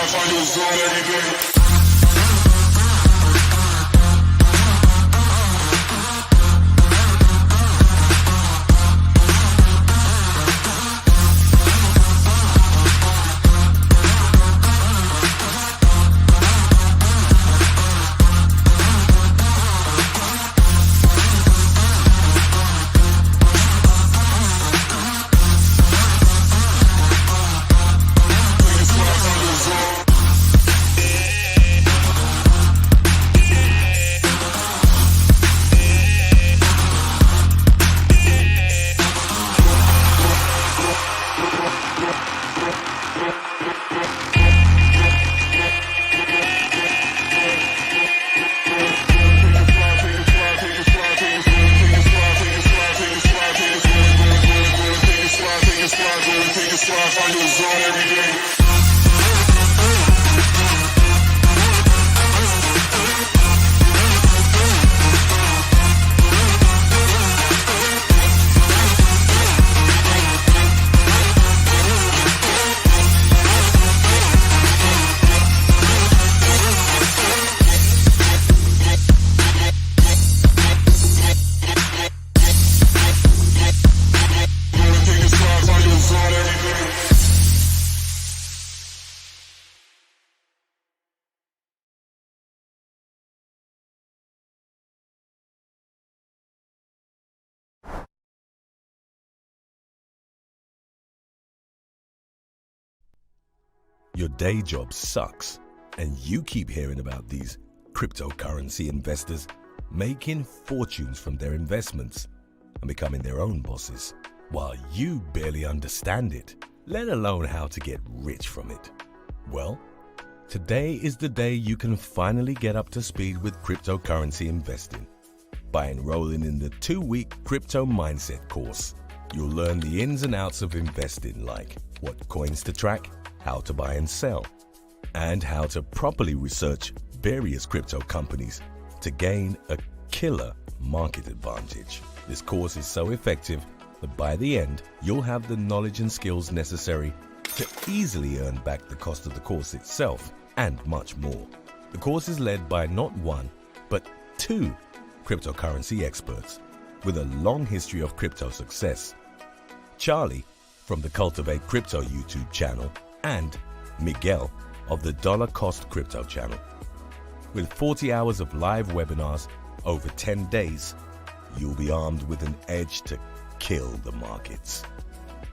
find your zone every day. Find your zone every day. Your day job sucks, and you keep hearing about these cryptocurrency investors making fortunes from their investments and becoming their own bosses, while you barely understand it, let alone how to get rich from it. Well, today is the day you can finally get up to speed with cryptocurrency investing. By enrolling in the 2-week Crypto Mindset course, you'll learn the ins and outs of investing, like what coins to track, how to buy and sell, and how to properly research various crypto companies to gain a killer market advantage. This course is so effective that by the end, you'll have the knowledge and skills necessary to easily earn back the cost of the course itself and much more. The course is led by not one, but 2 cryptocurrency experts with a long history of crypto success. Charlie from the Cultivate Crypto YouTube channel and Miguel of the Dollar Cost Crypto channel. With 40 hours of live webinars over 10 days, you'll be armed with an edge to kill the markets.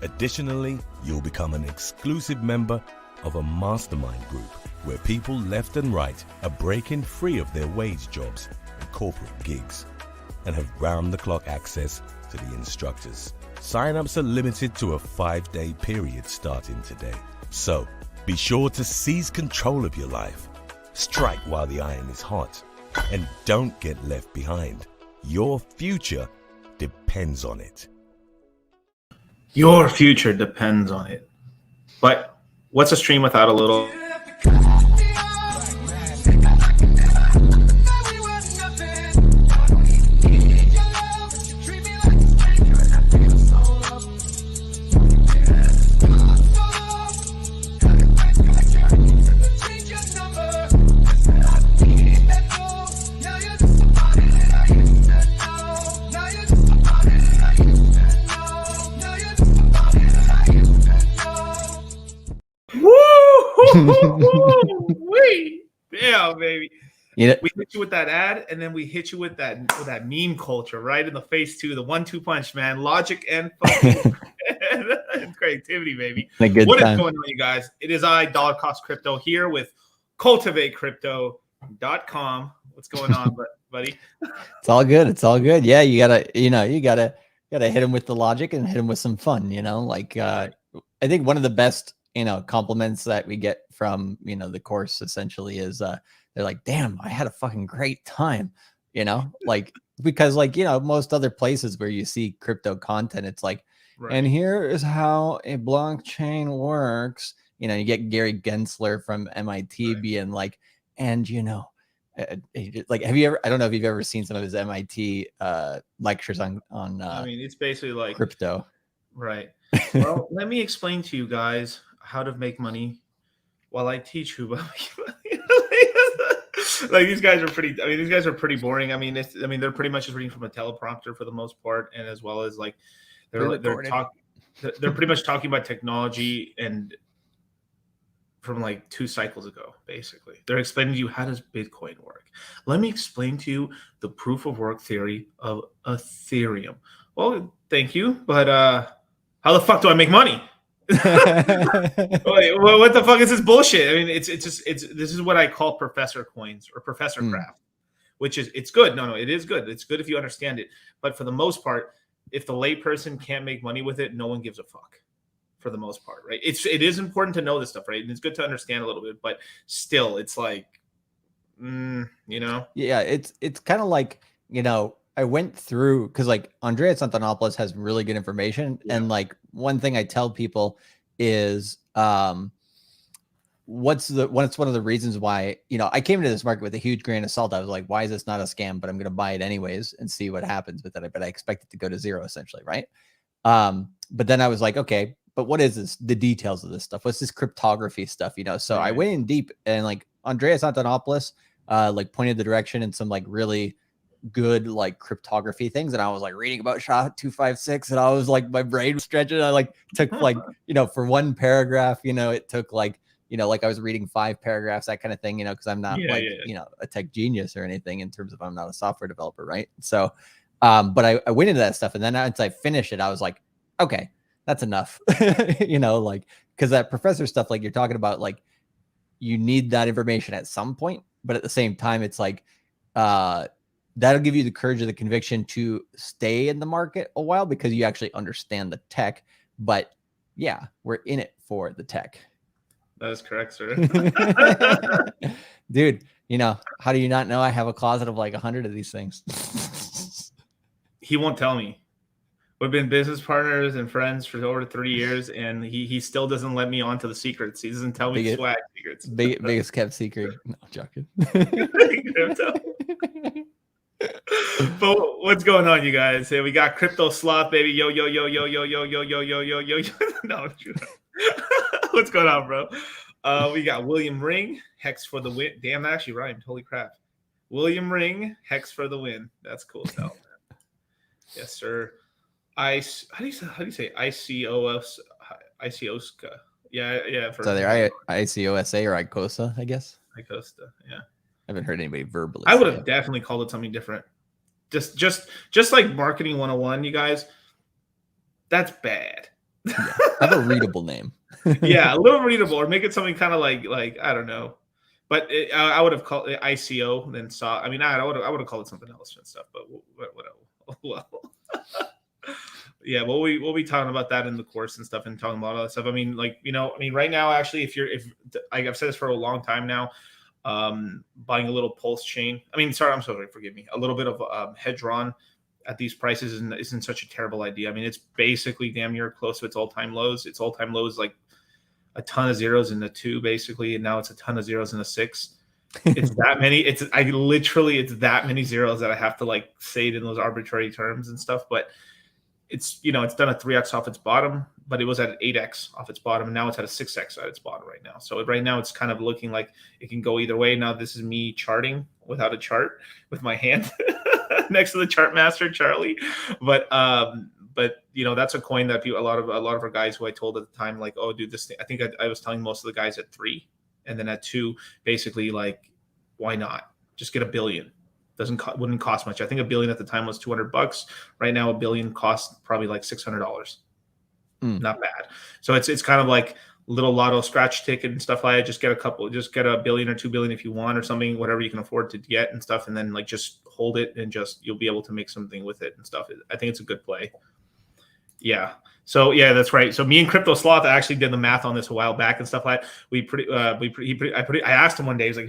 Additionally, you'll become an exclusive member of a mastermind group where people left and right are breaking free of their wage jobs and corporate gigs and have round-the-clock access to the instructors. Sign-ups are limited to a 5-day period starting today. So, be sure to seize control of your life, strike while the iron is hot, and don't get left behind. Your future depends on it. Your future depends on it. But what's a stream without a little... Yeah, baby. You know, We hit you with that ad, and then we hit you with that meme culture right in the face too. The 1-2 punch, man. Logic and fucking and creativity, baby. What is going on, you guys? It is I, Dollar Cost Crypto, here with cultivatecrypto.com. What's going on, buddy? It's all good. It's all good. Yeah, you gotta hit him with the logic and hit him with some fun. Like I think one of the best compliments that we get from the course essentially is they're like, damn, I had a fucking great time, like, because like most other places where you see crypto content, it's like, right. And here is how a blockchain works. You get Gary Gensler from MIT, right, being like, and like, have you ever, I don't know if you've ever seen some of his MIT lectures on I mean, it's basically like crypto, right? Well, let me explain to you guys how to make money while I teach you about like these guys are pretty. I mean, these guys are pretty boring. I mean, they're pretty much just reading from a teleprompter for the most part, and as well as like they're talking. They're pretty much talking about technology and from like 2 cycles ago, basically. They're explaining to you how does Bitcoin work. Let me explain to you the proof of work theory of Ethereum. Well, thank you, but how the fuck do I make money? Wait, what the fuck is this bullshit? I mean, it's this is what I call professor coins or professor craft, which is it's good. No, it is good. It's good if you understand it. But for the most part, if the layperson can't make money with it, no one gives a fuck. For the most part, right? It is important to know this stuff, right? And it's good to understand a little bit, but still, it's like, you know. Yeah, it's kind of like, you know, I went through because like Andreas Antonopoulos has really good information, and like one thing I tell people is, what's one of the reasons why, you know, I came into this market with a huge grain of salt. I was like, why is this not a scam? But I'm going to buy it anyways and see what happens with it. But I expect it to go to zero essentially, right? But then I was like, okay, but what is this? The details of this stuff? What's this cryptography stuff? You know, so I went in deep, and like Andreas Antonopoulos, like pointed the direction in some like really good like cryptography things, and I was like reading about SHA-256, and I was like, my brain was stretching. I like took like, you know, for one paragraph, you know, it took like, you know, like I was reading 5 paragraphs, that kind of thing, you know, because I'm not you know, a tech genius or anything in terms of I'm not a software developer, right? So, but I went into that stuff, and then once I finished it, I was like, okay, that's enough. You know, like, because that professor stuff, like you're talking about, like you need that information at some point, but at the same time, it's like that'll give you the courage or the conviction to stay in the market a while because you actually understand the tech. But yeah, we're in it for the tech. That is correct, sir. Dude, you know, how do you not know I have a closet of like 100 of these things? He won't tell me. We've been business partners and friends for over 3 years, and he still doesn't let me onto the secrets. He doesn't tell me swag secrets. Biggest kept secret. No, I'm joking. But what's going on, you guys? Hey, we got Crypto Sloth, baby. Yo. No, what's going on, bro? We got William Ring, Hex for the win. Damn, that actually rhymed. Holy crap. William Ring, Hex for the win. That's cool as hell, man. Yes, sir. How do you say ICOS? ICOSCA. Yeah. So they're ICOSA or ICOSA, I guess. ICOSTA, yeah. I haven't heard anybody verbally. I would have definitely called it something different. Just like marketing 101, you guys. That's bad. Yeah, have a readable name. Yeah, a little readable, or make it something kind of like I don't know. But I would have called it ICO, then saw. I mean, I would have called it something else and stuff. But whatever. Well. Yeah, we'll be talking about that in the course and stuff, and talking about all that stuff. I mean, like, you know, I mean, right now, actually, if I've said this for a long time now, buying a little pulse chain. I mean, I'm sorry, forgive me. A little bit of Hedron at these prices isn't such a terrible idea. I mean, it's basically damn near close to its all-time lows. Its all-time lows like a ton of zeros in the 2, basically, and now it's a ton of zeros in the 6. It's that many. It's that many zeros that I have to like say it in those arbitrary terms and stuff, but. It's, you know, it's done a 3x off its bottom, but it was at an 8x off its bottom, and now it's at a 6x at its bottom right now. So right now it's kind of looking like it can go either way. Now this is me charting without a chart with my hand next to the chart master Charlie, but you know, that's a coin that a lot of our guys who I told at the time, like, oh dude, this thing, I think I was telling most of the guys at 3, and then at 2, basically like, why not just get $1 billion? Wouldn't cost much. I think $1 billion at the time was $200. Right now, $1 billion costs probably like $600. Not bad. So it's kind of like little lotto scratch ticket and stuff like that. Just get $1 billion or $2 billion if you want, or something, whatever you can afford to get and stuff, and then like just hold it and you'll be able to make something with it and stuff. I think it's a good play. Yeah. So yeah, that's right. So me and Crypto Sloth actually did the math on this a while back and stuff like that. I asked him one day. He's like,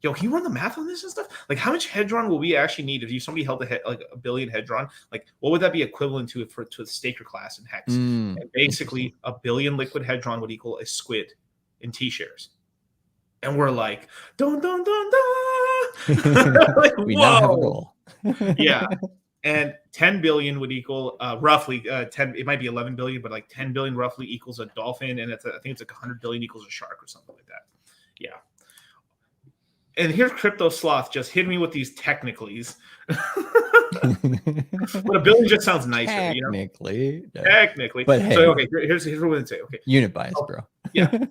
Yo, can you run the math on this and stuff? Like, how much Hedron will we actually need if somebody held like $1 billion Hedron? Like, what would that be equivalent to the staker class in Hex? And basically, $1 billion liquid Hedron would equal a squid in T-shares. And we're like, dun dun dun dun. Like, we now have a goal. Yeah. And 10 billion would equal roughly 10. It might be 11 billion, but like 10 billion roughly equals a dolphin, and I think it's like 100 billion equals a shark or something like that. Yeah. And here's Crypto Sloth just hitting me with these technicalities. But a billion just sounds nicer. Technically, technically. But hey, so okay, here's what we'll say. Okay, unit bias, bro. Yeah.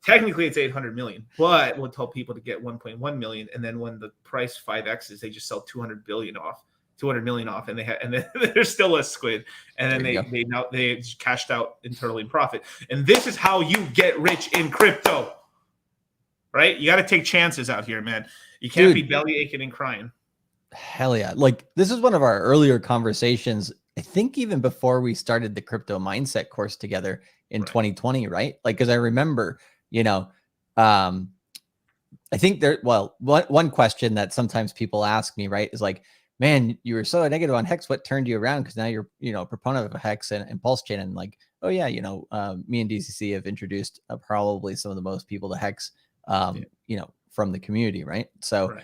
Technically, it's 800 million, but we'll tell people to get 1.1 million, and then when the price 5x's, they just sell 200 million off, and then there's still a squid, and then they cashed out internally in profit. And this is how you get rich in crypto, right? You got to take chances out here, man. You can't be belly aching and crying. Hell yeah! Like, this is one of our earlier conversations. I think even before we started the crypto mindset course together in 2020, right? Like, because I remember, I think one question that sometimes people ask me, right, is like, man, you were so negative on Hex. What turned you around? Because now you're, a proponent of Hex and Pulse Chain. And like, oh yeah, me and DCC have introduced probably some of the most people to Hex, from the community, right? So,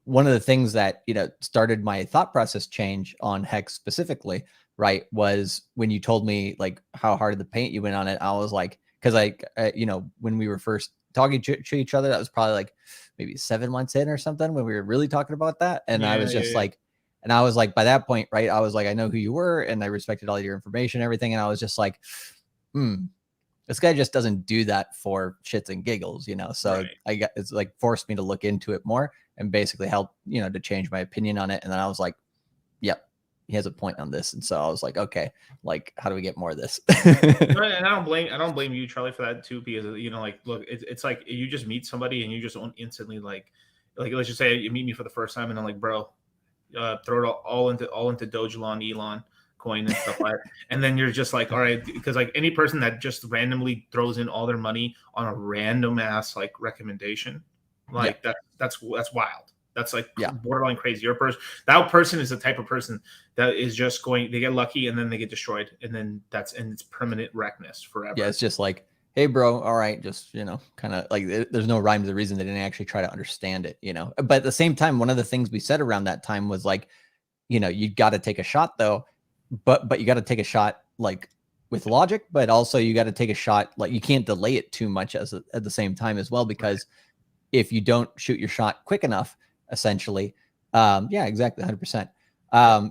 one of the things that, started my thought process change on Hex specifically, right, was when you told me like how hard the paint you went on it. I was like, because when we were first talking to each other, that was probably like maybe 7 months in or something when we were really talking about that. And I was just like, and I was like, by that point, right, I was like, I know who you were and I respected all your information and everything. And I was just like, this guy just doesn't do that for shits and giggles, So it's like forced me to look into it more and basically help, to change my opinion on it. And then I was like, yep, he has a point on this. And so I was like, okay, like, how do we get more of this? And I don't blame you, Charlie, for that too, because look, it's like you just meet somebody and you just don't instantly like let's just say you meet me for the first time and I'm like, bro, throw it all into Elon coin and stuff like that. And then you're just like, all right, because like any person that just randomly throws in all their money on a random ass like recommendation, like that's wild. That's like borderline crazy. That person is the type of person that is just they get lucky and then they get destroyed. And then it's permanent wreckness forever. Yeah. It's just like, hey bro, all right. Just, kind of like there's no rhyme to the reason. They didn't actually try to understand it, but at the same time, one of the things we said around that time was like, you got to take a shot though, but you got to take a shot like with logic, but also you got to take a shot. Like you can't delay it too much at the same time as well, because if you don't shoot your shot quick enough, essentially, exactly, 100%.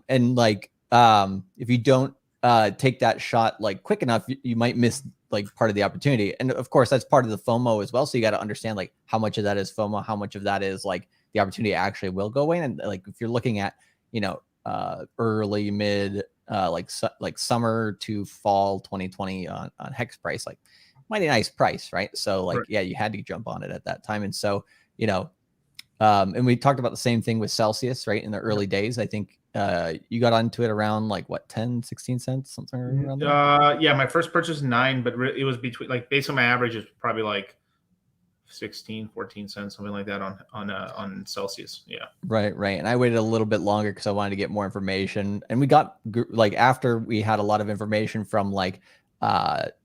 And like, if you don't take that shot like quick enough, you might miss like part of the opportunity. And of course, that's part of the FOMO as well. So you got to understand like how much of that is FOMO, how much of that is like the opportunity actually will go away. And like if you're looking at early, mid, like summer to fall 2020 on Hex price, like mighty nice price, right? So like, you had to jump on it at that time. And so, and we talked about the same thing with Celsius, right? In the early days, I think you got onto it around like what, 10, 16 cents, something around there? My first purchase 9, but it was between like based on my average, it's probably like 16, 14 cents, something like that on Celsius. Yeah. Right. And I waited a little bit longer because I wanted to get more information. And we got like after we had a lot of information from like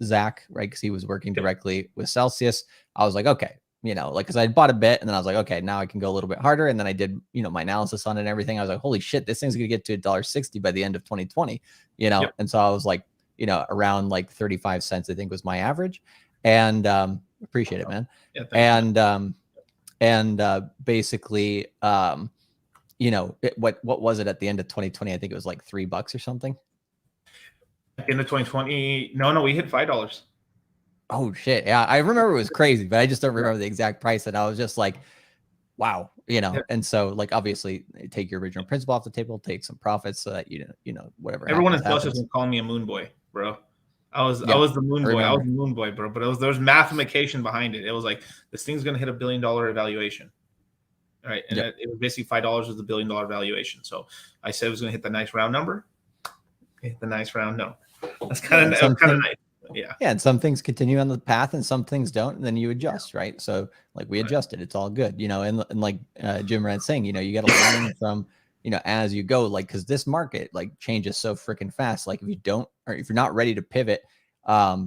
Zach, right? Because he was working directly with Celsius. I was like, okay, like, because I had bought a bit and then I was like, okay, now I can go a little bit harder. And then I did, my analysis on it and everything. I was like, holy shit, this thing's gonna get to $1.60 by the end of 2020, And so I was like, around like 35 cents, I think was my average. And appreciate it, man. Basically, what was it at the end of 2020? I think it was like $3 or something. At the end of 2020, no, we hit $5. Oh shit. Yeah. I remember it was crazy, but I just don't remember the exact price. And I was just like, wow, and so like, obviously take your original principal off the table, take some profits so that, whatever. Everyone in Celsius was calling me a moon boy, bro. I was the moon boy. I was the moon boy, bro. But there was mathematication behind it. It was like, this thing's going to hit $1 billion evaluation. All right. And it was basically $5 was the $1 billion valuation. So I said it was going to hit the nice round number. Hit the nice round number. That's kind of nice. Yeah. And some things continue on the path and some things don't, and then you adjust, right? So like we adjusted, it's all good, and like Jim Rand's saying, you got to learn from, as you go, like, because this market like changes so freaking fast. Like if you're not ready to pivot,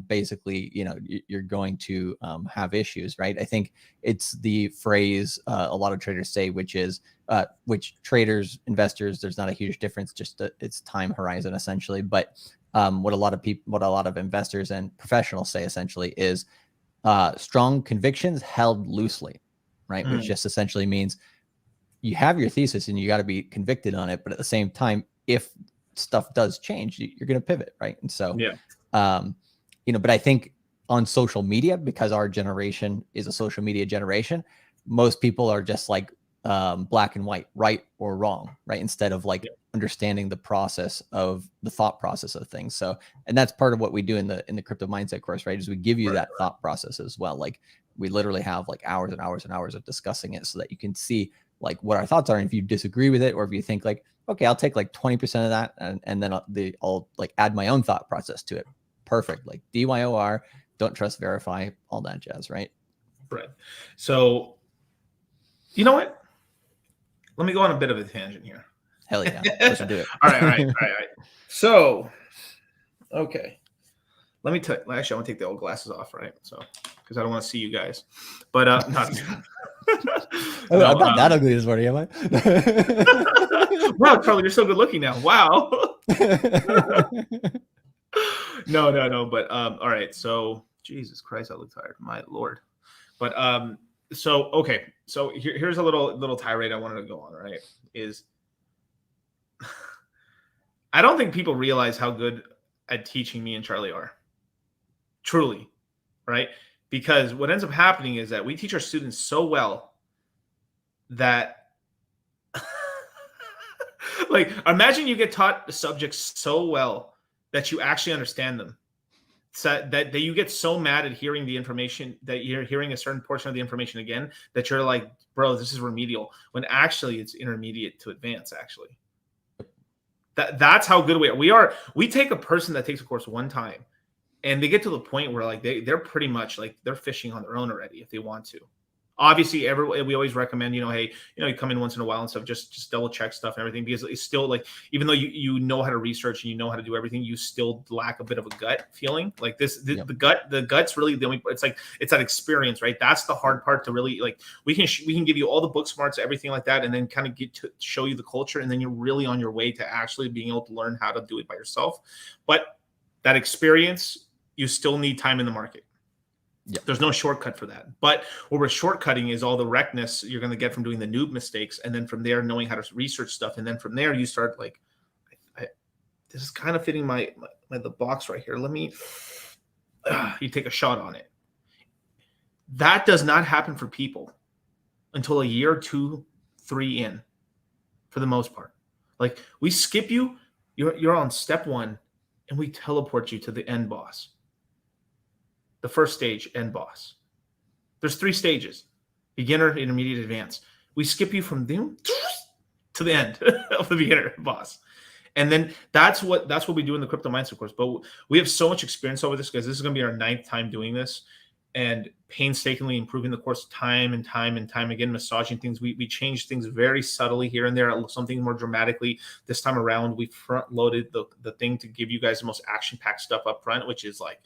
basically, you're going to have issues, right? I think it's the phrase a lot of traders say, which is, which traders, investors, there's not a huge difference, just it's time horizon essentially. But what a lot of investors and professionals say essentially is strong convictions held loosely, right? Which just essentially means you have your thesis and you got to be convicted on it, but at the same time, if stuff does change, you're going to pivot, right? And so, but I think on social media, because our generation is a social media generation, most people are just like black and white, right or wrong, right? Instead of like understanding the process of the thought process of things. So, and that's part of what we do in the crypto mindset course, right? Is we give you that thought process as well. Like we literally have like hours and hours and hours of discussing it so that you can see like what our thoughts are. And if you disagree with it, or if you think like, okay, I'll take like 20% of that and then I'll like add my own thought process to it. Perfect. Like DYOR, don't trust, verify, all that jazz, right? Right. So, you know what? Let me go on a bit of a tangent here. Hell yeah. Let's do it. All right. So, okay. Let me tell you. Actually, I want to take the old glasses off, right? So, because I don't want to see you guys. But not. I'm not that ugly this morning, am I? Wow, Charlie, you're so good looking now. Wow. No. But all right. So, Jesus Christ, I look tired. My Lord. But so okay. So here's a little tirade I wanted to go on. Right? Is I don't think people realize how good at teaching me and Charlie are. Truly, right? Because what ends up happening is that we teach our students so well that, like, imagine you get taught the subjects so well that you actually understand them. So that you get so mad at hearing the information, that you're hearing a certain portion of the information again, that you're like, bro, this is remedial, when actually it's intermediate to advanced, actually. That's how good we are. We take a person that takes a course one time and they get to the point where like they're pretty much like they're fishing on their own already if they want to. Obviously, we always recommend, hey, you come in once in a while and stuff, just double check stuff and everything, because it's still like, even though you know how to research and you know how to do everything, you still lack a bit of a gut feeling. Like the gut's really the only. It's like it's that experience, right? That's the hard part to really like. We can give you all the book smarts, everything like that, and then kind of get to show you the culture, and then you're really on your way to actually being able to learn how to do it by yourself. But that experience, you still need time in the market. Yep. There's no shortcut for that. But what we're shortcutting is all the wreckness you're going to get from doing the noob mistakes. And then from there, knowing how to research stuff. And then from there, you start like, this is kind of fitting the box right here. Let me, you take a shot on it. That does not happen for people until a year, 2, 3 in, for the most part. Like we skip you, you're on step 1 and we teleport you to the end boss. The first stage, end boss. There's 3 stages: beginner, intermediate, advanced. We skip you from them to the end of the beginner boss. And then that's what we do in the crypto mindset course. But we have so much experience over this, because this is going to be our 9th time doing this, and painstakingly improving the course time and time again, massaging things. We change things very subtly here and there, something more dramatically. This time around, we front loaded the thing to give you guys the most action-packed stuff up front, which is like,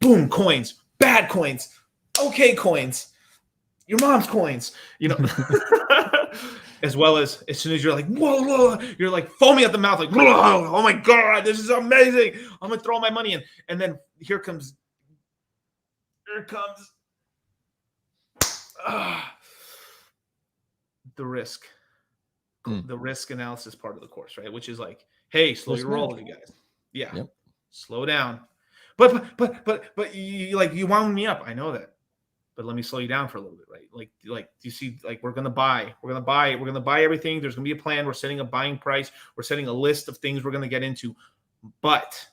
boom, coins, bad coins, okay coins, your mom's coins, as well as soon as you're like, whoa, you're like foaming at the mouth, like, whoa, oh my God, this is amazing. I'm going to throw my money in. And then here comes the risk, the risk analysis part of the course, right? Which is like, hey, slow your roll, you guys. Yeah. Yep. Slow down. But you wound me up. I know that, but let me slow you down for a little bit, right? Like you see, like we're gonna buy everything. There's gonna be a plan. We're setting a buying price. We're setting a list of things we're gonna get into, but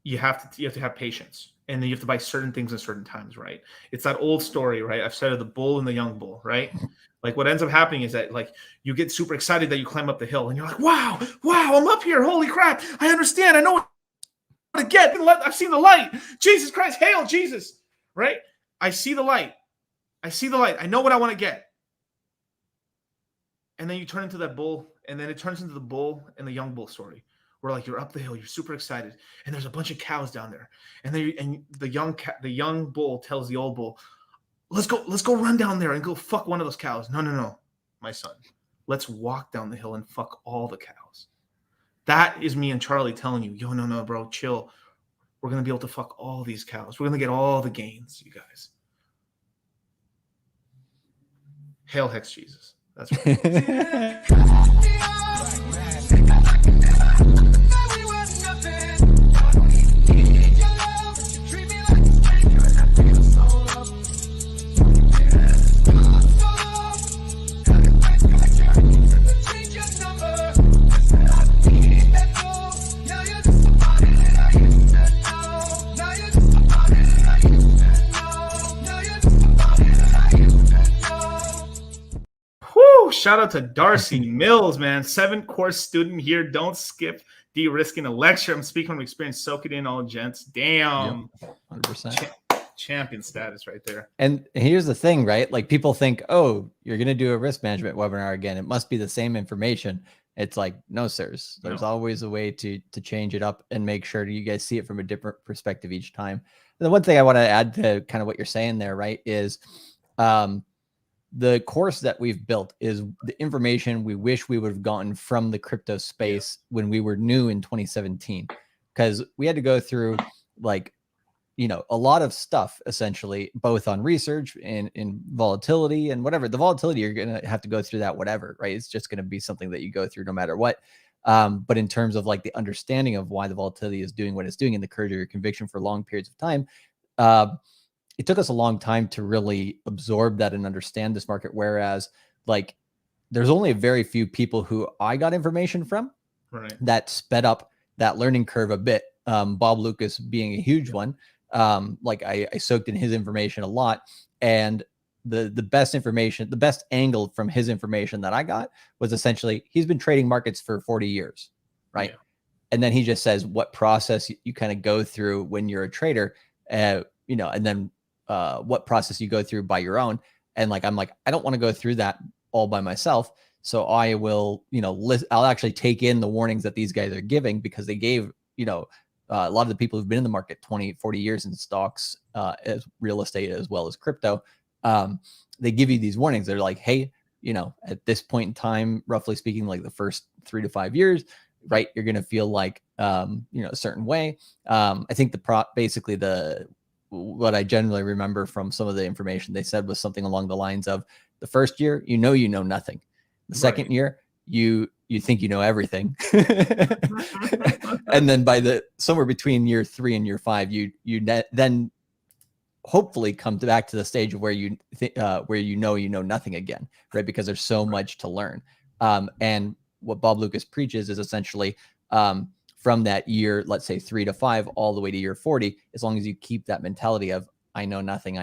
you have to have patience, and then you have to buy certain things at certain times, right? It's that old story, right? I've said of the bull and the young bull, right? Like what ends up happening is that like you get super excited that you climb up the hill, and you're like, wow, I'm up here. Holy crap! I understand. I know to get. I've seen the light. Jesus Christ, hail Jesus, right? I see the light. I know what I want to get. And then you turn into that bull, and then it turns into the bull and the young bull story, where like you're up the hill, you're super excited, and there's a bunch of cows down there, and the young bull tells the old bull, let's go run down there and go fuck one of those cows. No, my son, let's walk down the hill and fuck all the cows. That is me and Charlie telling you, yo, no, bro, chill. We're going to be able to fuck all these cows. We're going to get all the gains, you guys. Hail Hex Jesus. That's right. Shout out to Darcy Mills, man. 7-course student here. Don't skip de-risking a lecture. I'm speaking from experience. Soak it in, all gents. Damn. Yep, 100%. Champion status right there. And here's the thing, right? Like people think, oh, you're going to do a risk management webinar again. It must be the same information. It's like, no, sirs. There's always a way to change it up and make sure you guys see it from a different perspective each time. And the one thing I want to add to kind of what you're saying there, right, is the course that we've built is the information we wish we would have gotten from the crypto space when we were new in 2017, because we had to go through like, you know, a lot of stuff essentially, both on research and in volatility and whatever. The volatility, you're going to have to go through that, whatever, right? It's just going to be something that you go through no matter what. But in terms of like the understanding of why the volatility is doing what it's doing and the courage of your conviction for long periods of time, it took us a long time to really absorb that and understand this market. Whereas like there's only a very few people who I got information from that sped up that learning curve a bit. Bob Lucas being a huge one. Like I soaked in his information a lot, and the best information, the best angle from his information that I got was essentially he's been trading markets for 40 years. Right. Yeah. And then he just says what process you kind of go through when you're a trader, you know, and then what process you go through by your own. And like, I'm like, I don't want to go through that all by myself. So I will, you know, I'll actually take in the warnings that these guys are giving, because they gave, you know, a lot of the people who've been in the market 20, 40 years in stocks, as real estate, as well as crypto, they give you these warnings. They're like, hey, you know, at this point in time, roughly speaking, like the first 3 to 5 years, right, you're going to feel like, you know, a certain way. I think basically what I generally remember from some of the information they said was something along the lines of the first year, you know nothing. The second year, you think you know everything. And then by somewhere between year 3 and year 5, you then hopefully come back to the stage of where you know nothing again, right? Because there's so much to learn. And what Bob Lucas preaches is essentially from that year, let's say 3 to 5, all the way to year 40, as long as you keep that mentality of I know nothing.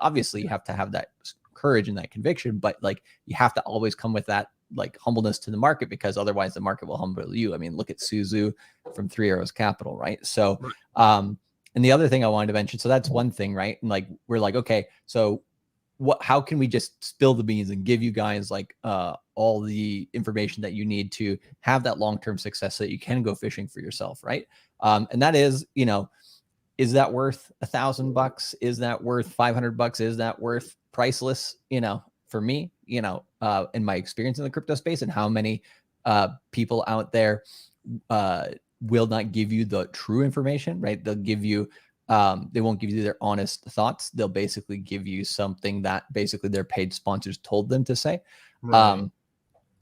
Obviously, you have to have that courage and that conviction, but like you have to always come with that like humbleness to the market, because otherwise the market will humble you. I mean, look at Suzu from 3 Arrows Capital, right? So, and the other thing I wanted to mention, so that's one thing, right? And like we're like, okay, so how can we just spill the beans and give you guys like all the information that you need to have that long-term success so that you can go fishing for yourself, right? And that is, you know, is that worth $1,000? Is that worth $500? Is that worth priceless? You know, for me, you know, in my experience in the crypto space and how many people out there will not give you the true information, right? They'll give you, they won't give you their honest thoughts. They'll basically give you something that basically their paid sponsors told them to say,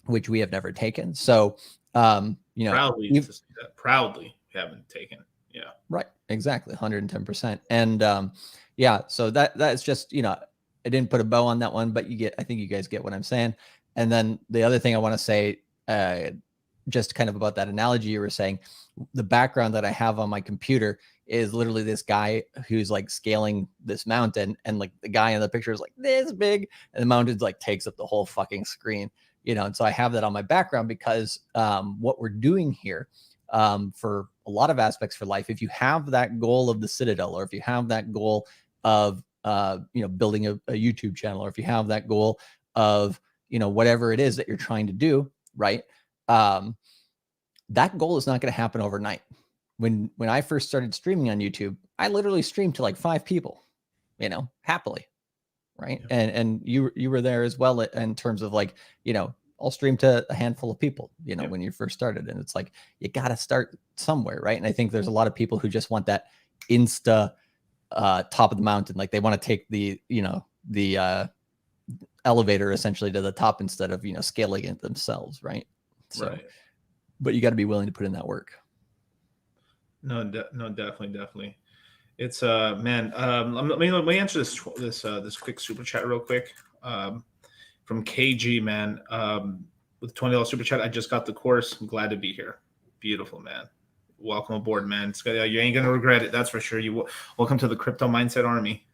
which we have never taken. So, you know, proudly haven't taken. Yeah. Right. Exactly. 110%. And yeah, so that's just, you know, I didn't put a bow on that one, but I think you guys get what I'm saying. And then the other thing I want to say, just kind of about that analogy you were saying, the background that I have on my computer is literally this guy who's like scaling this mountain, and like the guy in the picture is like this big, and the mountain's like takes up the whole fucking screen, you know. And so I have that on my background because what we're doing here for a lot of aspects for life, if you have that goal of the Citadel, or if you have that goal of you know, building a YouTube channel, or if you have that goal of, you know, whatever it is that you're trying to do, right? that goal is not going to happen overnight. When I first started streaming on YouTube, I literally streamed to like 5 people, you know, happily. Right. Yeah. And you were there as well in terms of like, you know, I'll stream to a handful of people, you know, when you first started. And it's like, you got to start somewhere. Right. And I think there's a lot of people who just want that insta top of the mountain. Like they want to take the, you know, the elevator essentially to the top instead of, you know, scaling it themselves. Right. So, but you got to be willing to put in that work. No, definitely. It's man. Let me answer this quick super chat real quick. From KG, man. With $20 super chat, I just got the course. I'm glad to be here. Beautiful, man. Welcome aboard, man. You ain't gonna regret it. That's for sure. Welcome to the crypto mindset army.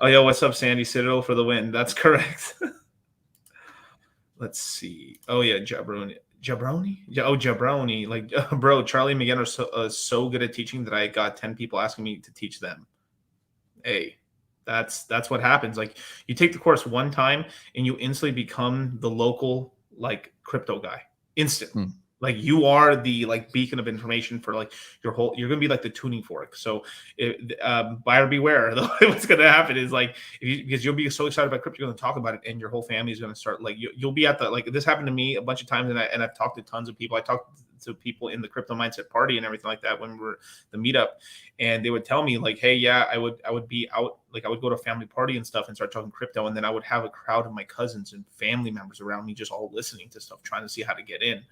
Oh, yo, what's up, Sandy? Citadel for the win. That's correct. Let's see. Oh yeah, Jabroni. Oh, Jabroni. Like, bro, Charlie and Megan are so good at teaching that I got 10 people asking me to teach them. Hey, that's what happens. Like, you take the course one time and you instantly become the local like crypto guy. Instant. Like you are the like beacon of information for like your whole. You're gonna be like the tuning fork. So, buyer beware. What's gonna happen is like because you'll be so excited about crypto, you're gonna talk about it, and your whole family is gonna start like you'll be at the like this happened to me a bunch of times, and I've talked to tons of people. I talked to people in the crypto mindset party and everything like that when we were the meetup, and they would tell me like, hey, yeah, I would be out, like I would go to a family party and stuff and start talking crypto, and then I would have a crowd of my cousins and family members around me just all listening to stuff, trying to see how to get in.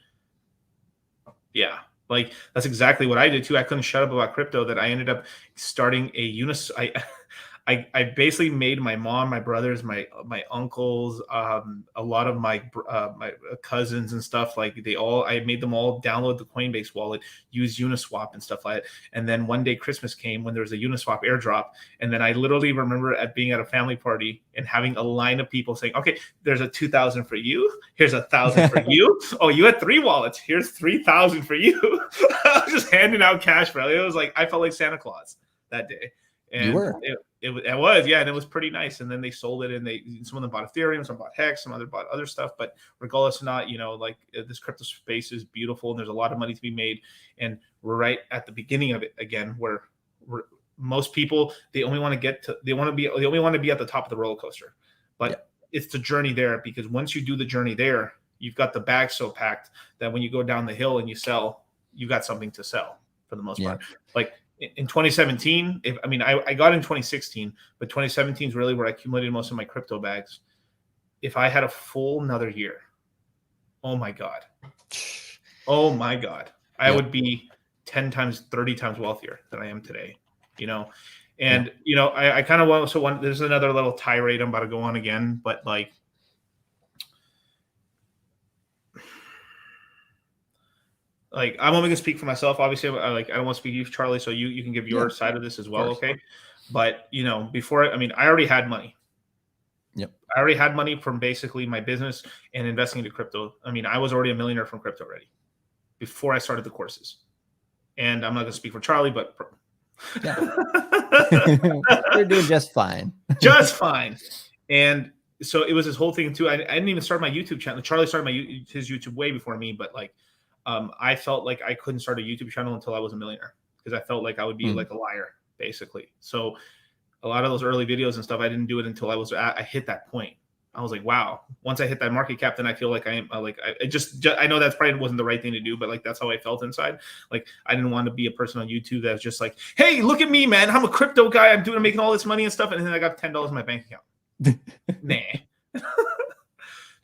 Yeah, like that's exactly what I did too. I couldn't shut up about crypto that I ended up starting a I basically made my mom, my brothers, my uncles, a lot of my cousins and stuff, like I made them all download the Coinbase wallet, use Uniswap and stuff like that. And then one day Christmas came when there was a Uniswap airdrop. And then I literally remember being at a family party and having a line of people saying, okay, there's a 2,000 for you. Here's 1,000 for you. Oh, you had 3 wallets. Here's 3,000 for you. I was just handing out cash, bro. It was like, I felt like Santa Claus that day. And you were. It was, yeah, and it was pretty nice. And then they sold it, and some of them bought Ethereum, some bought Hex, some other bought other stuff. But regardless of not, you know, like this crypto space is beautiful, and there's a lot of money to be made. And we're right at the beginning of it again, where most people they only want to be at the top of the roller coaster, but it's the journey there, because once you do the journey there, you've got the bag so packed that when you go down the hill and you sell, you got something to sell for the most part. Like in 2017, I got in 2016, but 2017 is really where I accumulated most of my crypto bags. If I had a full another year, oh my God, I would be 10 times, 30 times wealthier than I am today, you know? And, you know, I kind of also want, there's another little tirade I'm about to go on again, but like, I'm only gonna speak for myself. Obviously, I don't want to speak to you, Charlie. So you can give your side of this as well, okay? But you know, I already had money. Yep. I already had money from basically my business and investing into crypto. I mean, I was already a millionaire from crypto already before I started the courses. And I'm not gonna speak for Charlie, but you're doing just fine. Just fine. And so it was this whole thing too. I didn't even start my YouTube channel. Charlie started his YouTube way before me, but like. I felt like I couldn't start a YouTube channel until I was a millionaire, because I felt like I would be like a liar, basically. So a lot of those early videos and stuff, I didn't do it until I hit that point. I was like, wow. Once I hit that market cap, then I feel like I am I know that's probably wasn't the right thing to do, but like that's how I felt inside. Like I didn't want to be a person on YouTube that was just like, hey, look at me, man. I'm a crypto guy. I'm making all this money and stuff, and then I got $10 in my bank account. Nah.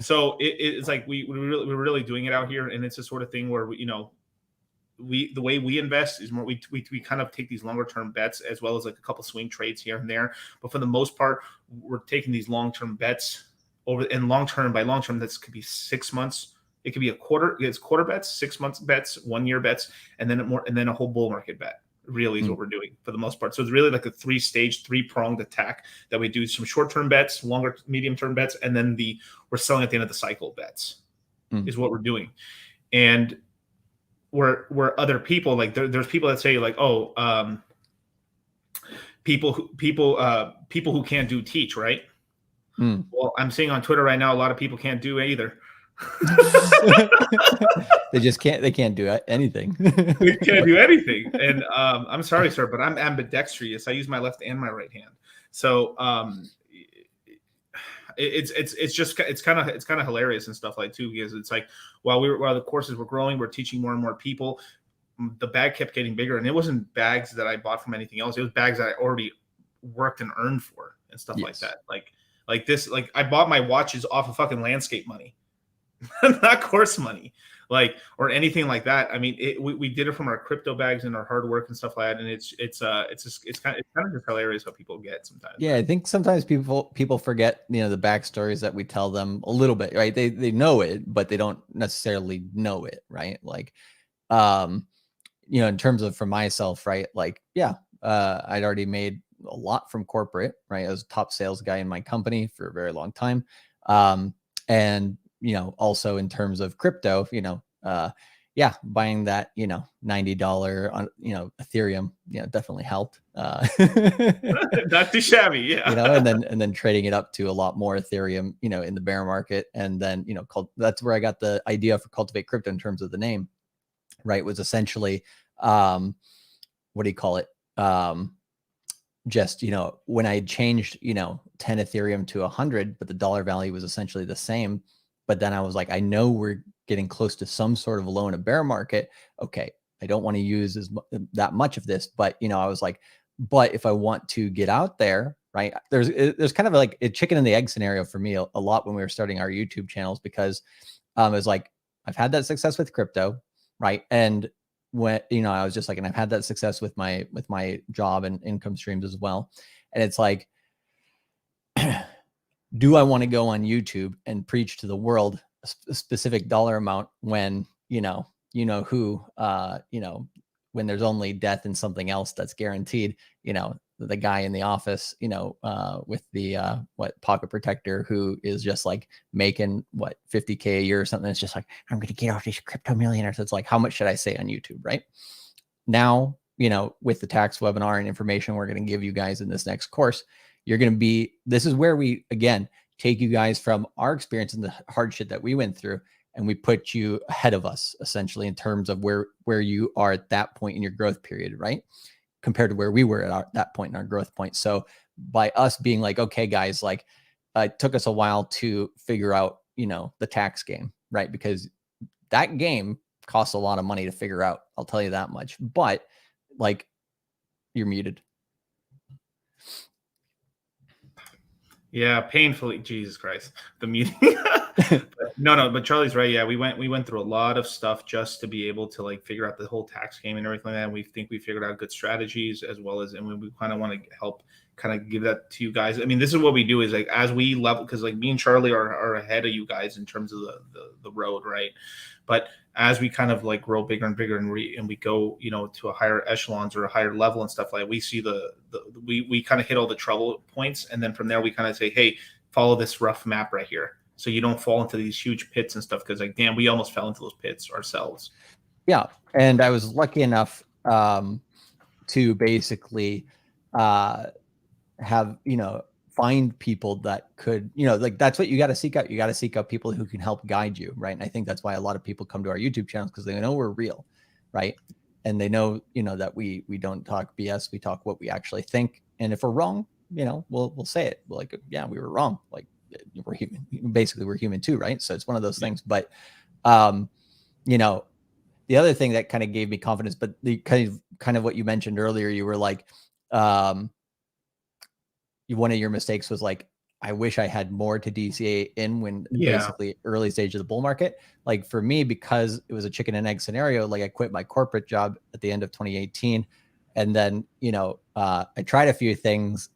So it's like we're really doing it out here, and it's a sort of thing where the way we invest is more we kind of take these longer term bets as well as like a couple swing trades here and there. But for the most part, we're taking these long term bets over, and long term by long term, this could be 6 months. It could be it's quarter bets, 6 months bets, 1 year bets, and then a whole bull market bet. Really is what we're doing for the most part. So it's really like a 3-pronged attack that we do: some short-term bets, longer, medium-term bets, and then we're selling at the end of the cycle bets is what we're doing. And where other people, like there's people that say like, people who can't teach, right? Well, I'm seeing on Twitter right now, a lot of people can't do either. They just can't. They can't do anything. They can't do anything. And I'm sorry, sir, but I'm ambidextrous. I use my left and my right hand. So it's kind of hilarious and stuff like too, because it's like while the courses were growing, we're teaching more and more people. The bag kept getting bigger, and it wasn't bags that I bought from anything else. It was bags that I already worked and earned for and stuff like that. Like this, like I bought my watches off of fucking landscape money, not course money, like, or anything like that. I mean, we did it from our crypto bags and our hard work and stuff like that. And it's kind of just hilarious how people get sometimes. Yeah, I think sometimes people forget, the backstories that we tell them a little bit, right? They know it, but they don't necessarily know it, right? Like, in terms of for myself, right? Like, yeah, I'd already made a lot from corporate, right? I was a top sales guy in my company for a very long time. And, also in terms of crypto, buying that, $90 on, Ethereum, definitely helped. Not too shabby. Yeah. And then trading it up to a lot more Ethereum, in the bear market. And then, that's where I got the idea for Cultivate Crypto in terms of the name, right? Was essentially, what do you call it? Just, when I changed, 10 Ethereum to 100, but the dollar value was essentially the same. But then I was like, I know we're getting close to some sort of low in a bear market. Okay, I don't want to use that much of this, but I was like, but if I want to get out there, right? There's kind of like a chicken and the egg scenario for me a lot when we were starting our YouTube channels, because it was like, I've had that success with crypto, right? And when I was just like, and I've had that success with my job and income streams as well. And it's like, do I want to go on YouTube and preach to the world a specific dollar amount when, who, when there's only death and something else that's guaranteed, the guy in the office, with the, pocket protector, who is just like making 50K a year or something. It's just like, I'm going to get off these crypto millionaires. It's like, how much should I say on YouTube? Right now, with the tax webinar and information we're going to give you guys in this next course, this is where we, again, take you guys from our experience and the hard shit that we went through, and we put you ahead of us, essentially, in terms of where you are at that point in your growth period, right? Compared to where we were at that point in our growth point. So by us being like, okay, guys, like, it took us a while to figure out, the tax game, right? Because that game costs a lot of money to figure out. I'll tell you that much. But like, you're muted. Yeah, painfully. Jesus Christ, the meeting. But Charlie's right. Yeah, we went through a lot of stuff just to be able to like figure out the whole tax game and everything like that. And we think we figured out good strategies, as well as, and we kind of want to help kind of give that to you guys. I mean, this is what we do is like, as we level, because like me and Charlie are ahead of you guys in terms of the road, right? But as we kind of like grow bigger and bigger, and we go, to a higher echelons or a higher level and stuff like, we see we kind of hit all the trouble points, and then from there we kind of say, hey, follow this rough map right here, so you don't fall into these huge pits and stuff. Because like, damn, we almost fell into those pits ourselves. Yeah, and I was lucky enough to basically have find people that could, like, that's what you got to seek out. You got to seek out people who can help guide you, right? And I think that's why a lot of people come to our YouTube channels, because they know we're real, right? And they know, that we don't talk BS. We talk what we actually think. And if we're wrong, we'll say it. We're like, yeah, we were wrong. Like, we're human. Basically, we're human too, right? So it's one of those things. But, the other thing that kind of gave me confidence, but the kind of what you mentioned earlier, you were like, one of your mistakes was like, I wish I had more to DCA in when basically early stage of the bull market. Like for me, because it was a chicken and egg scenario, like I quit my corporate job at the end of 2018. And then, I tried a few things,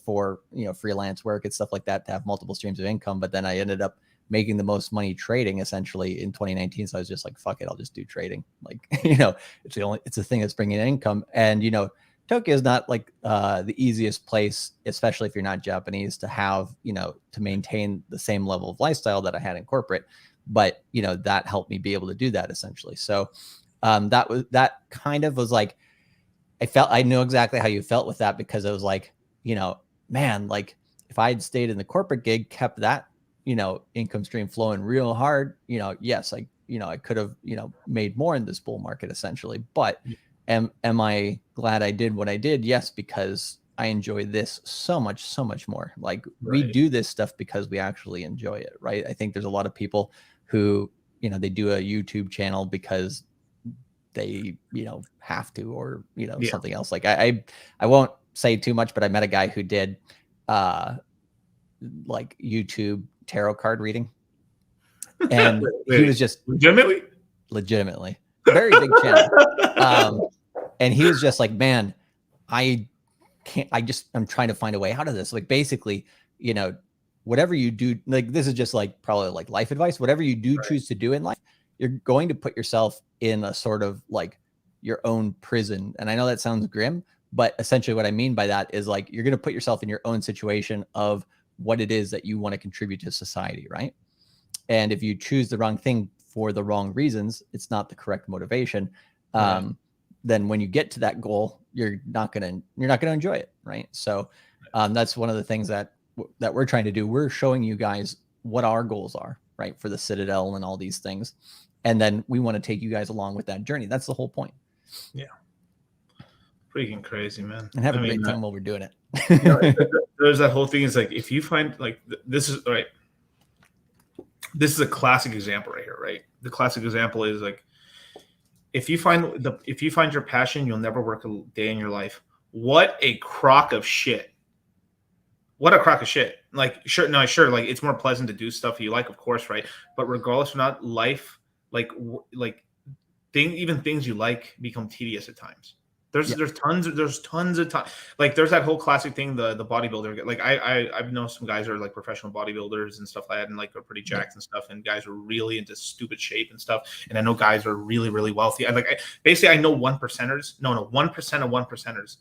for, freelance work and stuff like that to have multiple streams of income. But then I ended up making the most money trading essentially in 2019. So I was just like, fuck it, I'll just do trading. Like, it's the thing that's bringing in income. And, Tokyo is not like the easiest place, especially if you're not Japanese, to have, to maintain the same level of lifestyle that I had in corporate. But, that helped me be able to do that essentially. So that kind of was like, I knew exactly how you felt with that, because it was like, man, like if I had stayed in the corporate gig, kept that income stream flowing real hard, yes, I could have, made more in this bull market essentially, but am I glad I did what I did? Yes, because I enjoy this so much more. Like we do this stuff because we actually enjoy it, right? I think there's a lot of people who, they do a YouTube channel because they, have to, or, something else. Like I won't say too much, but I met a guy who did like YouTube tarot card reading. And he was just legitimately very big channel. And he was just like, man, I'm trying to find a way out of this. Like basically, whatever you do, like this is just like probably like life advice, whatever you do choose to do in life, you're going to put yourself in a sort of like your own prison. And I know that sounds grim, but essentially what I mean by that is like, you're going to put yourself in your own situation of what it is that you want to contribute to society. Right. And if you choose the wrong thing for the wrong reasons, it's not the correct motivation. Then when you get to that goal, you're not going to enjoy it. Right. So that's one of the things that we're trying to do. We're showing you guys what our goals are, right, for the Citadel and all these things. And then we want to take you guys along with that journey. That's the whole point. Yeah. Freaking crazy, man. And have a great time while we're doing it. There's that whole thing is like, if you find like, this is right. This is a classic example right here, right? The classic example is like, if you find your passion, you'll never work a day in your life. What a crock of shit. What a crock of shit. Like, sure. Like it's more pleasant to do stuff you like, of course. Right. But regardless of not life, even things you like become tedious at times. There's tons of time. Like there's that whole classic thing, the bodybuilder. Like I've known some guys who are like professional bodybuilders and stuff like that, and like are pretty jacked and stuff. And guys are really into stupid shape and stuff. And I know guys are really, really wealthy. I know 1%. 1% of 1%ers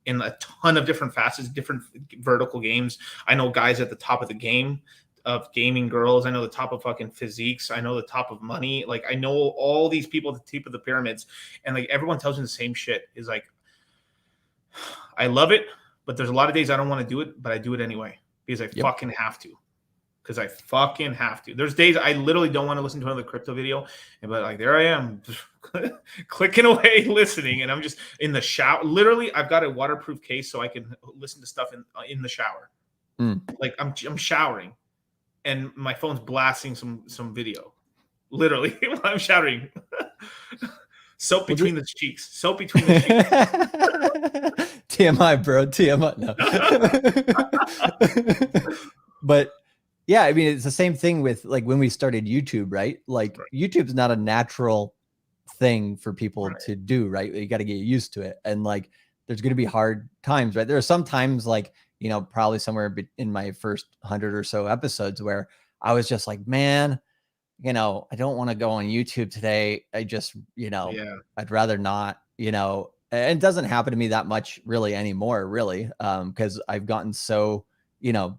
in a ton of different facets, different vertical games. I know guys at the top of the game of gaming girls. I know the top of fucking physiques. I know the top of money. Like I know all these people at the tip of the pyramids, and like everyone tells me the same shit is like, I love it, but there's a lot of days I don't want to do it, but I do it anyway because I fucking have to. Because I fucking have to. There's days I literally don't want to listen to another crypto video, but like there I am, clicking away, listening, and I'm just in the shower. Literally, I've got a waterproof case so I can listen to stuff in the shower. Like I'm showering, and my phone's blasting some video. Literally, while I'm showering. Soap between the cheeks. Soap between the cheeks. TMI, bro. TMI. No. But yeah, I mean, it's the same thing with like when we started YouTube, right? Like YouTube's not a natural thing for people to do, right? You got to get used to it. And like, there's going to be hard times, right? There are some times like, probably somewhere in my first 100 or so episodes where I was just like, man, I don't want to go on YouTube today. I just, I'd rather not, and it doesn't happen to me that much really anymore, really. Cause I've gotten so,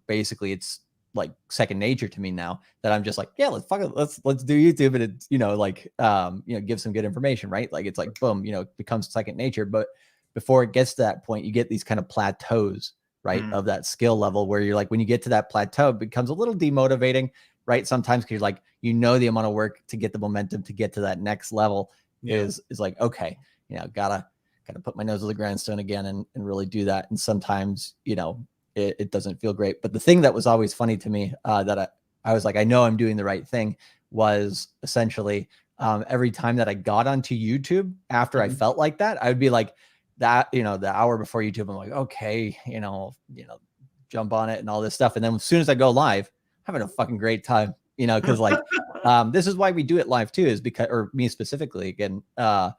basically it's like second nature to me now that I'm just like, yeah, let's do YouTube. And it's, give some good information, right? Like it's like, boom, it becomes second nature. But before it gets to that point, you get these kind of plateaus, right? Of that skill level where you're like, when you get to that plateau, it becomes a little demotivating, right? Sometimes, cause you're like, the amount of work to get the momentum to get to that next level is like, okay, gotta put my nose to the grindstone again and really do that. And sometimes, it doesn't feel great. But the thing that was always funny to me that I was like, I know I'm doing the right thing was essentially every time that I got onto YouTube after I felt like that, I would be like that, the hour before YouTube, I'm like, okay, jump on it and all this stuff. And then as soon as I go live, having a fucking great time, because like this is why we do it live too, is because, or me specifically, again, the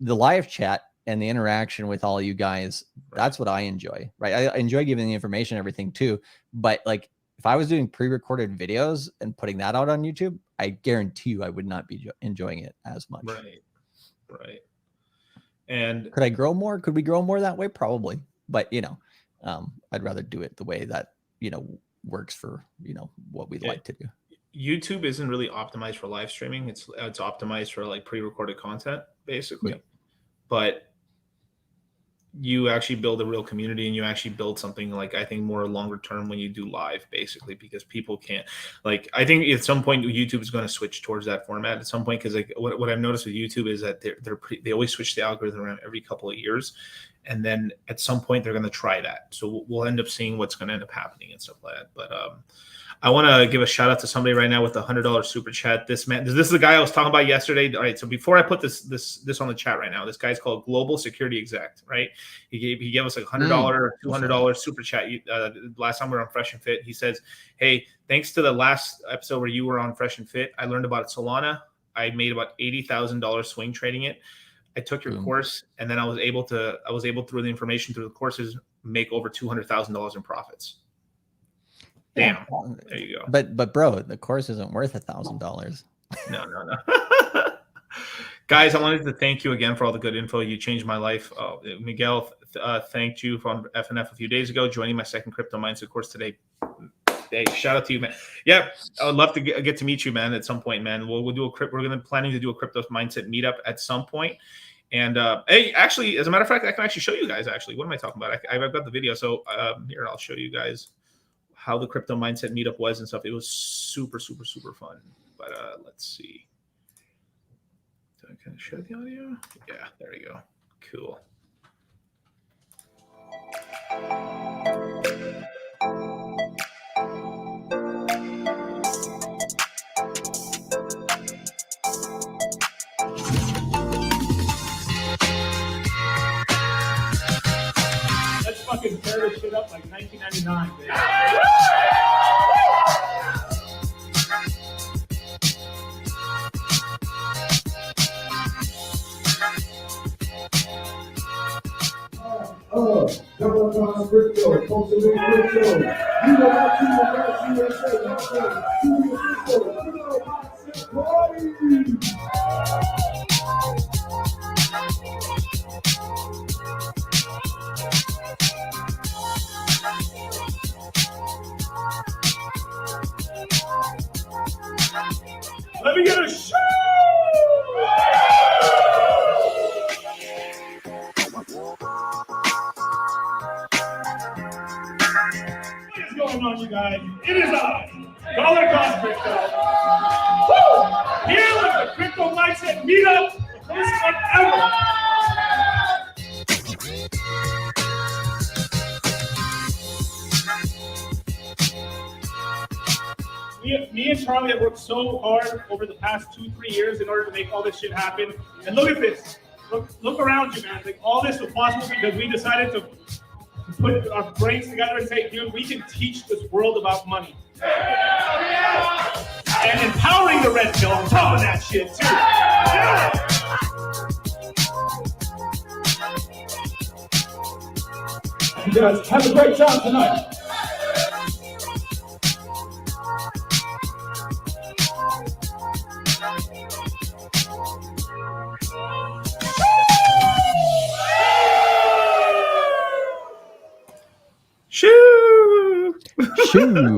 live chat and the interaction with all you guys, that's what I enjoy, right? I enjoy giving the information and everything too. But like, if I was doing pre-recorded videos and putting that out on YouTube, I guarantee you I would not be enjoying it as much. Right. And could I grow more? Could we grow more that way? Probably. But, I'd rather do it the way that, works for, what we'd like to do. YouTube isn't really optimized for live streaming. It's optimized for like pre-recorded content, basically. But you actually build a real community, and you actually build something like, I think, more longer term when you do live, basically, because people can't, like, I think at some point YouTube is going to switch towards that format at some point, because like what I've noticed with YouTube is that they always switch the algorithm around every couple of years, and then at some point they're going to try that, so we'll end up seeing what's going to end up happening and stuff like that. But I want to give a shout out to somebody right now with a $100 super chat. This is the guy I was talking about yesterday. All right, so before I put this on the chat right now, this guy's called Global Security Exec, right? He gave us like $100 or $200 super chat. Last time we were on Fresh and Fit, he says, "Hey, thanks to the last episode where you were on Fresh and Fit, I learned about Solana. I made about $80,000 swing trading it. I took your course, and then I was able through the information through the courses make over $200,000 in profits." Damn. Yeah. There you go. But bro, the course isn't worth $1,000. No. Guys, I wanted to thank you again for all the good info. You changed my life. Miguel thanked you from FNF a few days ago, joining my second crypto mindset course today. Hey, shout out to you, man. Yeah, I would love to get to meet you, man, at some point, man. We're planning to do a crypto mindset meetup at some point. And hey, actually, as a matter of fact, I can actually show you guys. Actually, what am I talking about? I've got the video. So here, I'll show you guys how the crypto mindset meetup was and stuff. It was super, super, super fun. But let's see. So I kind of share the audio. Yeah, there you go. Cool. Let's fucking tear this shit up like 1999, baby. Crypto, cultivate crypto. You know how to invest USA. Let me get a show. What is going on, you guys? It is I, Dollar Cost Crypto. Woo! Here with the Crypto Mindset Meetup, the first one ever. Me and Charlie have worked so hard over the past 2-3 years in order to make all this shit happen. And look at this. Look around you, man. Like, all this was possible because we decided to put our brains together and say, dude, we can teach this world about money. And empowering the red pill on top of that shit, too. Yeah. You guys have a great time tonight. Shoo,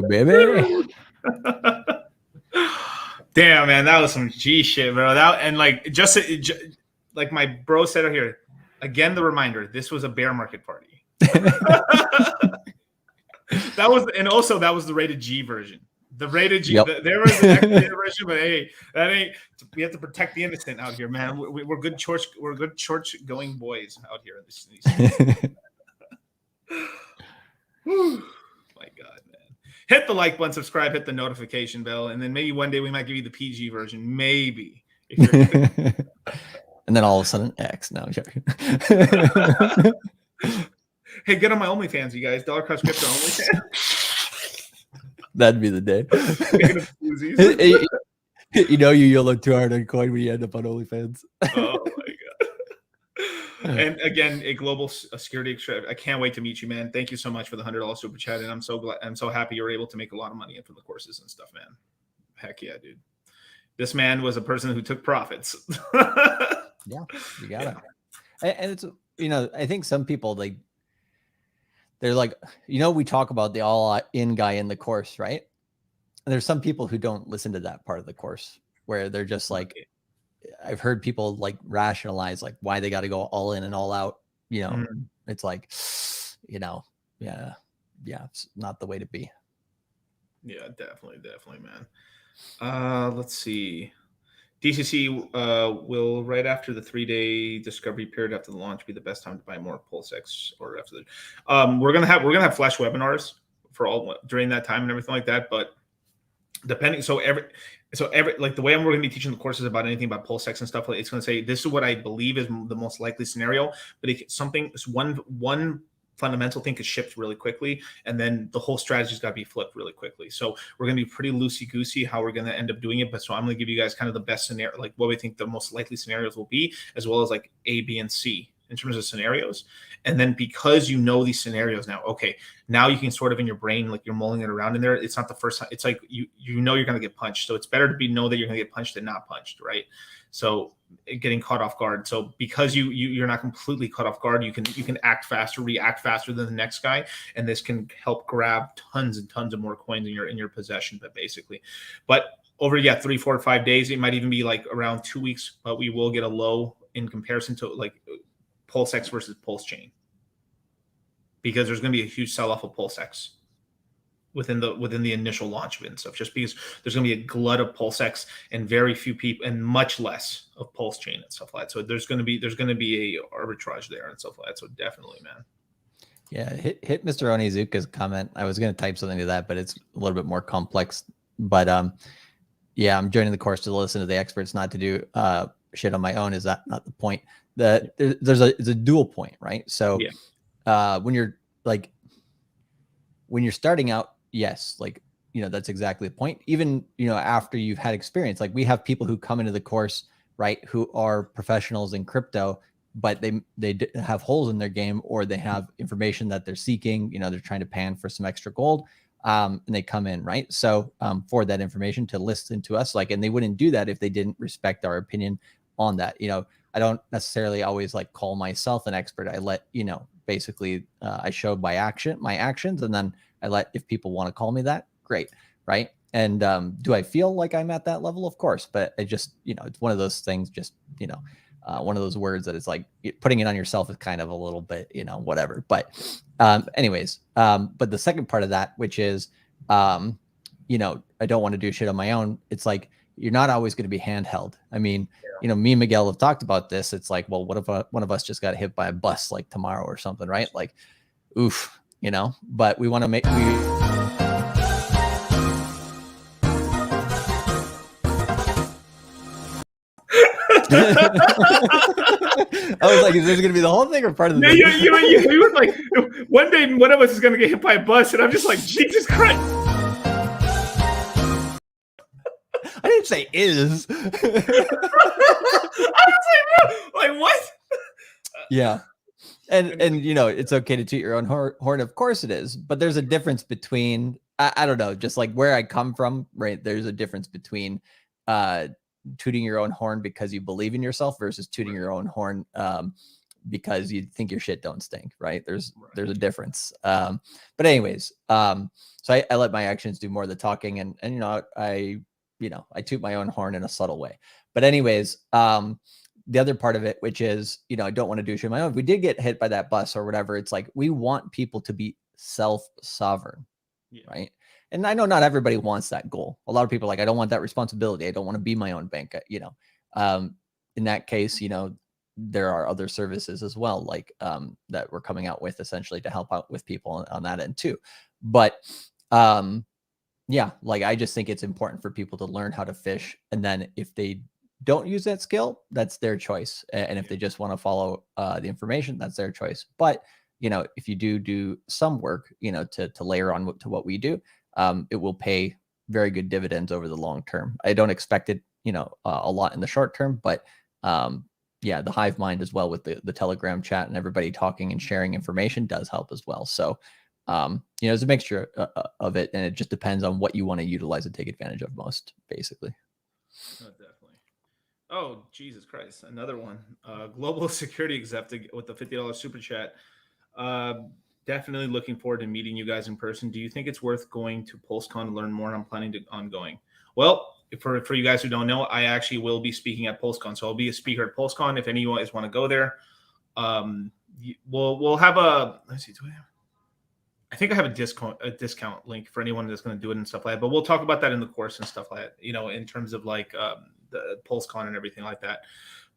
baby. Damn, man, that was some G shit, bro. And like, just like my bro said it here, again, the reminder, this was a bear market party. that was the rated G version. The rated G, there was the next version, but hey, that ain't. We have to protect the innocent out here, man. We're good church going boys out here in this. My God, man. Hit the like button, subscribe, hit the notification bell, and then maybe one day we might give you the PG version. Maybe. And then all of a sudden, X. No, I'm joking. Hey, get on my OnlyFans, you guys. Dollar Cost Crypto OnlyFans. That'd be the day. You know, you yell too hard on coin when you end up on OnlyFans. Oh, my God. And again, a global security extra. I can't wait to meet you, man. Thank you so much for the $100 super chat, and I'm so happy you're able to make a lot of money from the courses and stuff, man. Heck yeah, dude. This man was a person who took profits. Yeah, you got it. And it's, you know, I think some people they're like, you know, we talk about the all-in guy in the course, right? And there's some people who don't listen to that part of the course where they're just like, I've heard people like rationalize like why they got to go all in and all out you know, it's like, you know, yeah, it's not the way to be. Yeah, definitely, man. Let's see. DCC will, right after the 3-day discovery period after the launch, be the best time to buy more PulseX, or after the. We're gonna have flash webinars for all during that time and everything like that. But depending, so every like the way we're gonna be teaching the courses about anything about PulseX and stuff, like it's gonna say this is what I believe is the most likely scenario. But it's one fundamental thing could shift really quickly, and then the whole strategy's got to be flipped really quickly. So we're going to be pretty loosey-goosey how we're going to end up doing it. But so I'm going to give you guys kind of the best scenario, like what we think the most likely scenarios will be, as well as like A, B, and C in terms of scenarios. And then because you know these scenarios now, okay, now you can sort of in your brain, like you're mulling it around in there. It's not the first time. It's like you know you're going to get punched. So it's better to know that you're going to get punched than not punched, right? So getting caught off guard. So because you're not completely caught off guard, you can act faster, react faster than the next guy, and this can help grab tons and tons of more coins in your possession. But basically, over 3, 4, 5 days, it might even be like around 2 weeks, but we will get a low in comparison to like PulseX versus Pulse Chain, because there's going to be a huge sell off of PulseX within the initial launch of it and stuff, just because there's going to be a glut of PulseX and very few people, and much less of Pulse Chain and stuff like that. So there's going to be a arbitrage there and stuff like that. So definitely, man. Yeah, hit Mr. Onizuka's comment. I was going to type something to that, but it's a little bit more complex. But yeah, I'm joining the course to listen to the experts, not to do shit on my own. Is that not the point? It's a dual point, right? So when you're starting out, yes, like, you know, that's exactly the point. Even, you know, after you've had experience, like we have people who come into the course, right, who are professionals in crypto, but they have holes in their game, or they have information that they're seeking, you know, they're trying to pan for some extra gold, and they come in, right? So for that information to listen to us, like, and they wouldn't do that if they didn't respect our opinion on that. You know, I don't necessarily always like call myself an expert. I let, you know, basically I show my actions, and then I let, if people want to call me that, great, right? And do I feel like I'm at that level? Of course, but I just, you know, it's one of those things, just, you know, one of those words that it's like putting it on yourself is kind of a little bit, you know, whatever. But anyways, but the second part of that, which is, you know, I don't want to do shit on my own. It's like, you're not always going to be handheld. I mean, you know, me and Miguel have talked about this. It's like, well, what if one of us just got hit by a bus like tomorrow or something, right? Like, oof, you know, but we want to make, I was like, is this going to be the whole thing or part of the thing? You were like, one day one of us is going to get hit by a bus, and I'm just like, Jesus Christ. I didn't say is. I was like what? Yeah. And you know, it's okay to toot your own horn. Of course it is. But there's a difference between, I don't know, just like where I come from, right? There's a difference between tooting your own horn because you believe in yourself versus tooting your own horn because you think your shit don't stink, right? There's a difference. But anyways, so I let my actions do more of the talking, and you know, I toot my own horn in a subtle way. But anyways, the other part of it, which is, you know, I don't want to do shit on my own. If we did get hit by that bus or whatever, it's like, we want people to be self-sovereign, right? And I know not everybody wants that goal. A lot of people are like, I don't want that responsibility. I don't want to be my own bank. You know, in that case, you know, there are other services as well, like that we're coming out with essentially to help out with people on that end too. But yeah, like I just think it's important for people to learn how to fish. And then if they don't use that skill, that's their choice. And if they just want to follow the information, that's their choice. But, you know, if you do some work, you know, to layer on to what we do, it will pay very good dividends over the long term. I don't expect it, you know, a lot in the short term, but yeah, the hive mind as well with the Telegram chat and everybody talking and sharing information does help as well. So, you know, it's a mixture of it, and it just depends on what you want to utilize and take advantage of most, basically. Oh, definitely. Oh, Jesus Christ. Another one. Global security exec with the $50 super chat. Definitely looking forward to meeting you guys in person. Do you think it's worth going to PulseCon to learn more? I'm planning on going. Well, for you guys who don't know, I actually will be speaking at PulseCon. So I'll be a speaker at PulseCon if any of you guys want to go there. we'll have a, let's see, I think I have a discount link for anyone that's going to do it and stuff like that. But we'll talk about that in the course and stuff like that, in terms of like the PulseCon and everything like that.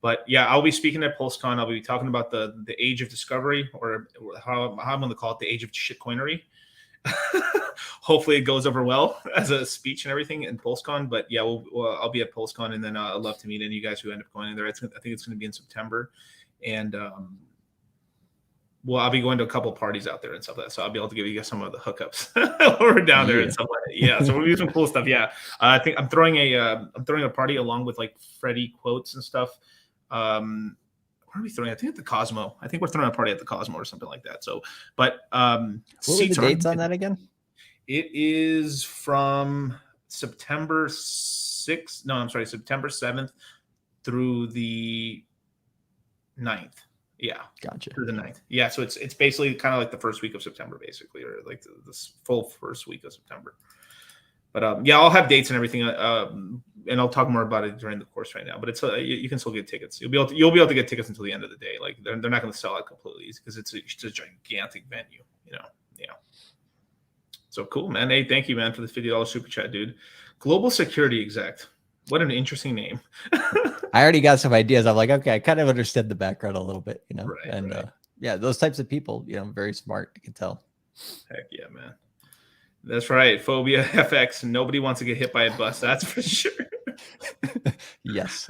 But yeah, I'll be speaking at PulseCon. I'll be talking about the age of discovery, or how I'm going to call it, the age of shitcoinery. Hopefully it goes over well as a speech and everything in PulseCon. But yeah, I'll be at PulseCon, and then I'd love to meet any of you guys who end up going in there. I think it's going to be in September, and I'll be going to a couple parties out there and stuff like that. So I'll be able to give you guys some of the hookups while we're down there and stuff like that. Yeah. So we'll do some cool stuff. Yeah. I think I'm throwing a party along with like Freddie quotes and stuff. Where are we throwing? I think at the Cosmo. I think we're throwing a party at the Cosmo or something like that. So, but what were the dates on that again? It is from September 6th. No, I'm sorry, September 7th through the 9th. Yeah, gotcha. Through the 9th. Yeah, so it's basically kind of like the first week of September, basically, or like this full first week of September. But yeah, I'll have dates and everything, and I'll talk more about it during the course right now. But it's you can still get tickets. You'll be able to get tickets until the end of the day. Like they're not going to sell out completely because it's a gigantic venue, Yeah. So cool, man. Hey, thank you, man, for the $50 super chat, dude. Global Security Exec. What an interesting name. I already got some ideas. I'm like, okay, I kind of understood the background a little bit, Right, and right. Yeah, those types of people, very smart. I can tell. Heck yeah, man. That's right. Phobia FX. Nobody wants to get hit by a bus. That's for sure. Yes.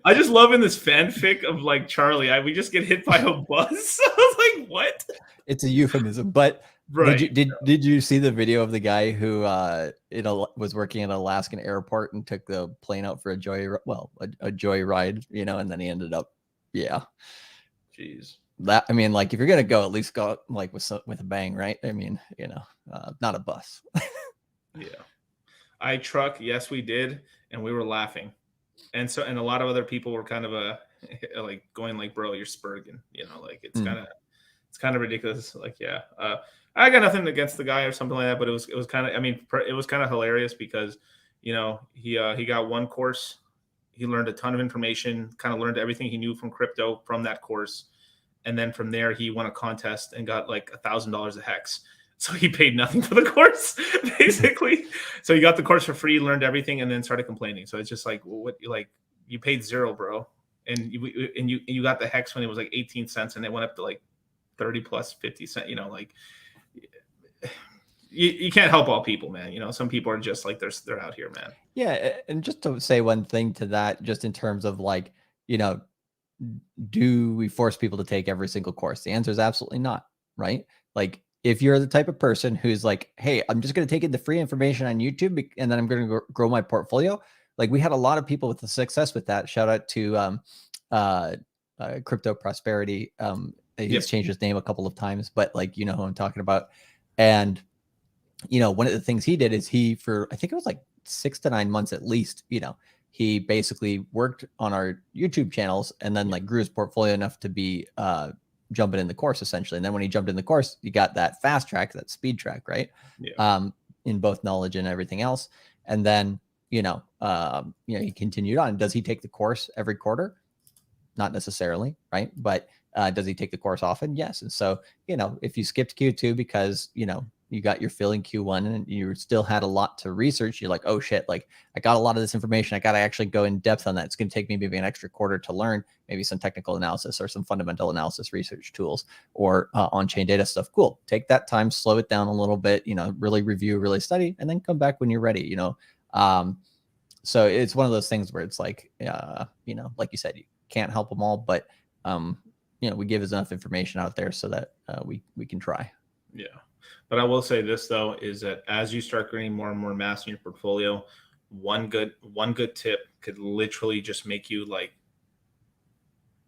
I just love in this fanfic of like Charlie. We just get hit by a bus. I was like, what? It's a euphemism, but right. Did you see the video of the guy who was working at an Alaskan airport and took the plane out for a joyride, and then he ended up, yeah. Jeez. That, I mean, like if you're gonna go, at least go like with a bang, right? I mean, not a bus. Yeah. iTruck, yes, we did, and we were laughing, and a lot of other people were kind of like going like, bro, you're spurging, like it's kind of ridiculous. Like, yeah, I got nothing against the guy or something like that, but it was kind of, I mean, it was kind of hilarious because, he got one course, he learned a ton of information, kind of learned everything he knew from crypto from that course, and then from there he won a contest and got like $1,000 a hex. So he paid nothing for the course, basically. So he got the course for free, learned everything, and then started complaining. So it's just like, well, what? Like, you paid $0, bro, and you got the hex when it was like 18 cents, and it went up to like 30 plus 50 cents. Like you can't help all people, man. Some people are just like they're out here, man. Yeah, and just to say one thing to that, just in terms of like, do we force people to take every single course? The answer is absolutely not, right? Like, if you're the type of person who's like, hey, I'm just going to take in the free information on YouTube and then I'm going to grow my portfolio. Like, we had a lot of people with the success with that. Shout out to Crypto Prosperity. He's changed his name a couple of times, but like, who I'm talking about. And, one of the things he did is for, I think it was like 6 to 9 months at least, he basically worked on our YouTube channels and then like grew his portfolio enough to be jumping in the course essentially. And then when he jumped in the course, you got that fast track, that speed track, right? Yeah. In both knowledge and everything else. And then, he continued on. Does he take the course every quarter? Not necessarily, right? But does he take the course often? Yes. And so, if you skipped Q2 because, you got your fill in Q1 and you still had a lot to research, you're like, oh shit, like I got a lot of this information. I got to actually go in depth on that. It's going to take me maybe an extra quarter to learn maybe some technical analysis or some fundamental analysis research tools or on-chain data stuff. Cool. Take that time, slow it down a little bit, really review, really study, and then come back when you're ready, So it's one of those things where it's like, like you said, you can't help them all, but, we give us enough information out there so that we can try. Yeah. But I will say this though, is that as you start getting more and more mass in your portfolio, one good tip could literally just make you like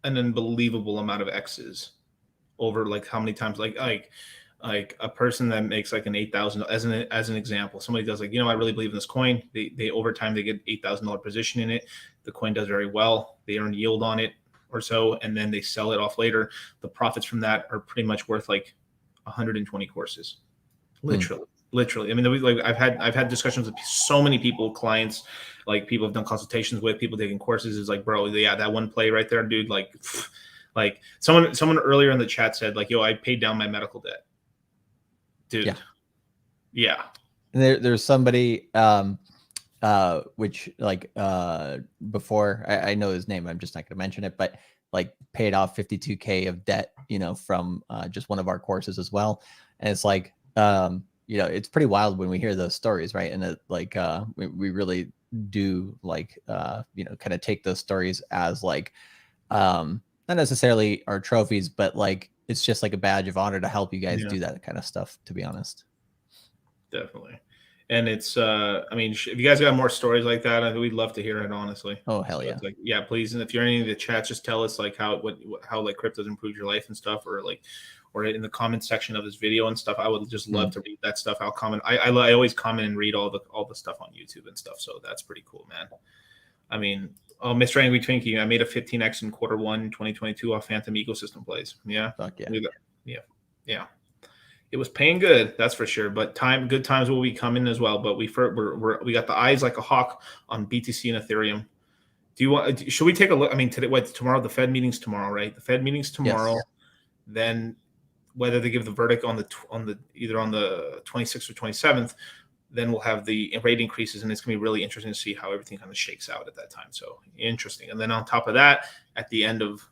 an unbelievable amount of X's over like how many times, like a person that makes like an 8,000 as an example, somebody does like, I really believe in this coin. They over time, they get $8,000 position in it. The coin does very well. They earn yield on it or so, and then they sell it off later. The profits from that are pretty much worth like 120 courses. Literally. I mean, I've had discussions with so many people, clients, like people have done consultations with, people taking courses. Is like, bro, yeah, that one play right there, dude. Like Like someone earlier in the chat said, like, yo, I paid down my medical debt. Dude. Yeah. There's somebody which like before I know his name, I'm just not gonna mention it, but like paid off 52K of debt, you know, from just one of our courses as well. And it's like you know, it's pretty wild when we hear those stories, right? And it, like we really do like you know, kind of take those stories as like not necessarily our trophies, but like it's just like a badge of honor to help you guys do that kind of stuff, to be honest. Definitely. And it's I mean, if you guys got more stories like that, we'd love to hear it, honestly. Oh, hell yeah. Like, yeah, please. And if you're in any of the chats, just tell us like how like crypto's improved your life and stuff, or like, or in the comment section of this video and stuff. I would just love to read that stuff. I'll comment. I always comment and read all the stuff on YouTube and stuff. So that's pretty cool, man. I mean, oh, Mr. Angry Twinkie, I made a 15x in Q1 2022 off Phantom Ecosystem plays. Yeah. Fuck yeah. Yeah. It was paying good, that's for sure. But good times will be coming as well. But we got the eyes like a hawk on BTC and Ethereum. Do you want? Should we take a look? I mean, today, tomorrow? The Fed meeting's tomorrow, right? The Fed meeting's tomorrow. Yes. Then, whether they give the verdict on the either on the 26th or 27th, then we'll have the rate increases, and it's gonna be really interesting to see how everything kind of shakes out at that time. So interesting. And then on top of that, at the end of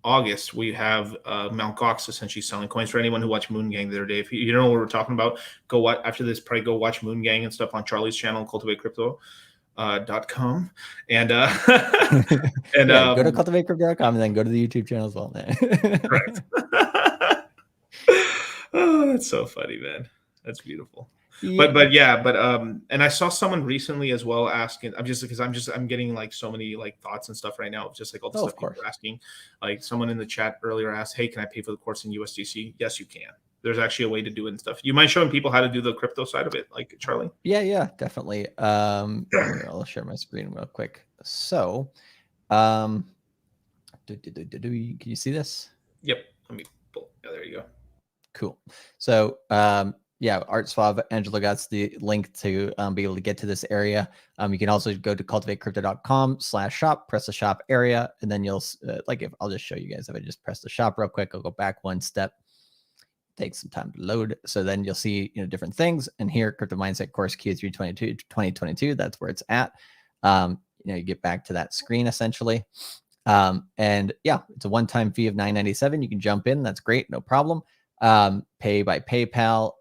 August, we have Mt. Gox essentially selling coins. For anyone who watched Moon Gang the other day, if you don't know what we're talking about, go watch after this. Probably go watch Moon Gang and stuff on Charlie's channel, cultivatecrypto.com, and and yeah, go to cultivatecrypto.com and then go to the YouTube channel as well. Correct. Oh, that's so funny, man. That's beautiful. Yeah. But and I saw someone recently as well asking. I'm getting like so many like thoughts and stuff right now, just like all the stuff people are asking. Like someone in the chat earlier asked, "Hey, can I pay for the course in USDC?" Yes, you can. There's actually a way to do it and stuff. You mind showing people how to do the crypto side of it, like Charlie? Yeah, definitely. I'll share my screen real quick. So, can you see this? Yep. Let me pull. Yeah, there you go. Cool. So, yeah, Art Suave, Angelo got the link to be able to get to this area. You can also go to cultivatecrypto.com/shop, press the shop area, and then you'll I'll just show you guys. If I just press the shop real quick, I'll go back one step. Takes some time to load. So then you'll see, you know, different things. And here, Crypto Mindset Course Q3 2022, that's where it's at. You know, you get back to that screen essentially. And yeah, it's a one-time fee of $9.97. You can jump in. That's great. No problem. Pay by PayPal.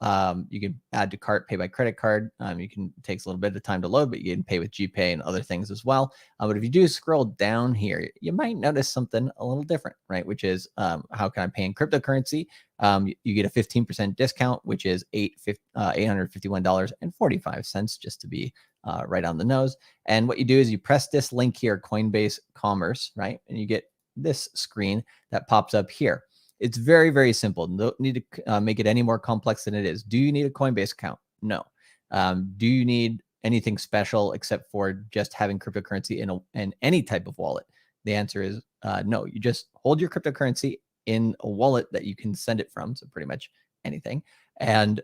You can add to cart, pay by credit card. It takes a little bit of time to load, but you can pay with GPay and other things as well. But if you do scroll down here, you might notice something a little different, right? Which is, how can I pay in cryptocurrency? You get a 15% discount, which is $851.45, just to be right on the nose. And what you do is you press this link here, Coinbase Commerce, right? And you get this screen that pops up here. It's very, very simple. Don't need to make it any more complex than it is. Do you need a Coinbase account? No. Do you need anything special except for just having cryptocurrency in any type of wallet? The answer is no. You just hold your cryptocurrency in a wallet that you can send it from, so pretty much anything. And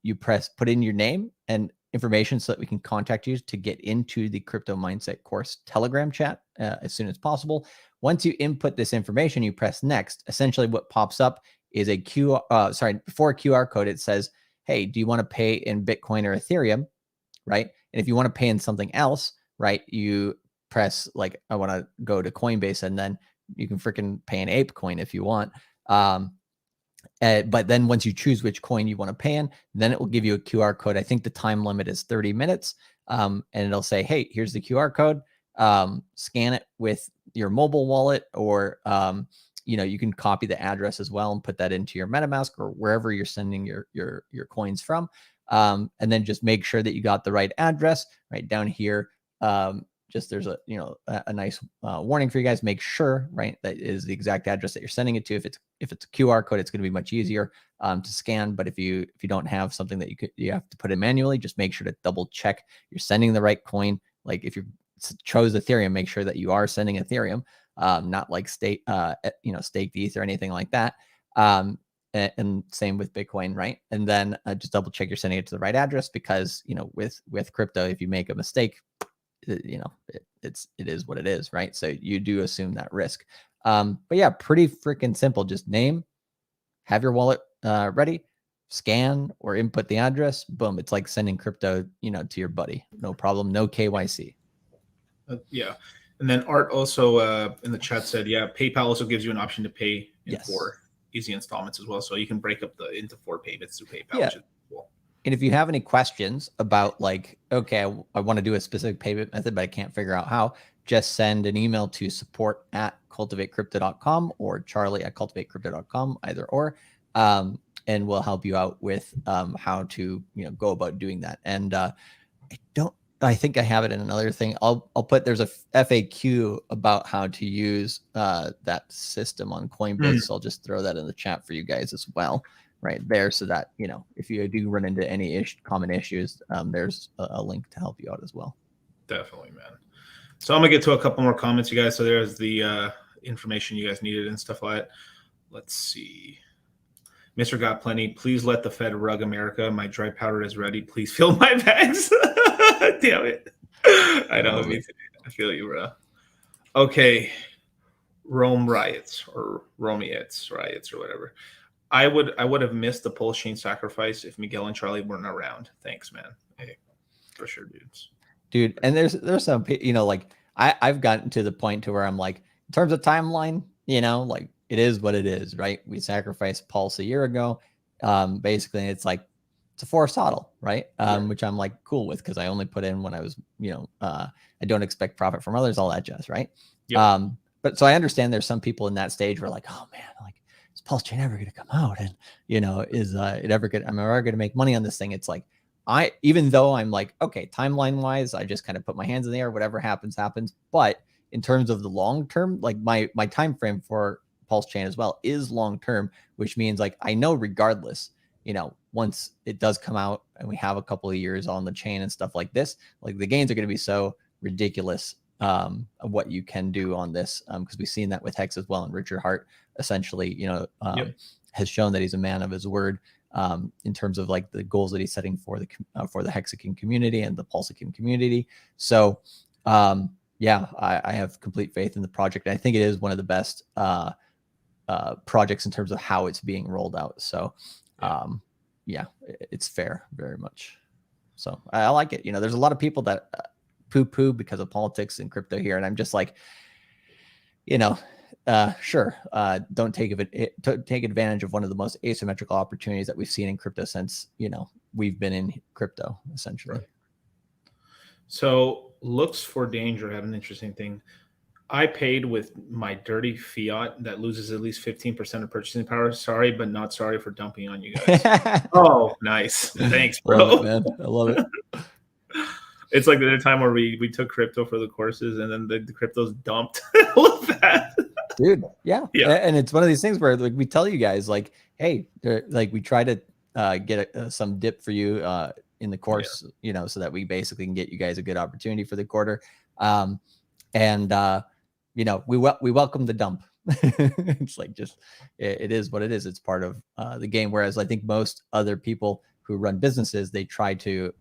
you put in your name and information so that we can contact you to get into the Crypto Mindset Course Telegram chat as soon as possible. Once you input this information, you press next. Essentially what pops up is before a QR code, it says, hey, do you want to pay in Bitcoin or Ethereum, right? And if you want to pay in something else, right, you press like, I want to go to Coinbase, and then you can freaking pay in ApeCoin if you want. But then once you choose which coin you want to pay in, then it will give you a QR code. I think the time limit is 30 minutes. And it'll say, hey, here's the QR code. Scan it with your mobile wallet, or you can copy the address as well and put that into your MetaMask or wherever you're sending your coins from. And then just make sure that you got the right address right down here. There's a nice warning for you guys. Make sure, right, that is the exact address that you're sending it to. If it's a QR code, it's going to be much easier to scan. But if you don't have something that you have to put in manually, just make sure to double check you're sending the right coin. Like if you chose Ethereum, make sure that you are sending Ethereum, not like staked ETH or anything like that. And same with Bitcoin, right? And then just double check you're sending it to the right address, because with crypto, if you make a mistake, it is what it is, right? So you do assume that risk. But yeah, pretty freaking simple. Just name, have your wallet ready, scan or input the address. Boom. It's like sending crypto, to your buddy. No problem. No KYC. Yeah. And then Art also in the chat said, yeah, PayPal also gives you an option to pay in 4 easy installments as well. So you can break up into 4 payments through PayPal, which is cool. And if you have any questions about like, okay, I want to do a specific payment method, but I can't figure out how, just send an email to support@cultivatecrypto.com or charlie@cultivatecrypto.com, either or. And we'll help you out with how to, go about doing that. And I think I have it in another thing. I'll put, there's a FAQ about how to use that system on Coinbase. So I'll just throw that in the chat for you guys as well, right there. So that, if you do run into any common issues, there's a link to help you out as well. Definitely, man. So I'm gonna get to a couple more comments, you guys. So there's the information you guys needed and stuff like that. Let's see. Mr. Got Plenty, please let the Fed rug America. My dry powder is ready. Please fill my bags. Damn it. I know. I feel you, bro. Okay. Rome riots or Romeites riots or whatever. I would have missed the pulse chain sacrifice if Miguel and Charlie weren't around. Thanks, man. Hey, for sure, dudes. Dude, and there's some, like I've gotten to the point to where I'm like, in terms of timeline, like it is what it is, right? We sacrificed Pulse a year ago. Basically, it's like, it's a forced hodl, right? Which I'm like cool with because I only put in when I was, I don't expect profit from others, all that jazz, right? Yep. But so I understand there's some people in that stage where like, oh man, like is Pulse chain ever going to come out? And, is it ever going to make money on this thing? It's like, even though I'm like, okay, timeline wise, I just kind of put my hands in the air, whatever happens, happens. But in terms of the long term, like my time frame for Pulse chain as well is long term, which means like I know regardless, once it does come out and we have a couple of years on the chain and stuff like this, like the gains are going to be so ridiculous of what you can do on this, because we've seen that with Hex as well. And Richard Hart essentially, has shown that he's a man of his word. In terms of like the goals that he's setting for the Hexakin community and the Pulsecon community. So I have complete faith in the project. I think it is one of the best projects in terms of how it's being rolled out. So it's fair, very much. So I like it. There's a lot of people that poo-poo because of politics and crypto here. And I'm just like, sure. Don't take advantage of one of the most asymmetrical opportunities that we've seen in crypto since, we've been in crypto essentially. Right. So looks for danger have an interesting thing. I paid with my dirty fiat that loses at least 15% of purchasing power. Sorry, but not sorry for dumping on you guys. Oh, nice. Thanks, bro. Love it, man. I love it. It's like the time where we took crypto for the courses and then the crypto's dumped. Look at that. Dude, yeah. And it's one of these things where like we tell you guys like, hey, like we try to get some dip for you in the course, so that we basically can get you guys a good opportunity for the quarter. We welcome the dump. It's like it is what it is. It's part of the game. Whereas I think most other people who run businesses, they try to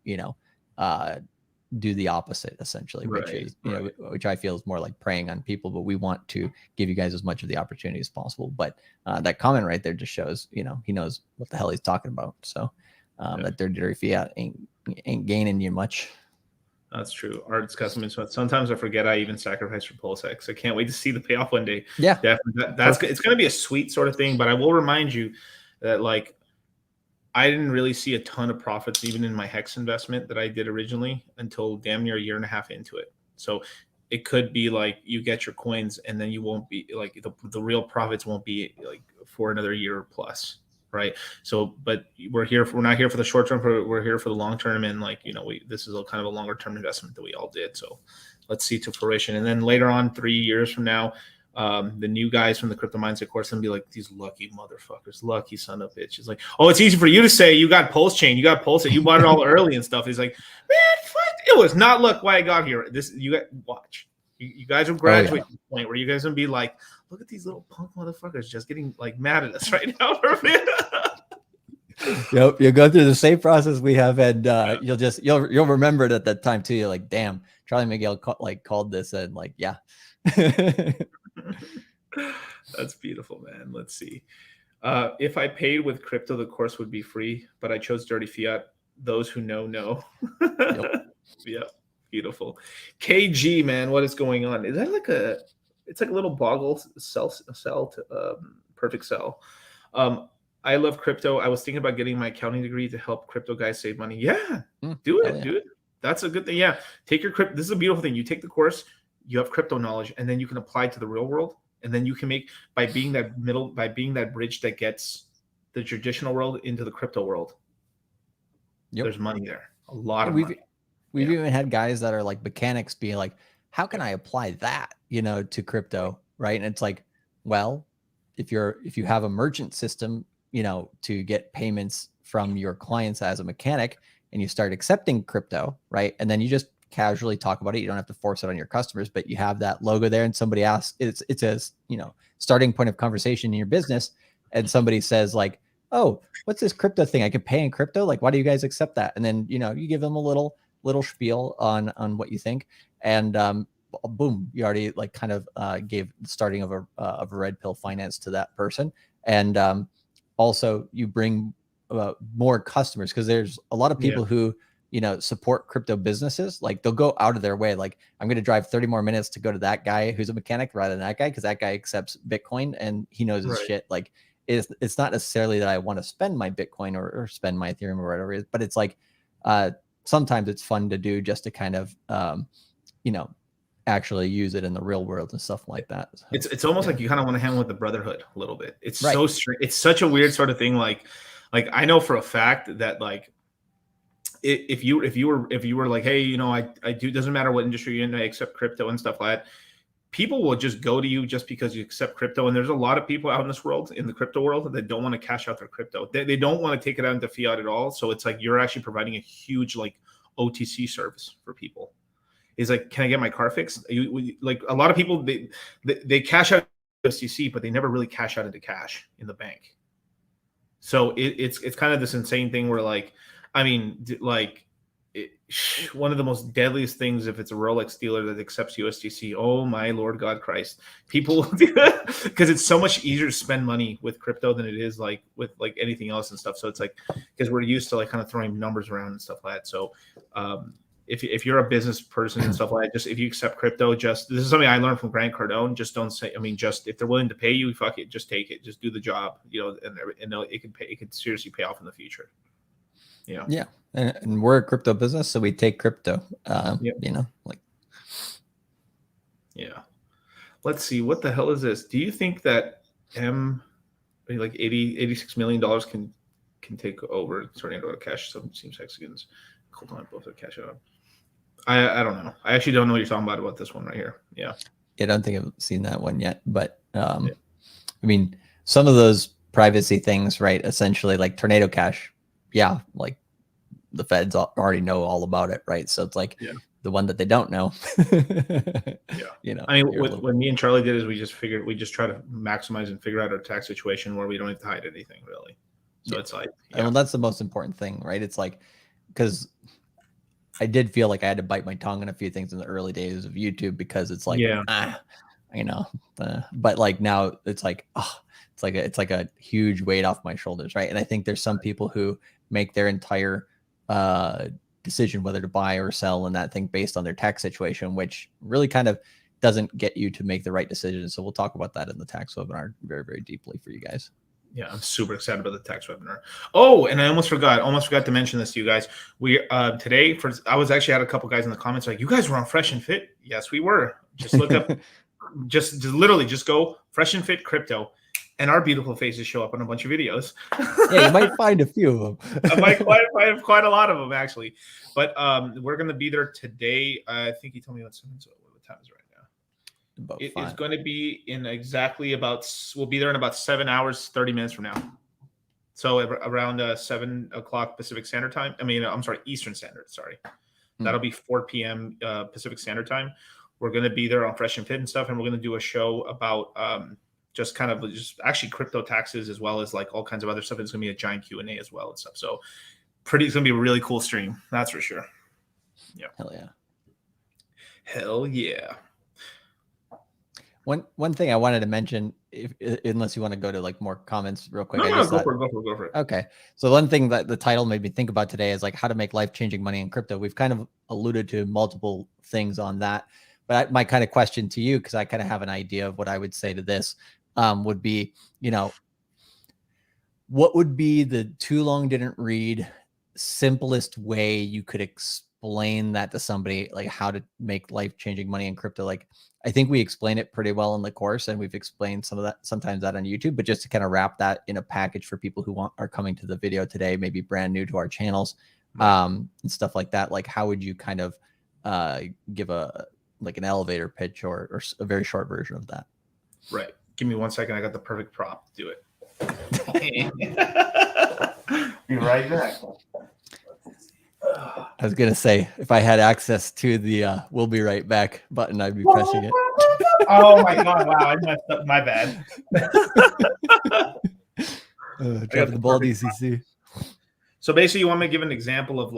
do the opposite essentially, which is which I feel is more like preying on people. But we want to give you guys as much of the opportunity as possible. But that comment right there just shows he knows what the hell he's talking about. So that dirty fiat ain't gaining you much. That's true. Art's custom. Sometimes I forget I even sacrificed for PulseX. I can't wait to see the payoff one day. Yeah, definitely. It's going to be a sweet sort of thing. But I will remind you that like I didn't really see a ton of profits even in my Hex investment that I did originally until damn near a year and a half into it. So it could be like you get your coins and then you won't be like the real profits won't be like for another year plus. Right. So, but we're not here for the short term. We're here for the long term. And like, this is kind of a longer term investment that we all did. So let's see to fruition. And then later on, 3 years from now, the new guys from the Crypto Mindset course and be like, these lucky motherfuckers, lucky son of a bitch. It's like, oh, it's easy for you to say you got Pulse chain, you got Pulse, you bought it all early and stuff. He's like, man, fuck, it was not luck why I got here. Watch. You guys will graduate to the point where you guys will be like, look at these little punk motherfuckers just getting like mad at us right now. Yep, you'll go through the same process we have, and you'll remember it at that time too. You're like, damn, Charlie Miguel called this, and like, yeah. That's beautiful, man. Let's see. If I paid with crypto, the course would be free, but I chose dirty fiat. Those who know. Yep. Yeah, beautiful. KG, man, what is going on? Is that like a? It's like a little boggle perfect cell. I love crypto. I was thinking about getting my accounting degree to help crypto guys save money. Yeah, do it, do it. That's a good thing. Yeah, take your crypto. This is a beautiful thing. You take the course, you have crypto knowledge, and then you can apply it to the real world. And then you can make by being that bridge that gets the traditional world into the crypto world. Yep. There's money there, a lot of money. We've even had guys that are like mechanics be like, how can I apply that, to crypto, right? And it's like, well, if you have a merchant system, to get payments from your clients as a mechanic, and you start accepting crypto, right? And then you just casually talk about it. You don't have to force it on your customers, but you have that logo there, and somebody asks, it's a starting point of conversation in your business, and somebody says like, oh, what's this crypto thing? I can pay in crypto. Like, why do you guys accept that? And then you give them a little spiel on what you think, and boom, you already like kind of gave the starting of a red pill finance to that person, and also you bring more customers, because there's a lot of people who support crypto businesses. Like they'll go out of their way. Like, I'm going to drive 30 more minutes to go to that guy who's a mechanic rather than that guy, because that guy accepts Bitcoin and he knows his shit. Like it's not necessarily that I want to spend my Bitcoin or spend my Ethereum or whatever it is, but it's like sometimes it's fun to do just to kind of, actually use it in the real world and stuff like that. So, it's almost like you kind of want to hang with the brotherhood a little bit. It's so strange. It's such a weird sort of thing. Like I know for a fact that like, if you were like, hey, I do, doesn't matter what industry you're in, I accept crypto and stuff like that, people will just go to you just because you accept crypto. And there's a lot of people out in this world, in the crypto world, that don't want to cash out their crypto. They don't want to take it out into fiat at all. So it's like you're actually providing a huge like OTC service for people. Is like, can I get my car fixed? Like a lot of people, they cash out USDC, but they never really cash out into cash in the bank. So it's kind of this insane thing where like, I mean, like one of the most deadliest things, if it's a Rolex dealer that accepts USDC, oh my Lord God Christ, people, because it's so much easier to spend money with crypto than it is like with like anything else and stuff. So it's like, because we're used to like kind of throwing numbers around and stuff like that. So if you're a business person and stuff like that, just if you accept crypto, this is something I learned from Grant Cardone. Just don't say, just if they're willing to pay you, fuck it, just take it, just do the job, and it could seriously pay off in the future. Yeah. And we're a crypto business, so we take crypto. Let's see, what the hell is this? Do you think that like $86 million can take over Tornado to cash some Mexicans? Hold on, both are cash out. I don't know. I actually don't know what you're talking about this one right here. Yeah, I don't think I've seen that one yet, but I mean, some of those privacy things, right? Essentially, like Tornado Cash. Yeah, like the feds already know all about it, right? So it's like the one that they don't know. I mean, what me and Charlie did is we just try to maximize and figure out our tax situation where we don't have to hide anything really. So it's like, well, that's the most important thing, right? It's like, because I did feel like I had to bite my tongue on a few things in the early days of YouTube, because it's like, but like now it's like, it's like a huge weight off my shoulders, right? And I think there's some people who make their entire decision whether to buy or sell and that thing based on their tax situation, which really kind of doesn't get you to make the right decision. So we'll talk about that in the tax webinar very, very deeply for you guys. Yeah, I'm super excited about the tax webinar. Oh, and I almost forgot to mention this to you guys. We today, I was actually had a couple guys in the comments like, you guys were on Fresh and Fit. Yes, we were. Just look up, just literally just go Fresh and Fit Crypto, and our beautiful faces show up on a bunch of videos. Yeah, you might find a few of them. I might find quite a lot of them actually. But we're gonna be there today. I think he told me what time is it right now? It is going to be we'll be there in about 7 hours, 30 minutes from now. So around 7 o'clock Pacific Standard Time. I'm sorry, Eastern Standard. Sorry. That'll be 4 p.m. Pacific Standard Time. We're going to be there on Fresh and Fit and stuff. And we're going to do a show about just actually crypto taxes, as well as like all kinds of other stuff. It's going to be a giant Q&A as well and stuff. So it's going to be a really cool stream. That's for sure. Yeah. Hell yeah. Hell yeah. One thing I wanted to mention, unless you want to go to like more comments real quick. No, go for it. Okay. So one thing that the title made me think about today is like how to make life-changing money in crypto. We've kind of alluded to multiple things on that, but my kind of question to you, because I kind of have an idea of what I would say to this, would be, what would be the too long didn't read simplest way you could explain that to somebody, like how to make life-changing money in crypto? Like, I think we explain it pretty well in the course, and we've explained sometimes that on YouTube, but just to kind of wrap that in a package for people who are coming to the video today, maybe brand new to our channels, and stuff like that. Like, how would you kind of give an elevator pitch or a very short version of that? Right. Give me 1 second. I got the perfect prop. Do it. Be right back. I was gonna say, if I had access to the "we'll be right back" button, I'd be pressing it. Oh my god! Wow, I messed up. My bad. Drop the ball, DCC. So basically, you want me to give an example of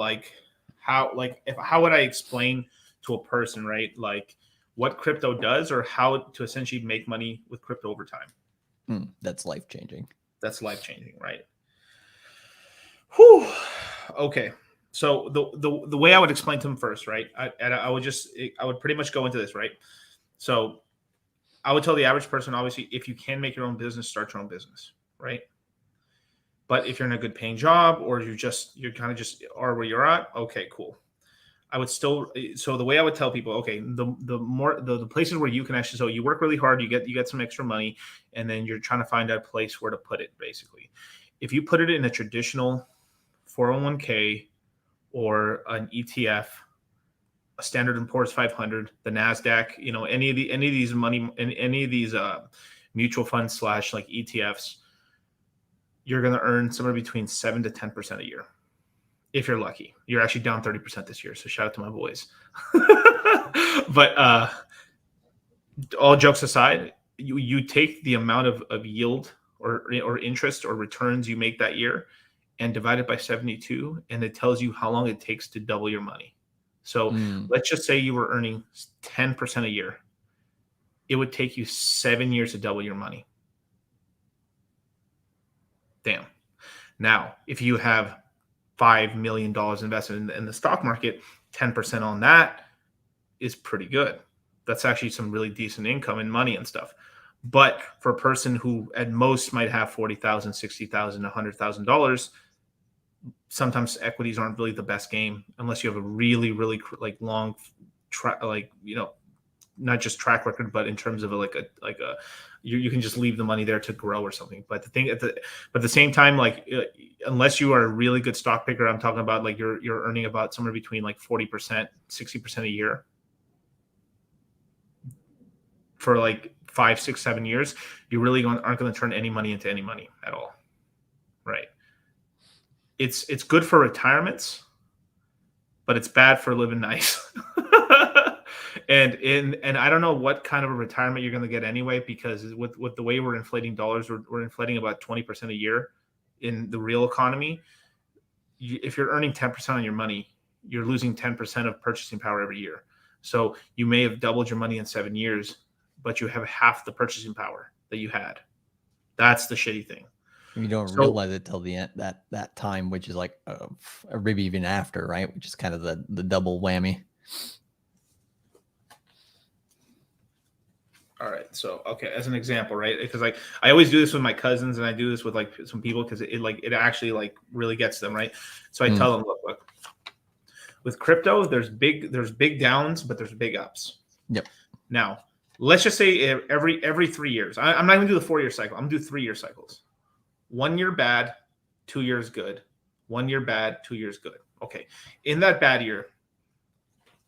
how would I explain to a person, right? Like what crypto does, or how to essentially make money with crypto over time. That's life changing. That's life changing, right? Whew. Okay. So the way I would explain to them first, right? I would pretty much go into this, right? So I would tell the average person, obviously, if you can make your own business, start your own business, right? But if you're in a good paying job, or you're kind of just are where you're at, okay, cool. I would still, so the way I would tell people, okay, the places where you can actually, so you work really hard, you get some extra money, and then you're trying to find a place where to put it, basically. If you put it in a traditional 401k or an ETF, a Standard & Poor's 500, the Nasdaq, any of these mutual funds / like ETFs, you're going to earn somewhere between 7 to 10% a year. If you're lucky. You're actually down 30% this year. So shout out to my boys. But all jokes aside, you take the amount of yield or interest or returns you make that year and divide it by 72, and it tells you how long it takes to double your money. So let's just say you were earning 10% a year. It would take you 7 years to double your money. Damn. Now, if you have $5 million invested in the stock market, 10% on that is pretty good. That's actually some really decent income and money and stuff. But for a person who at most might have $40,000, $60,000, $100,000, sometimes equities aren't really the best game unless you have a really, really long not just track record, but in terms of you can just leave the money there to grow or something. But at the same time, unless you are a really good stock picker, I'm talking about you're earning about somewhere between 40%, 60% a year for 5, 6, 7 years, you really aren't going to turn any money into any money at all. Right. It's good for retirements, but it's bad for living nice. And I don't know what kind of a retirement you're going to get anyway, because with the way we're inflating dollars, we're inflating about 20% a year in the real economy. If you're earning 10% on your money, you're losing 10% of purchasing power every year. So you may have doubled your money in 7 years, but you have half the purchasing power that you had. That's the shitty thing. You don't realize it till the end, that time, which is maybe even after, right? Which is kind of the double whammy. All right. So, okay. As an example, right? Because I always do this with my cousins, and I do this with some people because it actually really gets them, right? So I tell them, look, with crypto, there's big downs, but there's big ups. Yep. Now, let's just say every 3 years, I'm not going to do the 4-year cycle. I'm going to do 3-year cycles. 1 year bad, 2 years good. 1 year bad, 2 years good. Okay. In that bad year,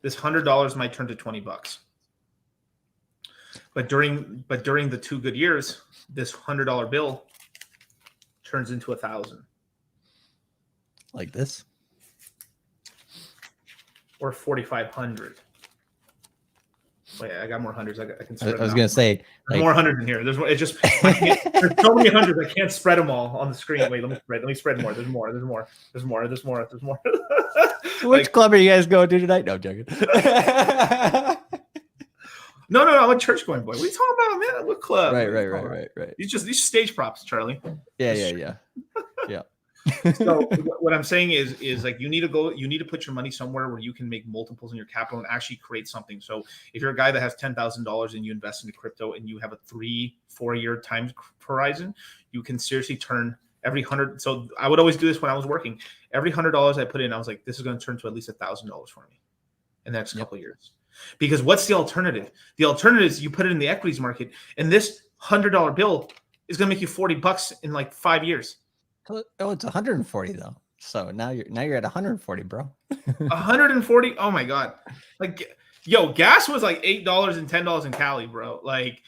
this $100 might turn to $20. But during the 2 good years, this $100 bill turns into 1,000. Like this? Or 4,500. Wait, I got more hundreds. I can spread I was going to say. There's more hundreds in here. There's more. There's so many hundreds. I can't spread them all on the screen. Wait, let me spread more. There's more. Which club are you guys going to tonight? No, I'm joking. No, I'm a church going boy. What are you talking about, man? What club? Right. These stage props, Charlie. Yeah. So what I'm saying is like you need to put your money somewhere where you can make multiples in your capital and actually create something. So if you're a guy that has $10,000 and you invest into crypto and you have a 3-4 year time horizon, you can seriously turn every 100. So I would always do this when I was working. Every $100 I put in, I was like, this is going to turn to at least $1,000 for me in the next couple of years. Because what's the alternative? The alternative is you put it in the equities market, and this $100 bill is going to make you $40 in like 5 years. Oh, it's 140 though. So now you're at 140, bro. 140. Oh my god! Like, yo, gas was like $8 and $10 in Cali, bro. Like,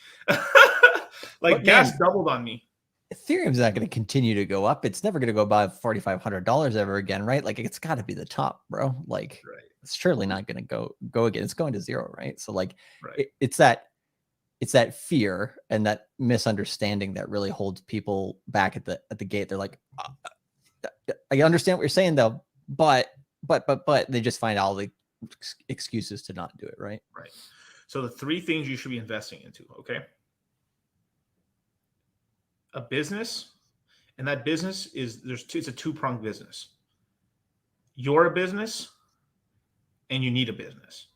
like gas doubled on me. Ethereum's not going to continue to go up. It's never going to go above $4,500 ever again, right? Like, it's got to be the top, bro. Like, it's surely not going to go again. It's going to zero, right? So, like, it's that fear and that misunderstanding that really holds people back at the gate. They're like, I understand what you're saying though, but they just find all the excuses to not do it, right? Right. So the 3 things you should be investing into, okay? A business, and that business is it's a 2-pronged business. You're a business and you need a business.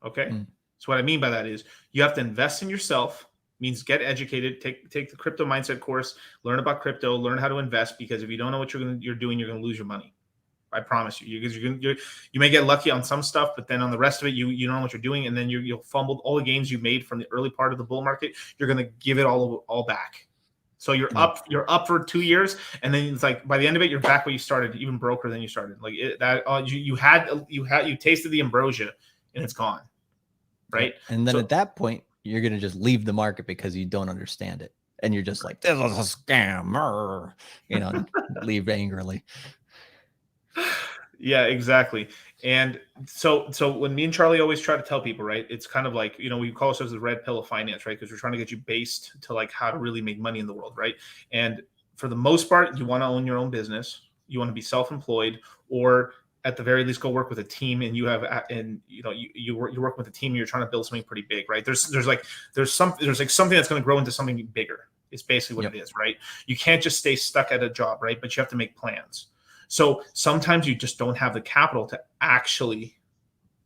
Okay. So what I mean by that is you have to invest in yourself, means get educated, take the crypto mindset course, learn about crypto, learn how to invest, because if you don't know what you're doing, you're going to lose your money. I promise you, because you may get lucky on some stuff, but then on the rest of it, you don't know what you're doing. And then you'll fumble all the gains you made from the early part of the bull market. You're going to give it all back. So you're up for 2 years, and then it's like by the end of it, you're back where you started, even broker than you started. Like you tasted the ambrosia, and it's gone, right? And then at that point, you're gonna just leave the market because you don't understand it, and you're just like, "This is a scam," leave angrily. Yeah, exactly. And so when me and Charlie always try to tell people, right, it's kind of like, we call ourselves the red pill of finance, right? Because we're trying to get you based to like how to really make money in the world, right? And for the most part, you want to own your own business. You want to be self-employed, or at the very least go work with a team, and you work with a team, and you're trying to build something pretty big, right? There's something that's going to grow into something bigger. It's basically what it is, right? You can't just stay stuck at a job, right? But you have to make plans. So sometimes you just don't have the capital to actually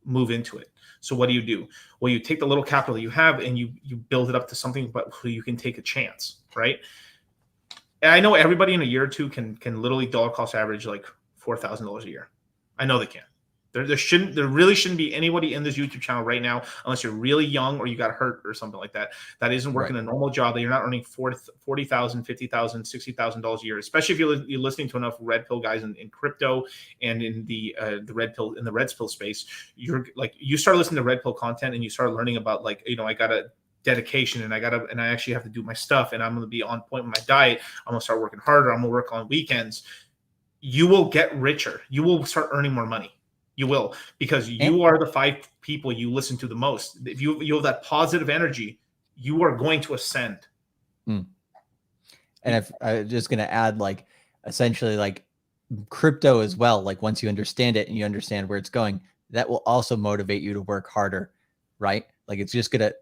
move into it. So what do? Well, you take the little capital that you have and you build it up to something, but you can take a chance, right? And I know everybody in a year or two can literally dollar cost average like $4,000 a year. I know they can. There really shouldn't be anybody in this YouTube channel right now, unless you're really young or you got hurt or something like that, that isn't working a normal job, that you're not earning $40,000, $50,000, $60,000 a year, especially if you're listening to enough red pill guys in crypto and in the red pill space. You start listening to red pill content and you start learning about I got a dedication and I actually have to do my stuff, and I'm going to be on point with my diet. I'm going to start working harder. I'm going to work on weekends. You will get richer. You will start earning more money. You will, because you are the 5 people you listen to the most. If you have that positive energy, you are going to ascend. And if I'm just going to add, essentially crypto as well, once you understand it and you understand where it's going, that will also motivate you to work harder, right? It's just going to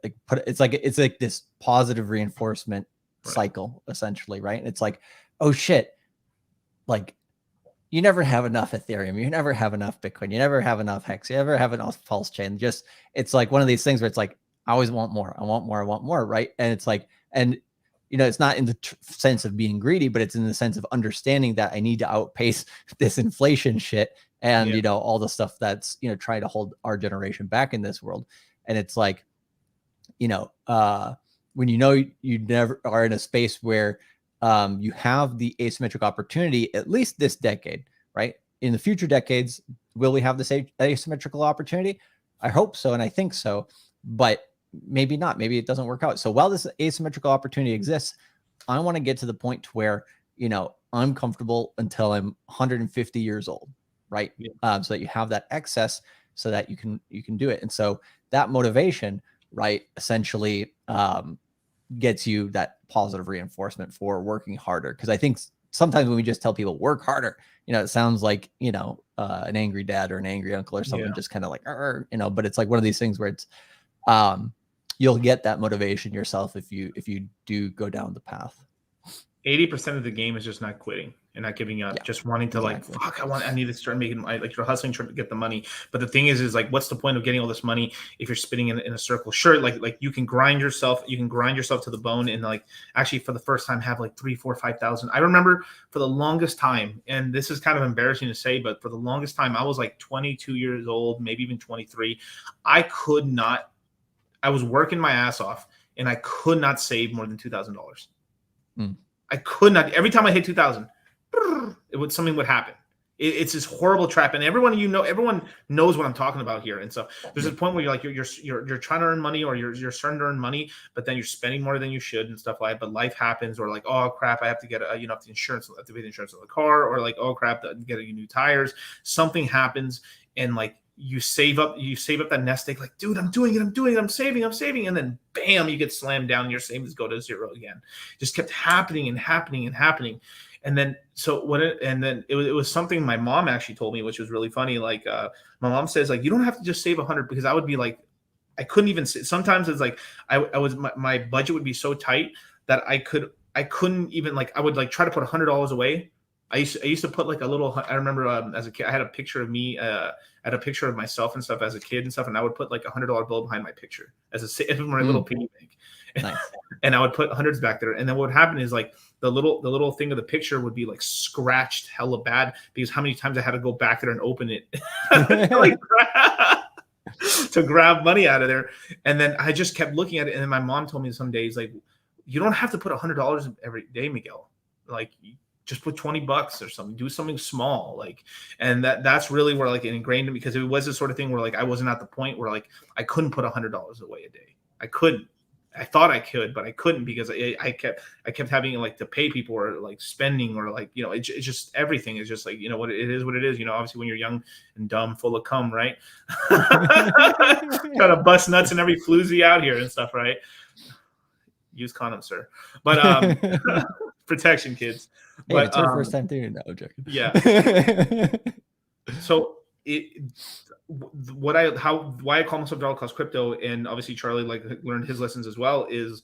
it's like this positive reinforcement cycle, essentially, right? And it's like, oh shit, you never have enough Ethereum. You never have enough Bitcoin. You never have enough Hex. You never have enough Pulse Chain. It's like one of these things where it's like, I always want more. I want more. I want more. Right. And it's like, it's not in the sense of being greedy, but it's in the sense of understanding that I need to outpace this inflation shit and, all the stuff that's, trying to hold our generation back in this world. And it's like, when you never are in a space where you have the asymmetric opportunity, at least this decade, right? In the future decades, will we have this asymmetrical opportunity? I hope so, and I think so, but maybe not. Maybe it doesn't work out. So while this asymmetrical opportunity exists, I want to get to the point to where, I'm comfortable until I'm 150 years old, right? So that you have that excess so that you can do it. And so that motivation, right, essentially gets you that positive reinforcement for working harder. Because I think sometimes when we just tell people work harder, it sounds like an angry dad or an angry uncle or someone just kind of but it's like one of these things where it's you'll get that motivation yourself if you do go down the path. 80% of the game is just not quitting and not giving up, just wanting to like, fuck, I need to start making, like you're hustling, trying to get the money. But the thing is like, what's the point of getting all this money if you're spinning in a circle? Sure. Like you can grind yourself to the bone and like actually for the first time have like 3, 4, 5,000. I remember for the longest time, and this is kind of embarrassing to say, but for the longest time, I was like 22 years old, maybe even 23. I was working my ass off and I could not save more than $2,000. I could not. Every time I hit 2,000, something would happen. It's this horrible trap, and everyone knows what I'm talking about here. And so there's a point where you're trying to earn money, or you're starting to earn money, but then you're spending more than you should and stuff like that. But life happens, or like, oh crap, I have to get the insurance, I have to pay the insurance on the car, or like, oh crap, getting new tires. Something happens, and like you save up that nest egg, like, dude, I'm doing it, I'm saving, and then bam, you get slammed down, and your savings go to zero again. Just kept happening. And then it was something my mom actually told me, which was really funny. Like my mom says, like, you don't have to just save 100, because I would be like, I couldn't even sometimes it's like my budget would be so tight that I couldn't even, like, I would like try to put $100 away. I used to put like a little, I remember as a kid, I had a picture of me, I had a picture of myself and stuff as a kid and stuff. And I would put like $100 bill behind my picture as a my little piggy bank. Nice. And I would put hundreds back there. And then what would happen is like the little thing of the picture would be like scratched hella bad, because how many times I had to go back there and open it like to grab money out of there. And then I just kept looking at it. And then my mom told me some days, like, you don't have to put $100 every day, Miguel. Like, just put $20 or something, do something small. Like, and that's really where like it ingrained in me, because it was the sort of thing where like I wasn't at the point where like I couldn't put $100 away a day. I couldn't. I thought I could, but I couldn't, because I kept having like to pay people, or like spending, or like, it's just, everything is just like, what it is, obviously when you're young and dumb, full of cum, right? Trying to bust nuts and every floozy out here and stuff, right? Use condoms, sir. But protection, kids. Hey, but it's our first time doing that. Joking. Yeah. So why I call myself dollar cost crypto, and obviously Charlie like learned his lessons as well, is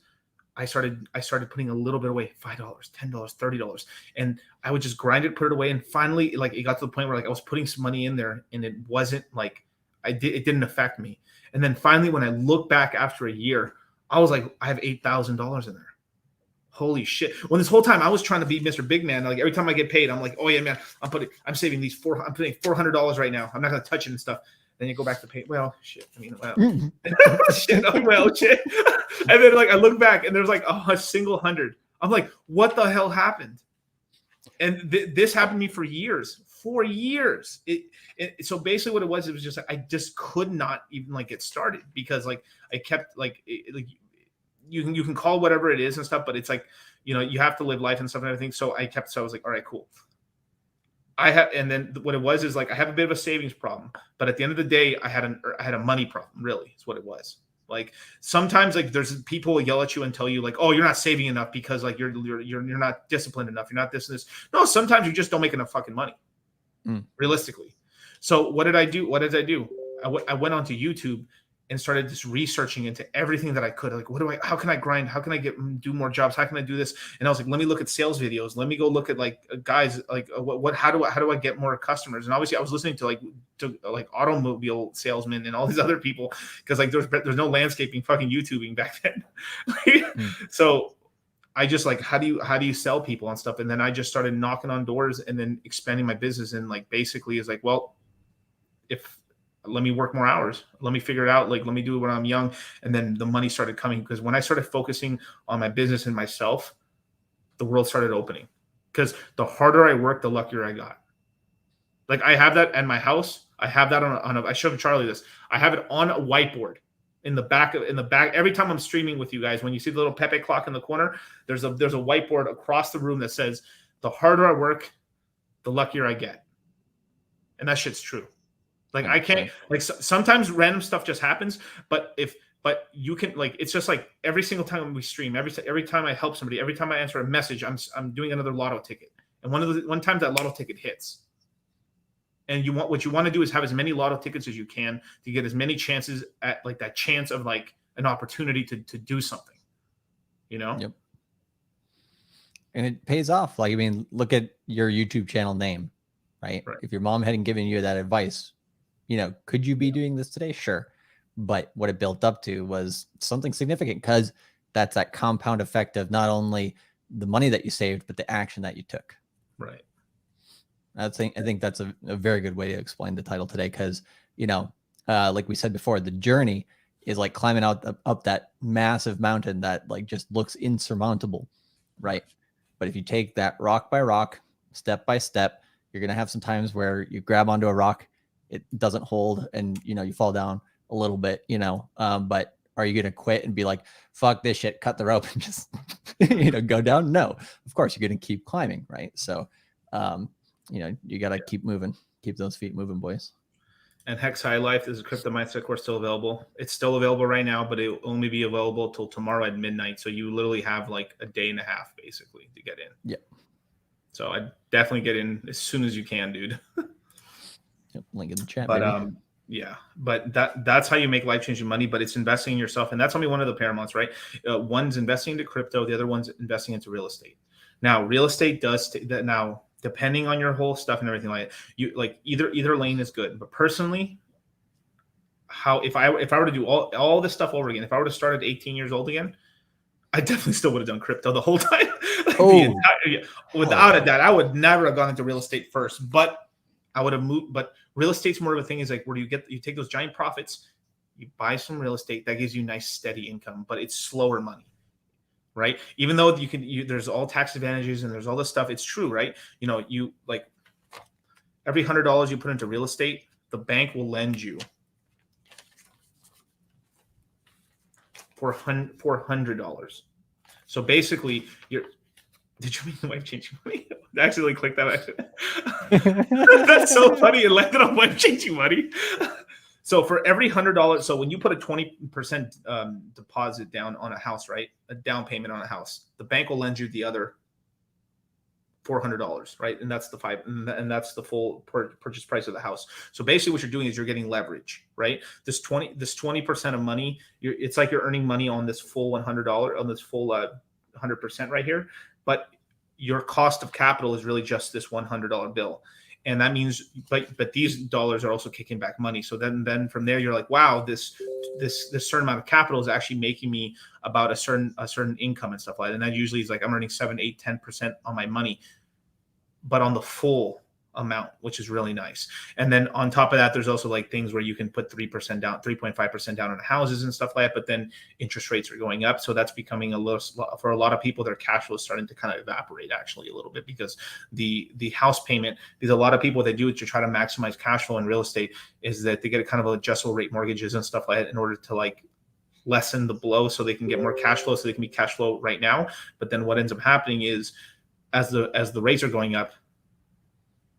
I started putting a little bit away, $5, $10, $30, and I would just grind it, put it away, and finally like it got to the point where like I was putting some money in there, and it wasn't like it didn't affect me. And then finally, when I look back after a year, I was like, I have $8,000 in there. Holy shit. When this whole time I was trying to be Mr. Big Man, like every time I get paid, I'm like, oh yeah, man, I'm putting $400 right now. I'm not going to touch it and stuff. Then you go back to pay. Well, shit. I mean, well, shit. And then like, I look back and there's like a single 100. I'm like, what the hell happened? And this happened to me for years. 4 years. So basically what it was just like, I just could not even like get started, because like I kept like, you can call whatever it is and stuff, but it's like, you have to live life and stuff and everything. So I was like, all right, cool. And then what it was is like, I have a bit of a savings problem, but at the end of the day, I had a money problem, really, is what it was. Like sometimes like there's people will yell at you and tell you like, oh, you're not saving enough because like you're not disciplined enough. You're not this and this. No, sometimes you just don't make enough fucking money, realistically. So what did I do? I went onto YouTube and started just researching into everything that I could. Like, how can I grind? How can I do more jobs? How can I do this? And I was like, let me look at sales videos. Let me go look at like guys, like how do I get more customers? And obviously I was listening to like automobile salesmen and all these other people, because like there's no landscaping fucking YouTubing back then. So I just like, how do you sell people and stuff? And then I just started knocking on doors and then expanding my business. And like, basically is like, well, let me work more hours. Let me figure it out. Like, let me do it when I'm young. And then the money started coming, because when I started focusing on my business and myself, the world started opening, because the harder I worked, the luckier I got. Like I have that in my house. I have that I showed Charlie this. I have it on a whiteboard in the back. Every time I'm streaming with you guys, when you see the little Pepe clock in the corner, there's a whiteboard across the room that says, the harder I work, the luckier I get. And that shit's true. Like I can't, like sometimes random stuff just happens, but you can, like, it's just like every single time we stream, every time I help somebody, every time I answer a message, I'm doing another lotto ticket. And one time that lotto ticket hits, and what you want to do is have as many lotto tickets as you can to get as many chances at like that chance of like an opportunity to do something, Yep. And it pays off. Like, I mean, look at your YouTube channel name, right? If your mom hadn't given you that advice, could you be doing this today? Sure. But what it built up to was something significant, because that's that compound effect of not only the money that you saved, but the action that you took. Right. I think that's a very good way to explain the title today, because, like we said before, the journey is like climbing up that massive mountain that like just looks insurmountable, right? But if you take that rock by rock, step by step, you're going to have some times where you grab onto a rock, it doesn't hold, and, you fall down a little bit, but are you going to quit and be like, fuck this shit, cut the rope and just, go down? No, of course you're going to keep climbing. Right. So, you got to keep moving, keep those feet moving, boys. And Hex High Life is a crypto mindset course still available. It's still available right now, but it'll only be available till tomorrow at midnight. So you literally have like a day and a half basically to get in. Yep. So I'd definitely get in as soon as you can, dude. Yep, link in the chat. But baby. yeah, but that's how you make life-changing money. But it's investing in yourself, and that's only one of the paramounts, right? One's investing into crypto, the other one's investing into real estate. Now, real estate does that now. Depending on your whole stuff and everything like that, you like either lane is good. But personally, if I were to do all this stuff over again, if I were to start at 18 years old again, I definitely still would have done crypto the whole time. Without a doubt, I would never have gone into real estate first, but I would have moved. But real estate's more of a thing, is like where you take those giant profits, you buy some real estate that gives you nice steady income, but it's slower money. Right. Even though there's all tax advantages and there's all this stuff. It's true. Right. You like every $100 you put into real estate, the bank will lend you $400. So basically did you mean the wife changing money? I accidentally clicked that. That's so funny. It landed on wife changing money. So for every $100, so when you put a 20% deposit down on a house, right, a down payment on a house, the bank will lend you the other $400, right, and that's the full purchase price of the house. So basically, what you're doing is you're getting leverage, right? This 20% of money, it's like you're earning money on this full $100 on this full 100% right here, but your cost of capital is really just this $100 bill. And that means, but these dollars are also kicking back money. So then from there, you're like, wow, this certain amount of capital is actually making me about a certain income and stuff like that. And that usually is like I'm earning 7, 8, 10% on my money, but on the full amount, which is really nice. And then on top of that, there's also like things where you can put 3% down, 3.5% down on houses and stuff like that. But then interest rates are going up. So that's becoming for a lot of people, their cash flow is starting to kind of evaporate actually a little bit, because the house payment, because a lot of people, they do it to try to maximize cash flow in real estate, is that they get a kind of adjustable rate mortgages and stuff like that in order to like lessen the blow so they can get more cash flow, so they can be cash flow right now. But then what ends up happening is as the rates are going up,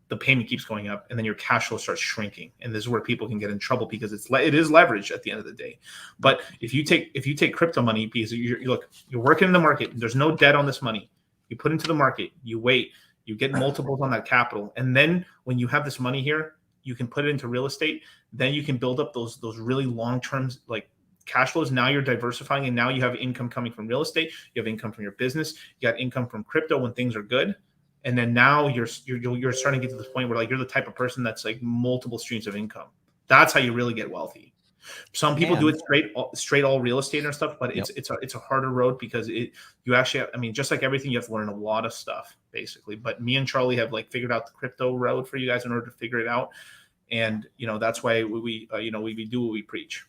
the payment keeps going up, and then your cash flow starts shrinking. And this is where people can get in trouble, because it is leverage at the end of the day. But if you take crypto money, because you're working in the market, there's no debt on this money. You put into the market, you wait, you get multiples on that capital. And then when you have this money here, you can put it into real estate. Then you can build up those really long-term like cash flows. Now you're diversifying, and now you have income coming from real estate. You have income from your business. You got income from crypto when things are good. And then now you're starting to get to this point where like you're the type of person that's like multiple streams of income. That's how you really get wealthy. Some people do it straight all real estate and stuff, but it's a harder road, because you actually, I mean, just like everything, you have to learn a lot of stuff basically. But me and Charlie have like figured out the crypto road for you guys in order to figure it out. And that's why we do what we preach.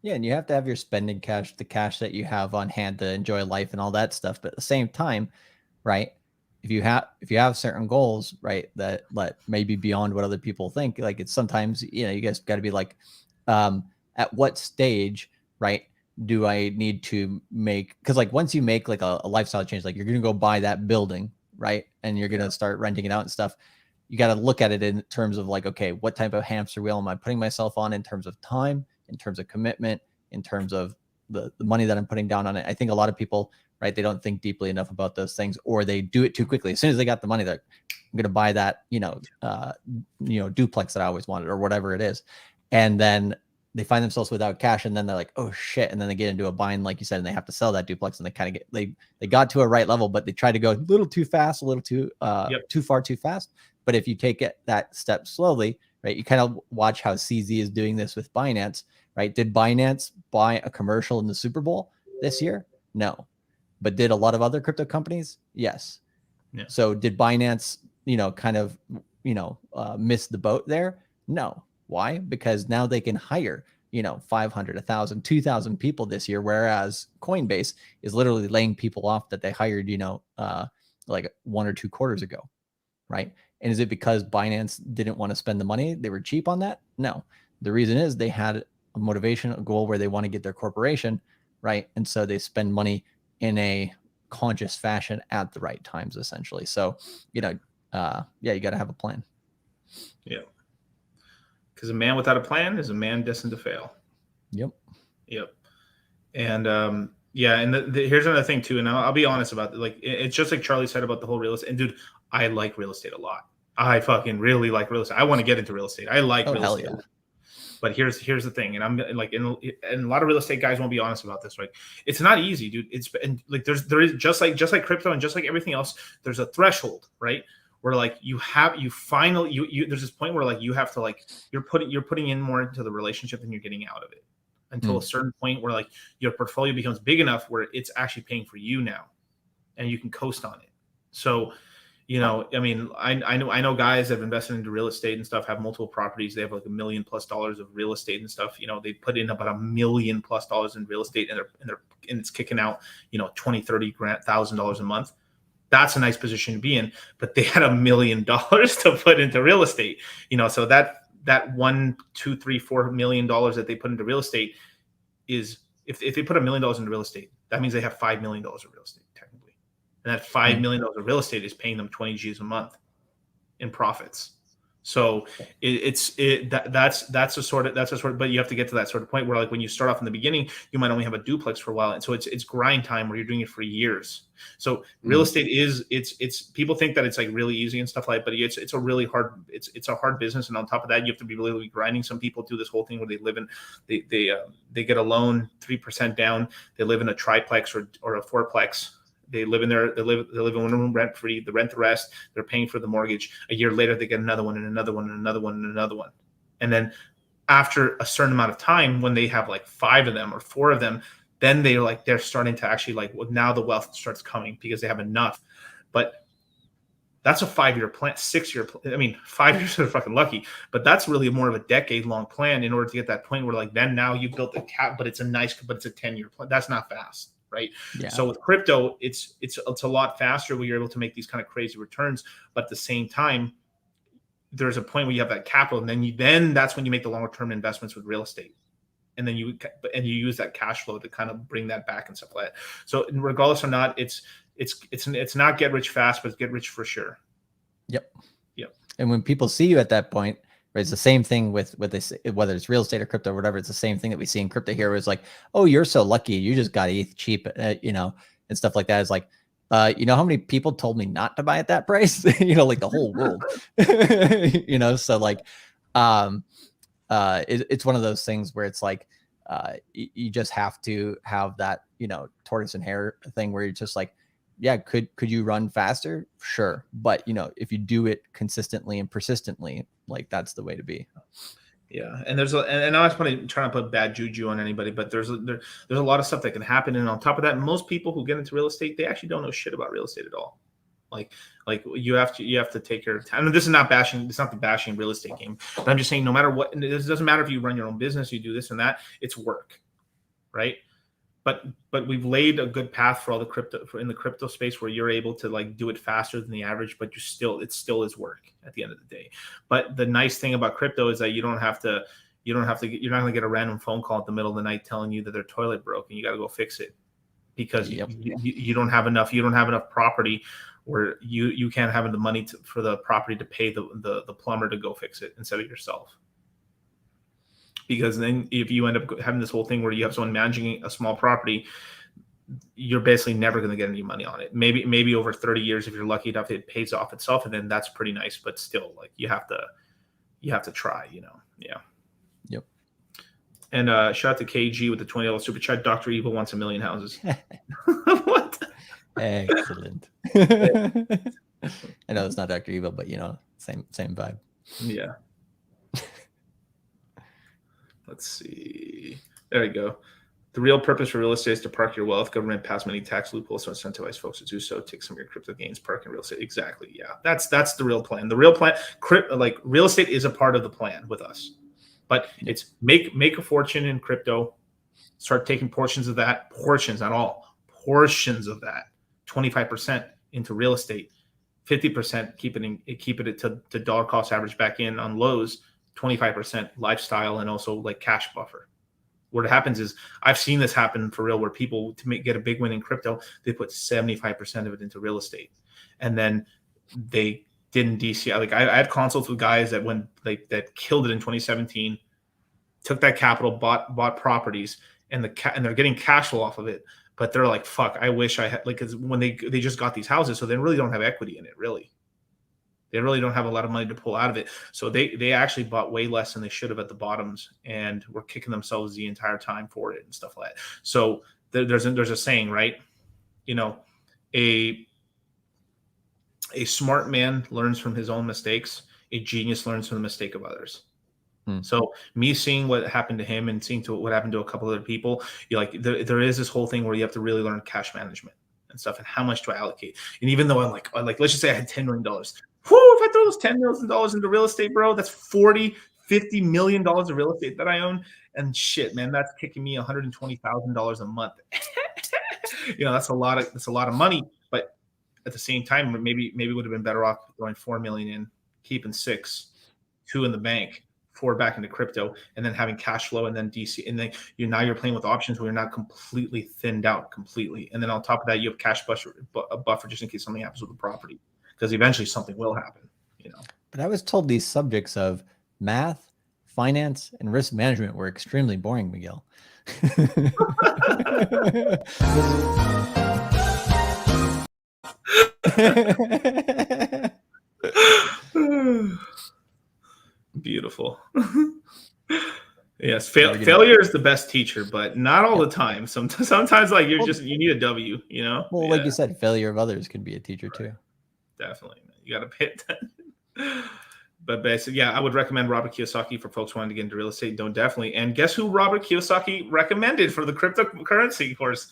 Yeah, and you have to have your spending cash, the cash that you have on hand to enjoy life and all that stuff. But at the same time, right, if you have certain goals, right, that may be beyond what other people think, like it's sometimes, you guys got to be like, at what stage, right, do I need to make, because like once you make like a lifestyle change, like you're going to go buy that building, right, and you're going to start renting it out and stuff, you got to look at it in terms of like, okay, what type of hamster wheel am I putting myself on in terms of time, in terms of commitment, in terms of the money that I'm putting down on it. I think a lot of people, right, they don't think deeply enough about those things, or they do it too quickly. As soon as they got the money, they're going to buy that, duplex that I always wanted, or whatever it is. And then they find themselves without cash, and then they're like, oh shit, and then they get into a bind, like you said, and they have to sell that duplex, and they kind of get they got to a right level, but they try to go a little too fast, a little too too far too fast. But if you take it that step slowly, right, you kind of watch how CZ is doing this with Binance, right? Did Binance buy a commercial in the Super Bowl this year? No. But did a lot of other crypto companies? Yes. Yeah. So did Binance, kind of, miss the boat there? No. Why? Because now they can hire, 500, 1,000, 2,000 people this year, whereas Coinbase is literally laying people off that they hired, like 1 or 2 quarters ago, right? And is it because Binance didn't want to spend the money? They were cheap on that? No. The reason is they had a motivation, a goal where they want to get their corporation, right? And so they spend money in a conscious fashion at the right times, essentially. So, you got to have a plan. Yeah. Because a man without a plan is a man destined to fail. Yep. And and here's another thing too. And I'll be honest about it. Like, it's just like Charlie said about the whole real estate. And dude, I like real estate a lot. I fucking really like real estate. I want to get into real estate. I like real estate. Yeah. But here's the thing, and I'm like, and a lot of real estate guys won't be honest about this, right? It's not easy, dude. There is just like crypto and just like everything else. There's a threshold, right? Where like there's this point where like you have to like you're putting in more into the relationship than you're getting out of it until a certain point where like your portfolio becomes big enough where it's actually paying for you now, and you can coast on it. So, I mean, I know guys that have invested into real estate and stuff have multiple properties. They have like $1 million+ of real estate and stuff. They put in about $1 million+ in real estate, and it's kicking out, $20,000-$30,000 a month. That's a nice position to be in, but they had $1 million to put into real estate. So that $1, $2, $3, $4 million that they put into real estate is, if they put $1 million into real estate, that means they have $5 million of real estate. And that $5 million of real estate is paying them 20 G's a month in profits. So that's a sort of, but you have to get to that sort of point where like when you start off in the beginning, you might only have a duplex for a while. And so it's grind time where you're doing it for years. So real estate it's people think that it's like really easy and stuff like that, but it's a really hard, it's a hard business. And on top of that, you have to be really grinding. Some people do this whole thing where they live in, they get a loan 3% down. They live in a triplex or a fourplex. They live in there. They live in one room rent free. They rent the rest. They're paying for the mortgage. A year later, they get another one and another one and another one and another one. And then after a certain amount of time, when they have like 5 of them or 4 of them, then they're starting to actually like, well, now the wealth starts coming because they have enough. But that's a 5-year plan, 6-year plan. I mean, 5 years are fucking lucky, but that's really more of a decade-long plan in order to get that point where like then now you built a cap, but it's a 10-year plan. That's not fast. Right. Yeah. So with crypto, it's a lot faster where you're able to make these kind of crazy returns. But at the same time, there's a point where you have that capital, and then that's when you make the longer term investments with real estate. And then you use that cash flow to kind of bring that back and stuff like that. So regardless or not, it's not get rich fast, but it's get rich for sure. Yep. And when people see you at that point, right, it's the same thing with what they say, whether it's real estate or crypto or whatever. It's the same thing that we see in crypto here. Where it's like, oh, you're so lucky, you just got ETH cheap, and stuff like that. It's like, how many people told me not to buy at that price? Like the whole world. So like, it's one of those things where it's like, you just have to have that, tortoise and hare thing where you're just like, yeah, could you run faster? Sure. But, if you do it consistently and persistently, like that's the way to be. Yeah. And and I'm not trying to put bad juju on anybody, but there's a lot of stuff that can happen. And on top of that, most people who get into real estate, they actually don't know shit about real estate at all. Like you have to take care of time. I mean, this is not bashing. It's not the bashing real estate game, but I'm just saying, no matter what, it doesn't matter if you run your own business, you do this and that, it's work. Right. But we've laid a good path for all the crypto in the crypto space where you're able to like do it faster than the average, but it still is work at the end of the day. But the nice thing about crypto is that you're not going to get a random phone call at the middle of the night telling you that their toilet broke and you got to go fix it because you don't have enough property where you can't have the money for the property to pay the plumber to go fix it instead of yourself. Because then if you end up having this whole thing where you have someone managing a small property, you're basically never going to get any money on it. Maybe over 30 years, if you're lucky enough, it pays off itself. And then that's pretty nice. But still, like you have to try, Yeah. Yep. And shout out to KG with the $20 super chat. Dr. Evil wants 1 million houses. What? Excellent. I know it's not Dr. Evil, but same vibe. Yeah. Let's see. There you go. The real purpose for real estate is to park your wealth. Government passed many tax loopholes to incentivize folks to do so. Take some of your crypto gains, park in real estate. Exactly. Yeah, that's the real plan. The real plan, like real estate, is a part of the plan with us. But it's make a fortune in crypto. Start taking portions of that. Portions, not all. Portions of that. 25% into real estate. 50% keep it to dollar cost average back in on lows. 25% lifestyle and also like cash buffer. What happens is I've seen this happen for real, where people get a big win in crypto, they put 75% of it into real estate, and then they didn't DCI. Like I had consults with guys that that killed it in 2017, took that capital, bought properties, and they're getting cash flow off of it, but they're like, fuck, I wish I had, like, cause when they just got these houses, so they really don't have equity in it, really. They really don't have a lot of money to pull out of it. So they actually bought way less than they should have at the bottoms, and were kicking themselves the entire time for it and stuff like that. So there's a saying, right? A smart man learns from his own mistakes. A genius learns from the mistake of others. So me seeing what happened to him and seeing what happened to a couple other people, there is this whole thing where you have to really learn cash management and stuff, and how much to allocate. And even though I'm like, let's just say I had $10 million. Whoo, if I throw those $10 million into real estate, bro, that's $40-50 million of real estate that I own. And shit, man, that's kicking me $120,000 a month. That's a lot of money. But at the same time, maybe would have been better off throwing $4 million in, keeping $6 million, $2 million in the bank, $4 million back into crypto, and then having cash flow, and then DC, and then you're playing with options where you're not completely thinned out completely. And then on top of that, you have cash buffer just in case something happens with the property. Because eventually something will happen, But I was told these subjects of math, finance, and risk management were extremely boring, Miguel. Beautiful. Yes, failure is the best teacher, but not all the time. Sometimes like you need a W, Well, like you said, failure of others could be a teacher too. Definitely, man. You got to pay attention. But basically, yeah, I would recommend Robert Kiyosaki for folks wanting to get into real estate. Definitely. And guess who Robert Kiyosaki recommended for the cryptocurrency course?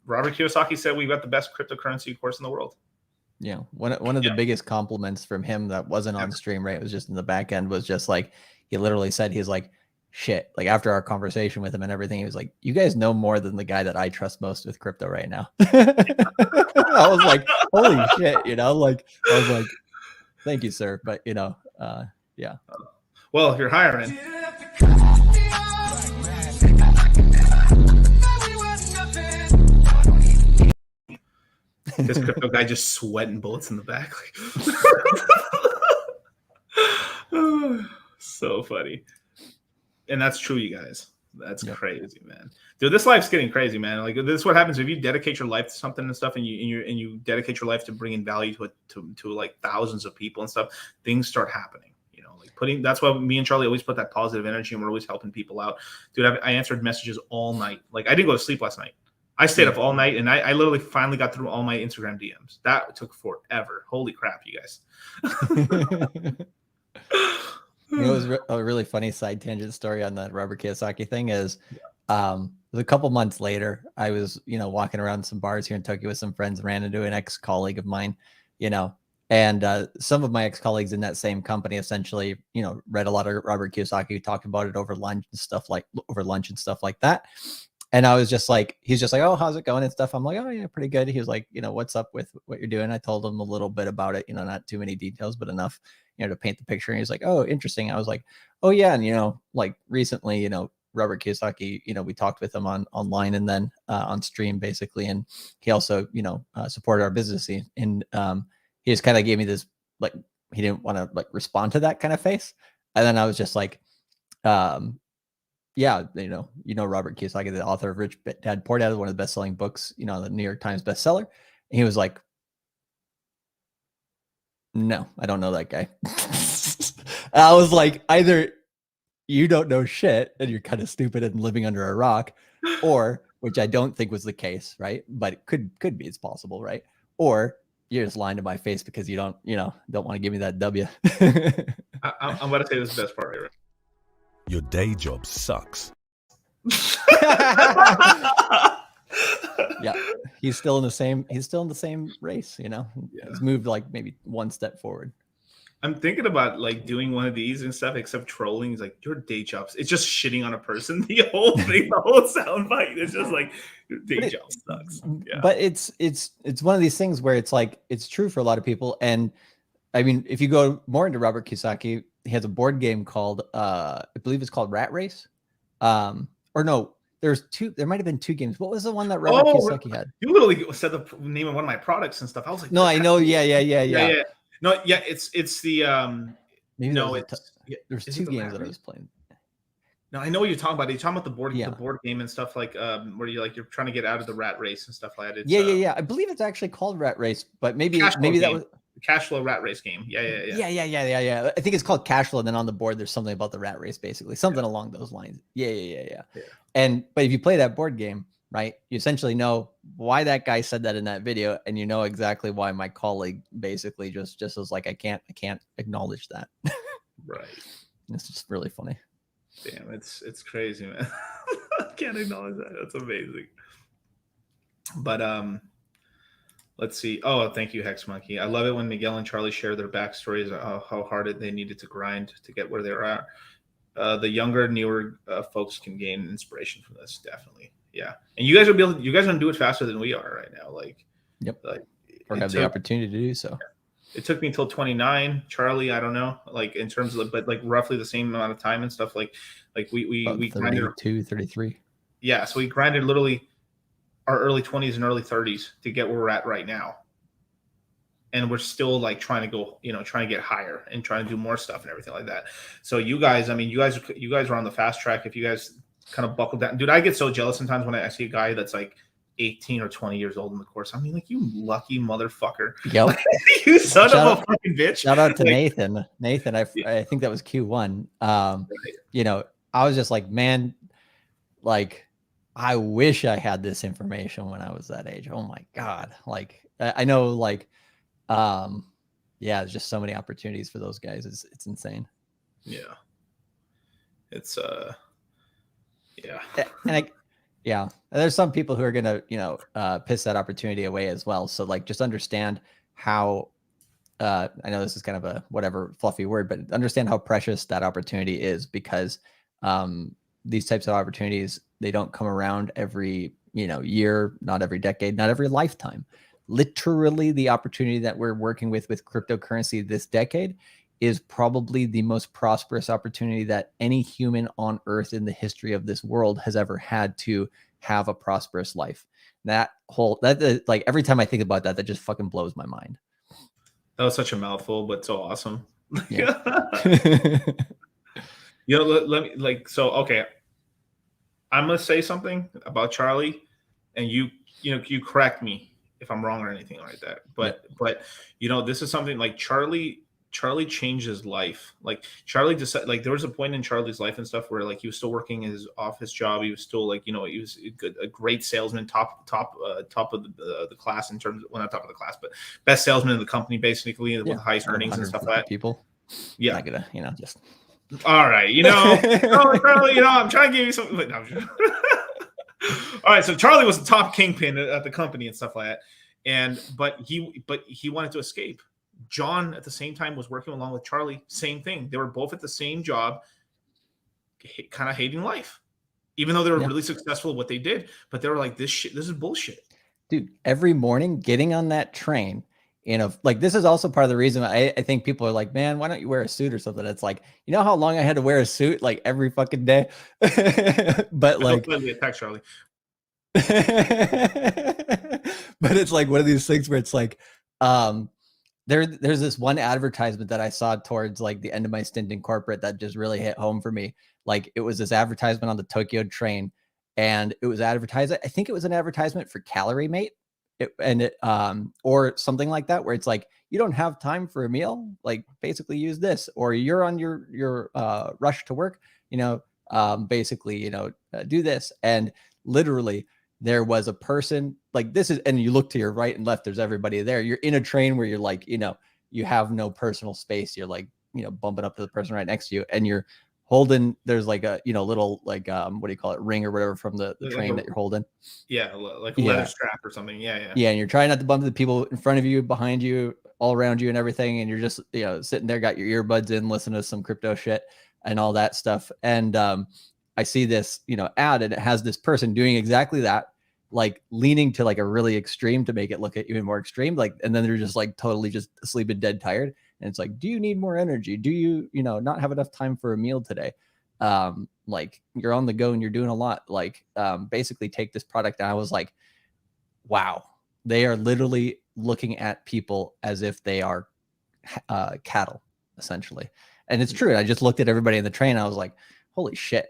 Robert Kiyosaki said we've got the best cryptocurrency course in the world. Yeah, one of the biggest compliments from him that wasn't on stream, right? It was just in the back end, was just like, he literally said, he's like, shit, like after our conversation with him and everything, he was like, you guys know more than the guy that I trust most with crypto right now. I was like, holy shit, I was like, thank you, sir. But yeah. Well, if you're hiring. This crypto guy just sweating bullets in the back. So funny. And that's true, you guys. That's crazy, man. Dude, this life's getting crazy, man. Like, this is what happens if you dedicate your life to something and stuff, and you dedicate your life to bringing value to like thousands of people and stuff. Things start happening. That's why me and Charlie always put that positive energy, and we're always helping people out. Dude, I answered messages all night. Like, I didn't go to sleep last night. I stayed up all night, and I literally finally got through all my Instagram DMs. That took forever. Holy crap, you guys. It was a really funny side tangent story on that Robert Kiyosaki thing is, it was a couple months later, I was, walking around some bars here in Tokyo with some friends, ran into an ex-colleague of mine, and some of my ex-colleagues in that same company essentially, read a lot of Robert Kiyosaki, talked about it over lunch and stuff like that. And I was just like, he's just like, oh, how's it going and stuff. I'm like, oh yeah, pretty good. He was like, what's up with what you're doing? I told him a little bit about it, not too many details, but enough, to paint the picture. And he's like, oh, interesting. I was like, oh yeah. And, like recently, Robert Kiyosaki, we talked with him online and then on stream basically. And he also, supported our business scene. And he just kind of gave me this, like, he didn't want to like respond to that kind of face. And then I was just like, yeah, Robert Kiyosaki, the author of Rich Dad Poor Dad, one of the best-selling books, the New York Times bestseller. And he was like, no, I don't know that guy. I was like, either you don't know shit and you're kind of stupid and living under a rock, or which I don't think was the case, right? But it could be, it's possible, right? Or you're just lying to my face because you don't want to give me that W. I'm about to say this is the best part, right? Your day job sucks. Yeah, he's still in the same race, you know. Yeah. He's moved like maybe one step forward. I'm thinking about like doing one of these and stuff, except trolling. He's like, your day jobs. It's just shitting on a person. The whole thing, the whole sound bite. It's just like your day job sucks. Yeah. But it's one of these things where it's like, it's true for a lot of people. And I mean, if you go more into Robert Kiyosaki, he has a board game called I believe it's called Rat Race. Or no, there might have been two games. What was the one that Robert Kiyosaki had? You literally said the name of one of my products and stuff. I was like, no, I know. Yeah. No, yeah, it's the maybe no, there's two games that I was playing. No, I know what you're talking about. You're talking about the board game and stuff like where you're trying to get out of the rat race and stuff like that. It's, yeah. I believe it's actually called Rat Race, but maybe that was cash flow rat race game. Yeah. I think it's called cash flow. And then on the board, there's something about the rat race, basically something along those lines. Yeah. But if you play that board game, right, you essentially know why that guy said that in that video, and you know exactly why my colleague basically just was like, I can't acknowledge that. Right. It's just really funny. Damn, it's crazy, man. I can't acknowledge that. That's amazing. But let's see. Oh, thank you, Hex Monkey. I love it when Miguel and Charlie share their backstories, how hard they needed to grind to get where they're at. The younger, newer folks can gain inspiration from this, definitely. Yeah, and you guys will you guys gonna do it faster than we are right now. Like, yep. Or have the opportunity to do so. It took me until 29. Charlie, I don't know, like in terms of, but like roughly the same amount of time and stuff. Like we 32, 33. Yeah, so we grinded literally our early 20s and early 30s to get where we're at right now. And we're still like trying to go, trying to get higher and trying to do more stuff and everything like that. So you guys, I mean, you guys are on the fast track. If you guys kind of buckle down, dude, I get so jealous sometimes when I see a guy that's like 18 or 20 years old in the course. I mean, like, you lucky motherfucker. Yep. You son of a fucking bitch. Shout out to Nathan. I think that was Q1. I was just like, man, like, I wish I had this information when I was that age. Oh my God. Like, I know, like, there's just so many opportunities for those guys. It's insane. Yeah. It's, and there's some people who are going to, piss that opportunity away as well. So like, just understand how, I know this is kind of a whatever fluffy word, but understand how precious that opportunity is, because, these types of opportunities, they don't come around every, year, not every decade, not every lifetime. Literally, the opportunity that we're working with cryptocurrency this decade is probably the most prosperous opportunity that any human on earth in the history of this world has ever had to have a prosperous life. That like, every time I think about that, that just fucking blows my mind. That was such a mouthful, but so awesome. Yeah. Let me okay. I'm gonna say something about Charlie, and you correct me if I'm wrong or anything like that. But this is something like Charlie changed his life. Like, Charlie decided, like, there was a point in Charlie's life and stuff where, like, he was still working his office job. He was still, like, he was a great salesman, top of the class in terms of, well, not top of the class, but best salesman in the company, basically, with the highest earnings and stuff like that. People. Yeah. Not gonna, just. All right. Charlie, I'm trying to give you something. But no, all right. So Charlie was the top kingpin at the company and stuff like that. But he wanted to escape. John at the same time was working along with Charlie. Same thing. They were both at the same job, kind of hating life, even though they were really successful at what they did. But they were like, this is bullshit. Dude, every morning getting on that train, like, this is also part of the reason I think people are like, man, why don't you wear a suit or something? It's like, how long I had to wear a suit, like, every fucking day. But like, attack Charlie. But it's like one of these things where it's like, there's this one advertisement that I saw towards like the end of my stint in corporate that just really hit home for me. Like, it was this advertisement on the Tokyo train, and it was advertising. I think it was an advertisement for Calorie Mate. Or something like that, where it's like, you don't have time for a meal, like, basically use this, or you're on your rush to work, basically, do this. And literally there was a person like this is, and you look to your right and left, there's everybody there. You're in a train where you're like, you have no personal space. You're like, bumping up to the person right next to you, and you're holding, there's like a, little like, what do you call it? Ring or whatever from the train that you're holding. Yeah. Like a leather strap or something. Yeah. Yeah. And you're trying not to bump the people in front of you, behind you, all around you and everything. And you're just, sitting there, got your earbuds in, listening to some crypto shit and all that stuff. And, I see this, ad, and it has this person doing exactly that, like leaning to like a really extreme to make it look even more extreme. Like, and then they're just like totally just asleep and dead tired. And it's like, do you need more energy? Do you, not have enough time for a meal today? Like you're on the go and you're doing a lot, like, basically take this product. And I was like, wow, they are literally looking at people as if they are, cattle essentially. And it's true. I just looked at everybody in the train. I was like, holy shit,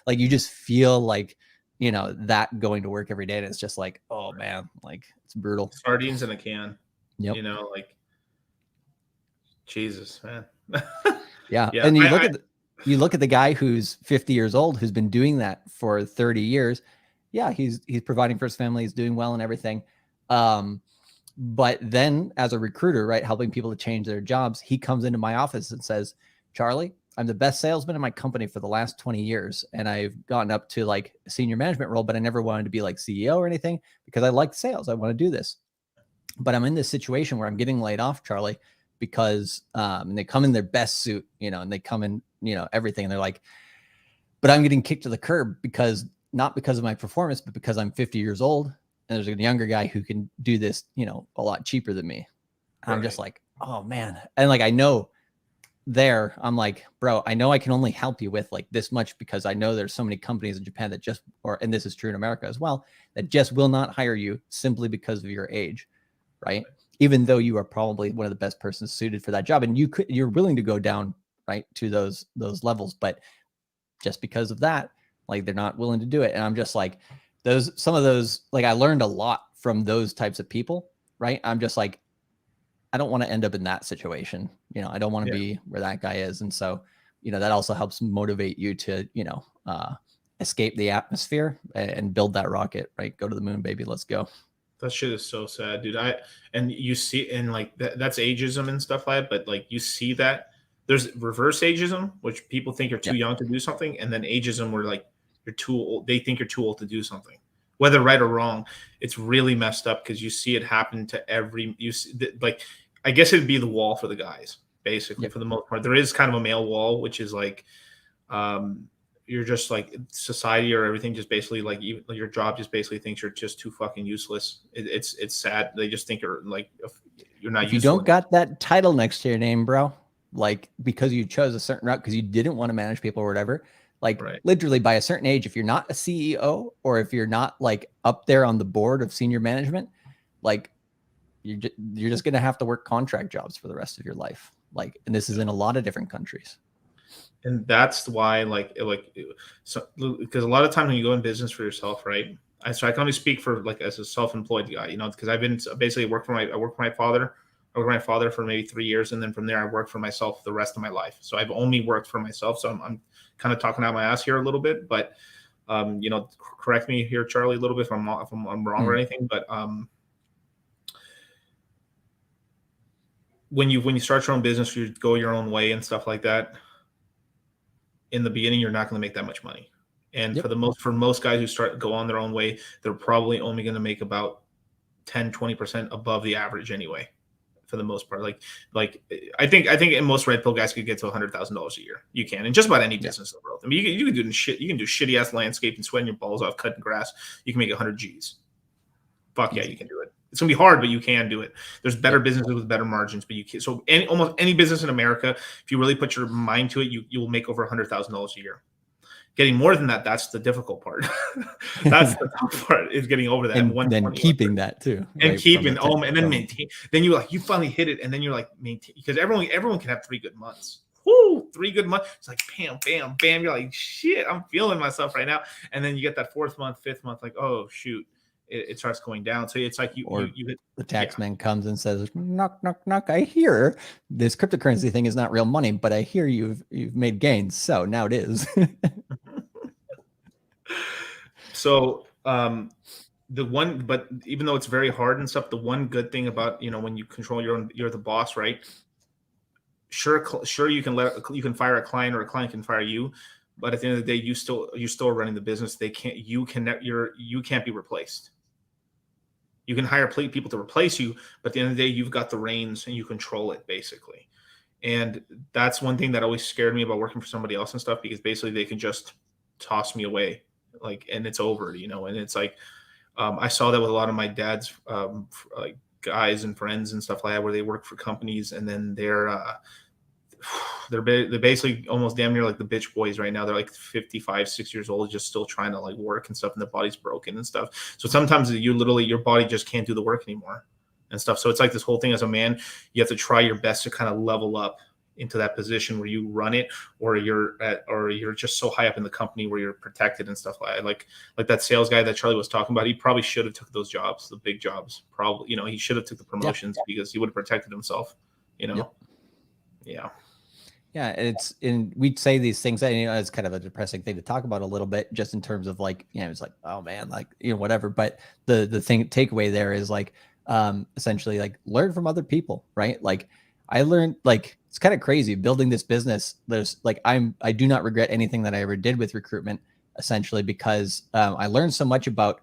like you just feel like, that going to work every day. And it's just like, oh man, like it's brutal. Sardines in a can. Yep. Like Jesus, man. Yeah. And you look at the guy who's 50 years old, who's been doing that for 30 years. Yeah. He's providing for his family. He's doing well and everything. But then as a recruiter, right, helping people to change their jobs, he comes into my office and says, Charlie, I'm the best salesman in my company for the last 20 years. And I've gotten up to like a senior management role, but I never wanted to be like CEO or anything because I like sales. I want to do this. But I'm in this situation where I'm getting laid off, Charlie, because and they come in their best suit, and they come in, everything. And they're like, but I'm getting kicked to the curb because not because of my performance, but because I'm 50 years old. And there's a younger guy who can do this, a lot cheaper than me. Right. I'm just like, oh man. And like, I know there, I'm like, bro, I know I can only help you with like this much because I know there's so many companies in Japan that just, and this is true in America as well, that just will not hire you simply because of your age. Right. Even though you are probably one of the best persons suited for that job. And you're willing to go down, right, to those levels. But just because of that, like they're not willing to do it. And I'm just like, some of those, like I learned a lot from those types of people. Right. I'm just like, I don't want to end up in that situation. I don't want to be where that guy is. And so, that also helps motivate you to, escape the atmosphere and build that rocket, right? Go to the moon, baby. Let's go. That shit is so sad, dude. And you see, and like that's ageism and stuff like that. But like you see that there's reverse ageism, which people think you're too young to do something. And then ageism where like you're too old. They think you're too old to do something. Whether right or wrong, it's really messed up because you see it happen to like, I guess it'd be the wall for the guys, basically, for the most part. There is kind of a male wall, which is like, you're just like society or everything just basically like your job just basically thinks you're just too fucking useless. It's sad. They just think you're like, you're not useful. You don't got that title next to your name, bro, like because you chose a certain route because you didn't want to manage people or whatever. Like literally by a certain age, if you're not a CEO or if you're not like up there on the board of senior management, like you're just going to have to work contract jobs for the rest of your life. Like, and this is in a lot of different countries. And that's why so because a lot of times when you go in business for yourself, right? So I can only speak for like as a self-employed guy, because I've been basically I work for my father. I worked for my father for maybe 3 years. And then from there, I worked for myself the rest of my life. So I've only worked for myself. So I'm kind of talking out my ass here a little bit, but, correct me here, Charlie, a little bit if I'm wrong or anything. But when you start your own business, you go your own way and stuff like that. In the beginning, you're not going to make that much money. And for most guys who go on their own way, they're probably only going to make about 10-20% above the average anyway. For the most part, like I think in most red pill guys could get to $100,000 a year. You can in just about any business in the world. I mean, you can do shit. You can do shitty ass landscape and sweating your balls off cutting grass. You can make 100 G's. Fuck yeah, you can do it. It's gonna be hard, but you can do it. There's better businesses with better margins, but you can. So almost any business in America, if you really put your mind to it, you will make over $100,000 a year. Getting more than that, that's the difficult part. That's the tough part is getting over that. And then keeping that too. And keeping, and then maintain. Then you finally hit it, and then you're like maintain, because everyone can have 3 good months. Whoo, 3 good months. It's like bam, bam, bam. You're like, shit, I'm feeling myself right now. And then you get that 4th month, 5th month, like, oh shoot, it starts going down. So it's like you hit, the tax man comes and says, knock, knock, knock. I hear this cryptocurrency thing is not real money, but I hear you've made gains. So now it is. So but even though it's very hard and stuff, the one good thing about, when you control your own, you're the boss, right? Sure, you can fire a client, or a client can fire you, but at the end of the day, you're still running the business. You can't be replaced. You can hire people to replace you, but at the end of the day, you've got the reins and you control it, basically. And that's one thing that always scared me about working for somebody else and stuff, because basically they can just toss me away, and it's over, and it's like, I saw that with a lot of my dad's like guys and friends and stuff like that, where they work for companies, and then they're basically almost damn near like the bitch boys right now. They're like 55, 6 years old, just still trying to like work and stuff, and their body's broken and stuff. So sometimes your body just can't do the work anymore and stuff. So it's like this whole thing, as a man, you have to try your best to kind of level up into that position where you run it, or you're just so high up in the company where you're protected and stuff like that. Like that sales guy that Charlie was talking about, he probably should have took those jobs, the big jobs. Probably, he should have took the promotions, because he would have protected himself, Yeah. Yeah, we'd say these things, and it's kind of a depressing thing to talk about a little bit, just in terms of like, it's like, oh man, like, whatever. But the takeaway there is like, essentially like, learn from other people, right? Like I learned, like, it's kind of crazy building this business. There's like, I do not regret anything that I ever did with recruitment, essentially, because I learned so much about,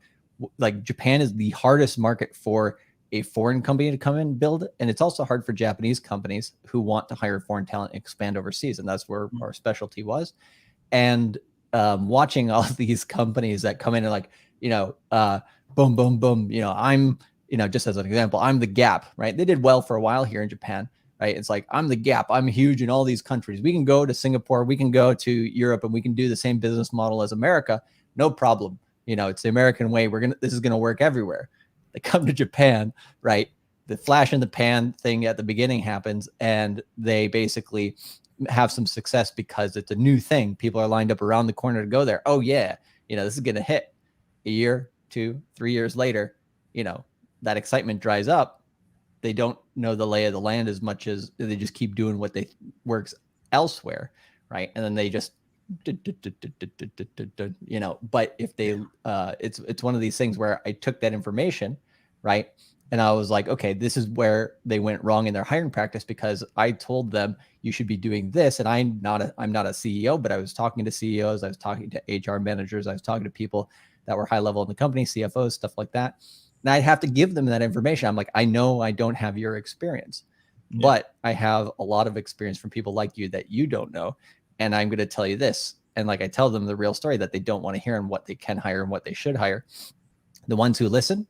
like, Japan is the hardest market for a foreign company to come in and build. And it's also hard for Japanese companies who want to hire foreign talent and expand overseas. And that's where our specialty was. And watching all of these companies that come in and like, boom, boom, boom, I'm, just as an example, I'm the Gap, right? They did well for a while here in Japan, right? It's like, I'm the Gap. I'm huge in all these countries. We can go to Singapore, we can go to Europe, and we can do the same business model as America. No problem. It's the American way. This is going to work everywhere. They come to Japan, right? The flash in the pan thing at the beginning happens, and they basically have some success because it's a new thing. People are lined up around the corner to go there. Oh yeah, this is going to hit. A year, 2, 3 years later, that excitement dries up. They don't know the lay of the land as much, as they just keep doing what works elsewhere, right? And then they just, but if they, it's one of these things where I took that information, right? And I was like, okay, this is where they went wrong in their hiring practice, because I told them you should be doing this. And I'm not a CEO, but I was talking to CEOs, I was talking to HR managers, I was talking to people that were high level in the company, CFOs, stuff like that. And I'd have to give them that information. I'm like, I know I don't have your experience, but I have a lot of experience from people like you that you don't know. And I'm going to tell you this. And like, I tell them the real story that they don't want to hear, and what they can hire and what they should hire. The ones who listen,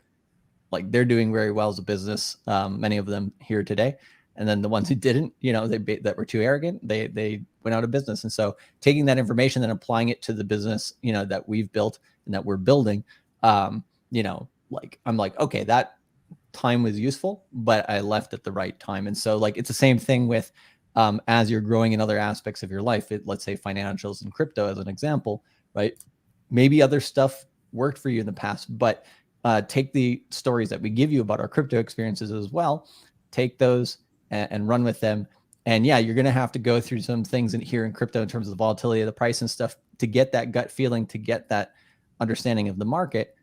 like, they're doing very well as a business. Many of them here today. And then the ones who didn't, that were too arrogant, they went out of business. And so taking that information and applying it to the business, that we've built and that we're building, like, I'm like, okay, that time was useful, but I left at the right time. And so like, it's the same thing with, as you're growing in other aspects of your life, let's say financials and crypto as an example, right? Maybe other stuff worked for you in the past, but take the stories that we give you about our crypto experiences as well, take those and run with them. And yeah, you're going to have to go through some things here in crypto in terms of the volatility of the price and stuff to get that gut feeling, to get that understanding of the market.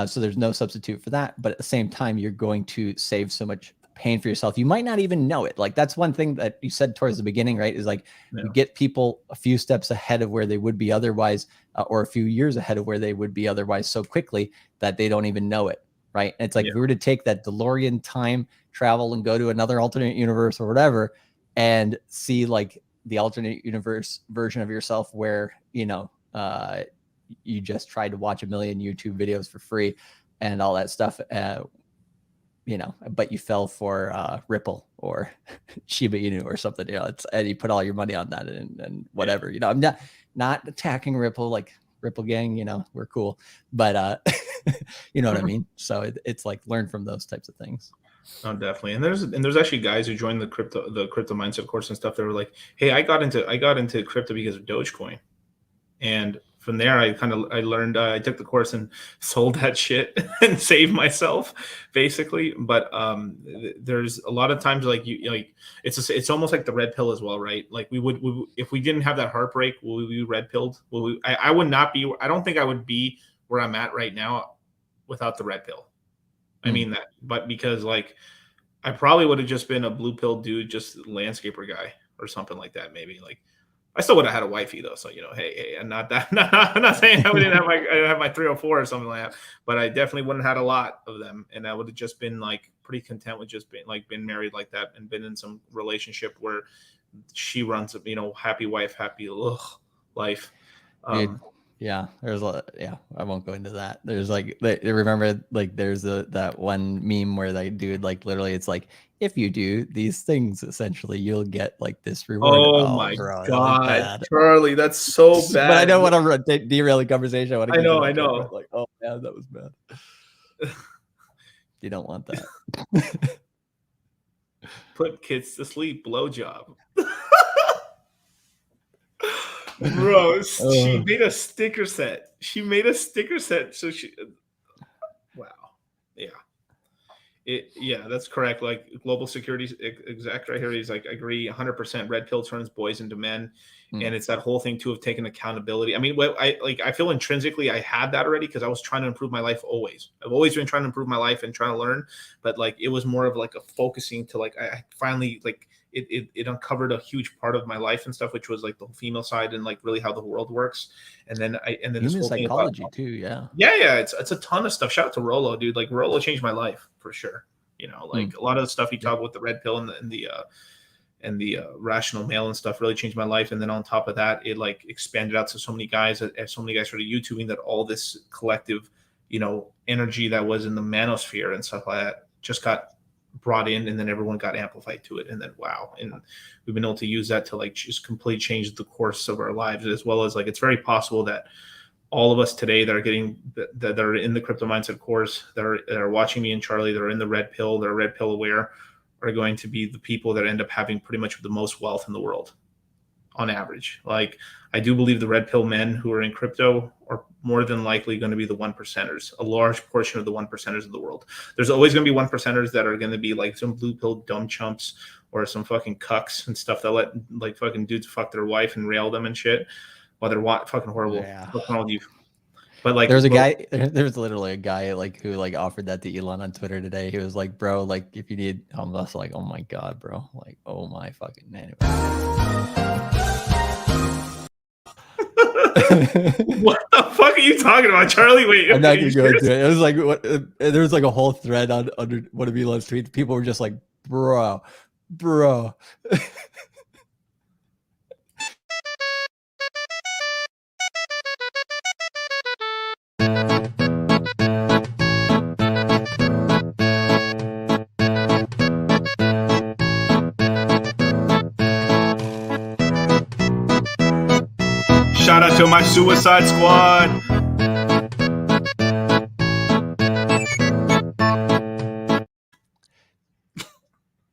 So there's no substitute for that. But at the same time, you're going to save so much pain for yourself. You might not even know it. Like, that's one thing that you said towards the beginning, right? Is like, you get people a few steps ahead of where they would be otherwise, or a few years ahead of where they would be otherwise, so quickly that they don't even know it, right? And it's like, if we were to take that DeLorean time travel and go to another alternate universe or whatever, and see like the alternate universe version of yourself where, you just tried to watch 1 million YouTube videos for free and all that stuff, but you fell for Ripple or Shiba Inu or something, and you put all your money on that and whatever, I'm not attacking Ripple, like Ripple gang, we're cool, but you know what I mean? So it's like, learn from those types of things. Oh, definitely. And there's actually guys who joined the crypto mindset course and stuff that were like, hey, I got into crypto because of Dogecoin. And from there, I learned. I took the course and sold that shit and saved myself, basically. But there's a lot of times it's almost like the red pill as well, right? Like we would if we didn't have that heartbreak, will we be red pilled? I would not be. I don't think I would be where I'm at right now without the red pill. I mean that, but because like I probably would have just been a blue pill dude, just landscaper guy or something like that, maybe like. I still would have had a wifey though, so hey, I'm not that. I'm not saying I didn't have my 304 or something like that, but I definitely wouldn't have had a lot of them, and I would have just been like pretty content with just been married like that and been in some relationship where she runs, happy wife, happy life. Yeah, there's I won't go into that. There's remember there's that one meme where that dude literally it's like if you do these things essentially you'll get this reward. Oh my god, Charlie, that's so bad. But I don't want to derail the conversation. I know. Like, oh man, that was bad. You don't want that. Put kids to sleep, blowjob. Bro, she made a sticker set. So wow. Yeah. That's correct. Like global security exec right here, he's like, I agree 100%. Red pill turns boys into men. And it's that whole thing too of taking accountability. I mean, I feel intrinsically I had that already because I was trying to improve my life always. I've always been trying to improve my life and trying to learn, but it was more of a focusing to I finally it uncovered a huge part of my life and stuff, which was the female side and really how the world works. And then this whole psychology too. Yeah. It's a ton of stuff. Shout out to Rollo, dude. Rollo changed my life for sure. A lot of the stuff he talked with the red pill and the rational male and stuff really changed my life. And then on top of that, it expanded out to so many guys as so many guys started YouTubing that all this collective, energy that was in the manosphere and stuff like that just got brought in, and then everyone got amplified to it, and then wow, and we've been able to use that to just completely change the course of our lives, as well as it's very possible that all of us today that are getting that are in the crypto mindset course, that are watching me and Charlie, that are in the red pill, that are red pill aware, are going to be the people that end up having pretty much the most wealth in the world on average. I do believe the red pill men who are in crypto are more than likely going to be the 1%ers, a large portion of the 1%ers of the world. There's always going to be 1%ers that are going to be some blue pill dumb chumps or some fucking cucks and stuff that let fucking dudes fuck their wife and rail them and shit while they're fucking horrible. Yeah. What's wrong with you? But there's literally a guy who Offered that to Elon on Twitter today. He was like, bro, if you need, I'm just like, oh my God, bro. Oh my fucking man. What the fuck are you talking about, Charlie? Wait, I'm not gonna go into it. It was there was a whole thread under one of Elon's tweets. People were just like, bro. Shout out to my Suicide Squad.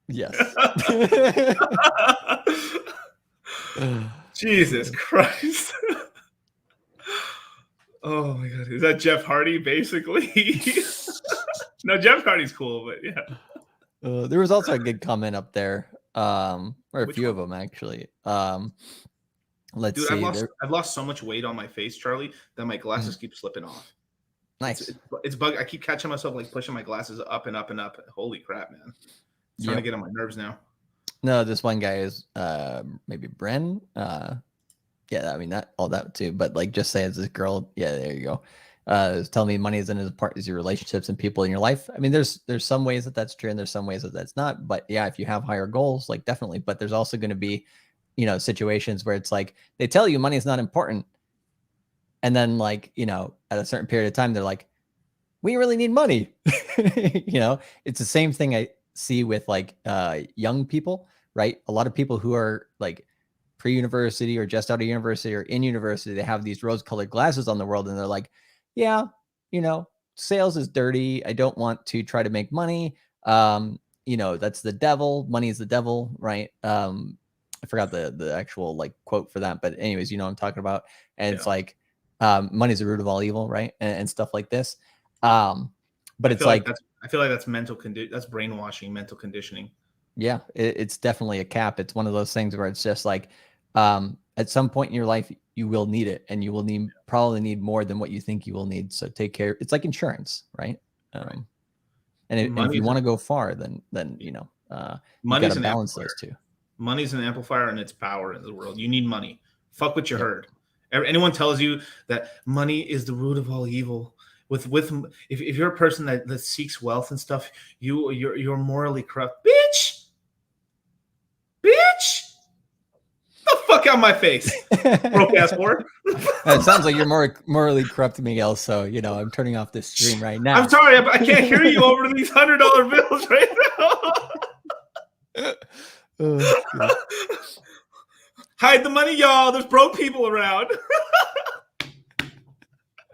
Yes. Jesus Christ. Oh my God. Is that Jeff Hardy basically? No, Jeff Hardy's cool, but yeah. There was also a good comment up there. Or a few of them actually. Let's see. I've lost so much weight on my face, Charlie, that my glasses keep slipping off. Nice. It's bug. I keep catching myself pushing my glasses up and up and up. Holy crap, man! It's starting to get on my nerves now. No, this one guy is maybe Bren. Yeah, I mean that all that too. But just say it's this girl. Yeah, there you go. Is telling me money isn't as part as your relationships and people in your life. I mean, there's some ways that that's true and there's some ways that that's not. But yeah, if you have higher goals, definitely. But there's also going to be situations where it's they tell you money is not important. And then at a certain period of time, they're like, we really need money. It's the same thing I see with young people, right? A lot of people who are pre-university or just out of university or in university, they have these rose-colored glasses on the world. And they're like, yeah, sales is dirty. I don't want to try to make money. That's the devil. Money is the devil, right? I forgot the actual quote for that, but anyways, what I'm talking about. And it's money's the root of all evil, right? And stuff like this. But it's like I feel like that's that's brainwashing, mental conditioning. Yeah, it's definitely a cap. It's one of those things where it's just like, at some point in your life, you will need it, and you will probably need more than what you think you will need. So take care. It's like insurance, right? Right. And if you want to go far, then you know, you got to balance those two. Money's an amplifier, and its power in the world. You need money. Fuck what you heard. Anyone tells you that money is the root of all evil. If you're a person that seeks wealth and stuff, you're morally corrupt, bitch. The fuck out of my face, broke ass whore. It sounds like you're more morally corrupt, Miguel. So you know, I'm turning off this stream right now. I'm sorry, I can't hear you over these $100 bills right now. Hide the money, y'all. There's broke people around.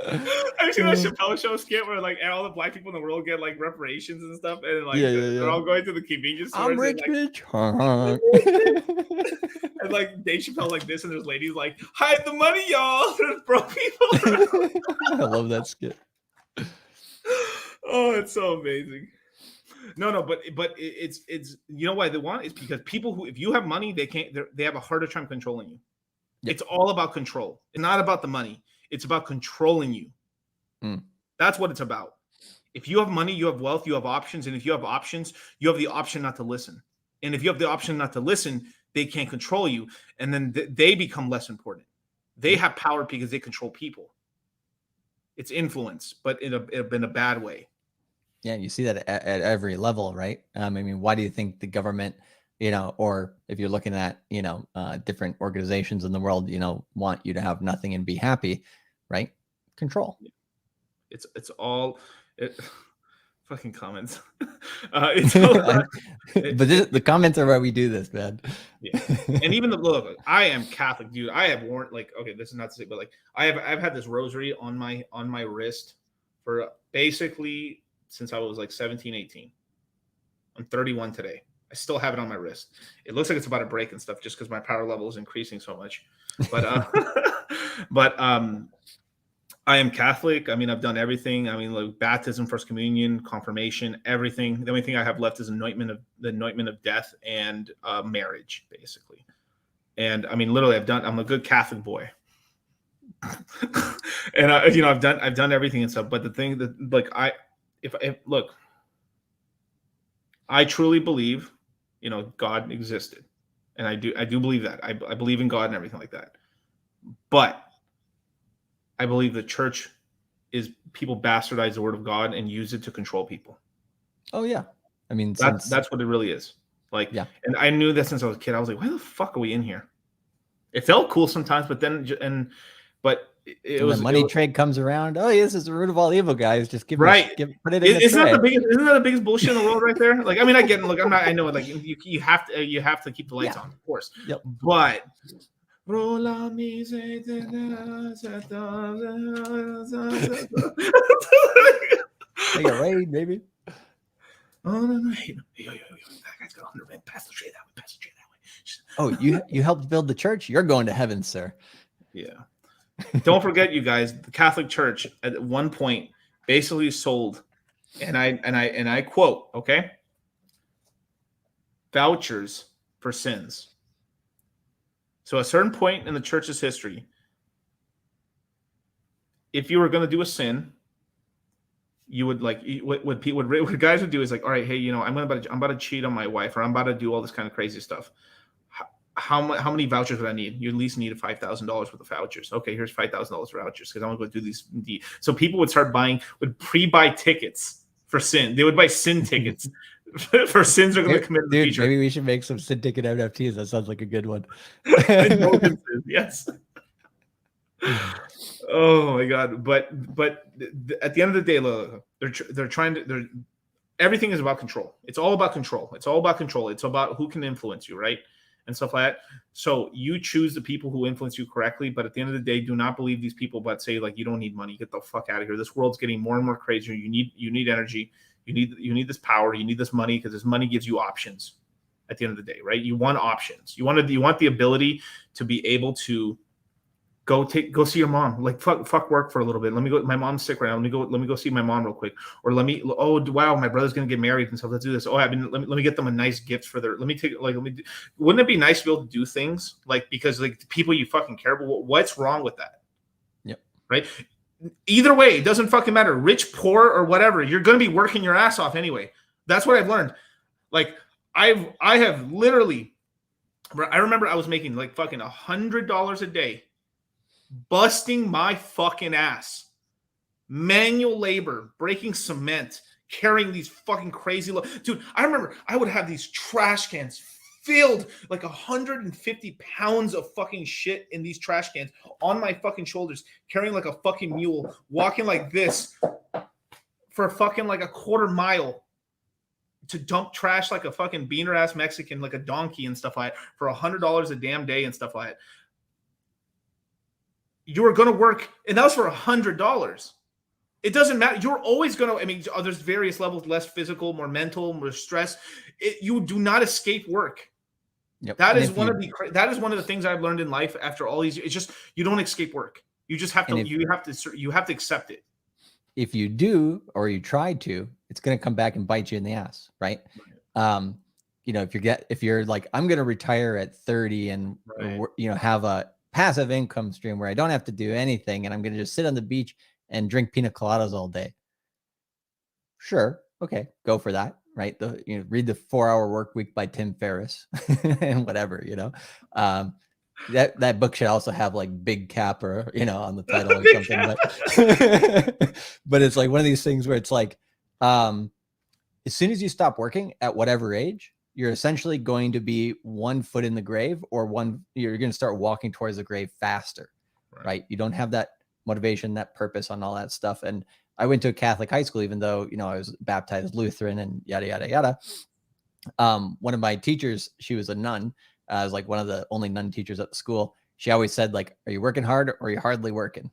Have you seen that Chappelle Show skit where like all the black people in the world get like reparations and stuff, and like they're all going to the convenience stores? I'm rich, bitch. And like Dave Chappelle like this, and there's ladies like, hide the money, y'all. There's broke people. I love that skit. Oh, it's so amazing. No, but it's you know why they want it? It's because people who, if you have money, they have a harder time controlling you. Yep. It's all about control. It's not about the money. It's about controlling you. That's what it's about. If you have money, you have wealth, you have options. And if you have options, you have the option not to listen. And if you have the option not to listen, they can't control you. And then they become less important. They have power because they control people. It's influence, but in a bad way. Yeah, you see that at every level, right? I mean, why do you think the government, you know, or if you're looking at, you know, different organizations in the world, you know, want you to have nothing and be happy, right? Control. It's all fucking comments. It's all, but the comments are why we do this, man. Yeah, and even look, I am Catholic, dude. I have worn like, okay, this is not to say, but like I've had this rosary on my wrist for basically since I was like 17, 18. I'm 31 today. I still have it on my wrist. It looks like it's about to break and stuff just because my power level is increasing so much. But I am Catholic. I mean, I've done everything. I mean, like baptism, first communion, confirmation, everything. The only thing I have left is the anointment of death and marriage, basically. And I mean, literally, I'm a good Catholic boy. And I've done everything and stuff. But the thing that, like, look, I truly believe, you know, God existed, and I do believe that. I believe in God and everything like that. But I believe the church is people bastardize the word of God and use it to control people. Oh yeah, I mean that's what it really is. Like, yeah. And I knew that since I was a kid. I was like, why the fuck are we in here? It felt cool sometimes, but then it was the money trade comes around. Oh, yeah, this is the root of all evil, guys. Just put it in. Isn't that the biggest bullshit in the world right there? Like, I mean, I get it. Look, I know it. Like, you have to keep the lights on, of course. Yep. But take it away, baby. Oh no! Yo, that guy's got 100 men. Pass the tray that way. Pass the tray that way. Oh, you helped build the church. You're going to heaven, sir. Yeah. Don't forget, you guys, the Catholic Church at one point basically sold, and I quote, okay, vouchers for sins. So at a certain point in the church's history, if you were going to do a sin, you would like what guys would do is like, all right, hey, you know, I'm about to cheat on my wife, or I'm about to do all this kind of crazy stuff. How many vouchers would I need? You at least need $5,000 worth of vouchers. Okay, here's $5,000 vouchers because I'm going to go do these. So people would pre-buy tickets for sin. They would buy sin tickets for sins they're going to commit in the future. Maybe we should make some sin ticket NFTs. That sounds like a good one. Yes. Oh my God! But at the end of the day, look, they're trying to. Everything is about control. It's all about control. It's all about control. It's about who can influence you, right? And stuff like that. So you choose the people who influence you correctly, but at the end of the day, do not believe these people but say like you don't need money. Get the fuck out of here. This world's getting more and more crazier. You need energy. You need this power. You need this money because this money gives you options at the end of the day, right? You want options. You want the ability to be able to Go see your mom. Like fuck work for a little bit. Let me go. My mom's sick right now. Let me go see my mom real quick. Or oh wow, my brother's gonna get married and stuff. Let's do this. Oh, let me get them a nice gift for their. Wouldn't it be nice to be able to do things like, because like the people you fucking care about? What's wrong with that? Yep. Right. Either way, it doesn't fucking matter. Rich, poor, or whatever. You're gonna be working your ass off anyway. That's what I've learned. Like I have literally. I remember I was making like fucking $100 a day. Busting my fucking ass, manual labor, breaking cement, carrying these fucking crazy dude. I remember I would have these trash cans filled, like 150 pounds of fucking shit in these trash cans on my fucking shoulders, carrying like a fucking mule, walking like this for fucking like a quarter mile to dump trash like a fucking beaner ass Mexican, like a donkey and stuff like that, for $100 a damn day and stuff like that. You were going to work, and that was for $100. It doesn't matter. You're always going to, I mean, there's various levels, less physical, more mental, more stress. You do not escape work. Yep. That is one of the things I've learned in life after all these years. It's just, you don't escape work. You just have to, you have to accept it. If you do, or you try to, it's going to come back and bite you in the ass. Right. You know, if you're like, I'm going to retire at 30 and, you know, have a passive income stream where I don't have to do anything and I'm going to just sit on the beach and drink pina coladas all day. Sure. Okay. Go for that. Right. Read the 4-Hour Work Week by Tim Ferriss and whatever, you know, that book should also have like Big Capper, you know, on the title or something, but it's like one of these things where it's like, as soon as you stop working at whatever age, you're essentially going to be 1 foot in the grave, or you're going to start walking towards the grave faster, right? You don't have that motivation, that purpose on all that stuff. And I went to a Catholic high school, even though, you know, I was baptized Lutheran and yada, yada, yada. One of my teachers, she was a nun. I was like one of the only nun teachers at the school. She always said, like, are you working hard or are you hardly working?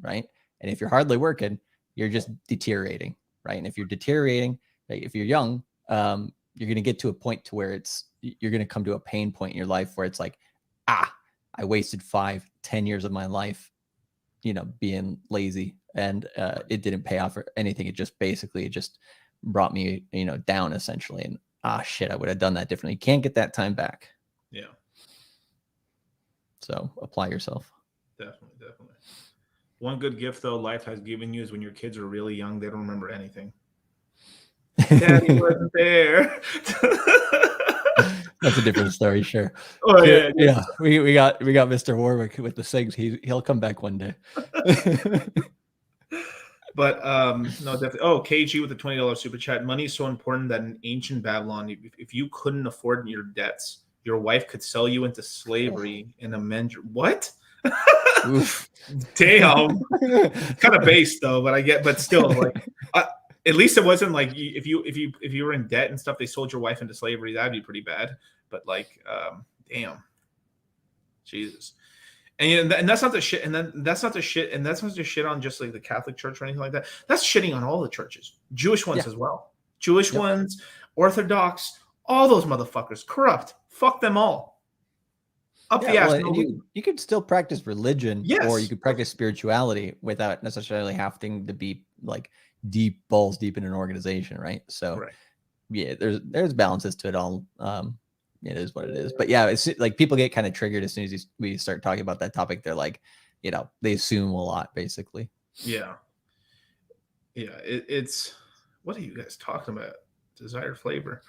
Right. And if you're hardly working, you're just deteriorating. Right. And if you're deteriorating, like, if you're young, you're going to get to a point to where you're going to come to a pain point in your life where it's like, I wasted 5-10 years of my life, you know, being lazy, and it didn't pay off for anything. It just brought me, you know, down essentially. And shit, I would have done that differently. You can't get that time back. Yeah. So apply yourself. Definitely. One good gift though life has given you is when your kids are really young, they don't remember anything. Daddy wasn't there. That's a different story, sure. Oh yeah. We got Mr. Warwick with the SIGs. He'll come back one day. But no, definitely. Oh, KG with the $20 super chat. Money is so important that in ancient Babylon, if you couldn't afford your debts, your wife could sell you into slavery and amend your what? Damn. Kind of base though, but still, like, at least it wasn't like if you were in debt and stuff, they sold your wife into slavery. That'd be pretty bad. But like, damn, Jesus. And that's not the shit. And then that's not the shit. And that's not just shit on just like the Catholic Church or anything like that. That's shitting on all the churches, Jewish ones as well, Jewish ones, Orthodox, all those motherfuckers, corrupt. Fuck them all. Up the ass. Well, you could still practice religion, or you could practice spirituality without necessarily having to be like balls deep in an organization, right? So, yeah, there's balances to it all. It is what it is. But yeah, it's like people get kind of triggered as soon as we start talking about that topic. They're like, you know, they assume a lot, basically. Yeah. It's what are you guys talking about? Desired flavor.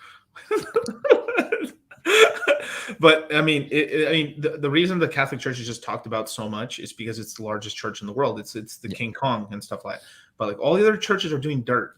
But I mean, the reason the Catholic Church is just talked about so much is because it's the largest church in the world. It's the King Kong and stuff like that. But like all the other churches are doing dirt.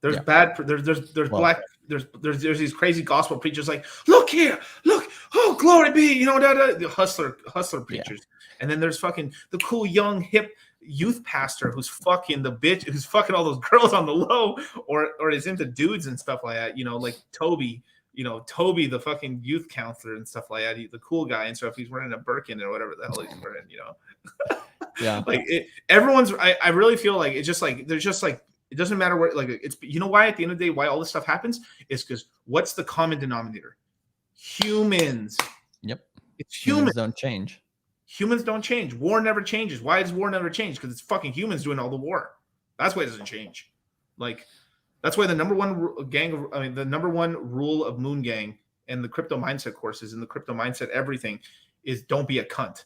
There's bad. There's black. There's these crazy gospel preachers like, look here, look, oh glory be, you know, the hustler preachers. And then there's fucking the cool young hip youth pastor who's fucking the bitch, who's fucking all those girls on the low, or is into dudes and stuff like that. You know, like Toby. You know, Toby, the fucking youth counselor and stuff like that. The cool guy and stuff. He's wearing a Birkin or whatever the hell he's wearing. You know. Yeah. Like everyone's. I really feel like it's just like there's just like. It doesn't matter what, like, it's, you know why at the end of the day, why all this stuff happens is because what's the common denominator? Humans. Yep. It's humans. Don't change. Humans don't change. War never changes. Why does war never change? Because it's fucking humans doing all the war. That's why it doesn't change. Like, that's why the number one the number one rule of Moon Gang and the crypto mindset courses and the crypto mindset everything is don't be a cunt.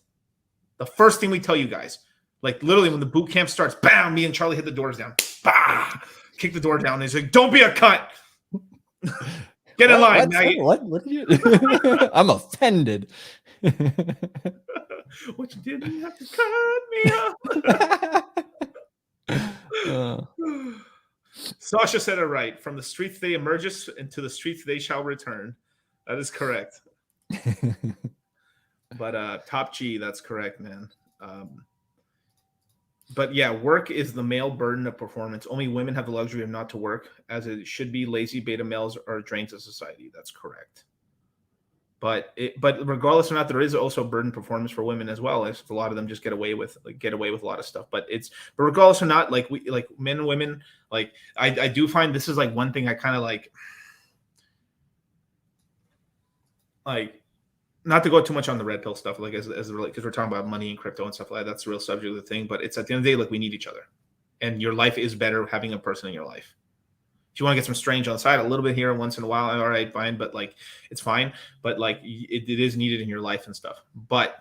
The first thing we tell you guys, like literally when the boot camp starts, bam, me and Charlie hit the doors down. Bah! Kick the door down. And he's like, don't be a cunt. Get in line. What did you I'm offended. What you did, you have to cut me up. Sasha said it right. From the streets they emerges, and to the streets they shall return. That is correct. But Top G, that's correct, man. But yeah, work is the male burden of performance. Only women have the luxury of not to work, as it should be. Lazy beta males are drains of society. That's correct. But regardless or not, there is also burden performance for women as well. As a lot of them just get away with a lot of stuff. But regardless or not, like men and women, like I do find this is like one thing I kind of like not to go too much on the red pill stuff, like as because we're talking about money and crypto and stuff like that. That's the real subject of the thing. But it's at the end of the day, like we need each other, and your life is better having a person in your life. If you want to get some strange on the side a little bit here once in a while, all right, fine. But like, it's fine. But like, it is needed in your life and stuff. But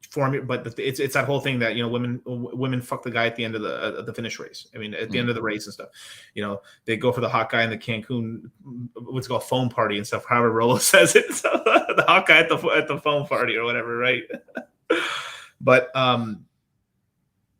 it's that whole thing that, you know, women fuck the guy at the end of the finish race. I mean, at the end of the race and stuff, you know, they go for the hot guy in the Cancun, what's called phone party and stuff. However Rolo says it, so the hot guy at the phone party or whatever, right? But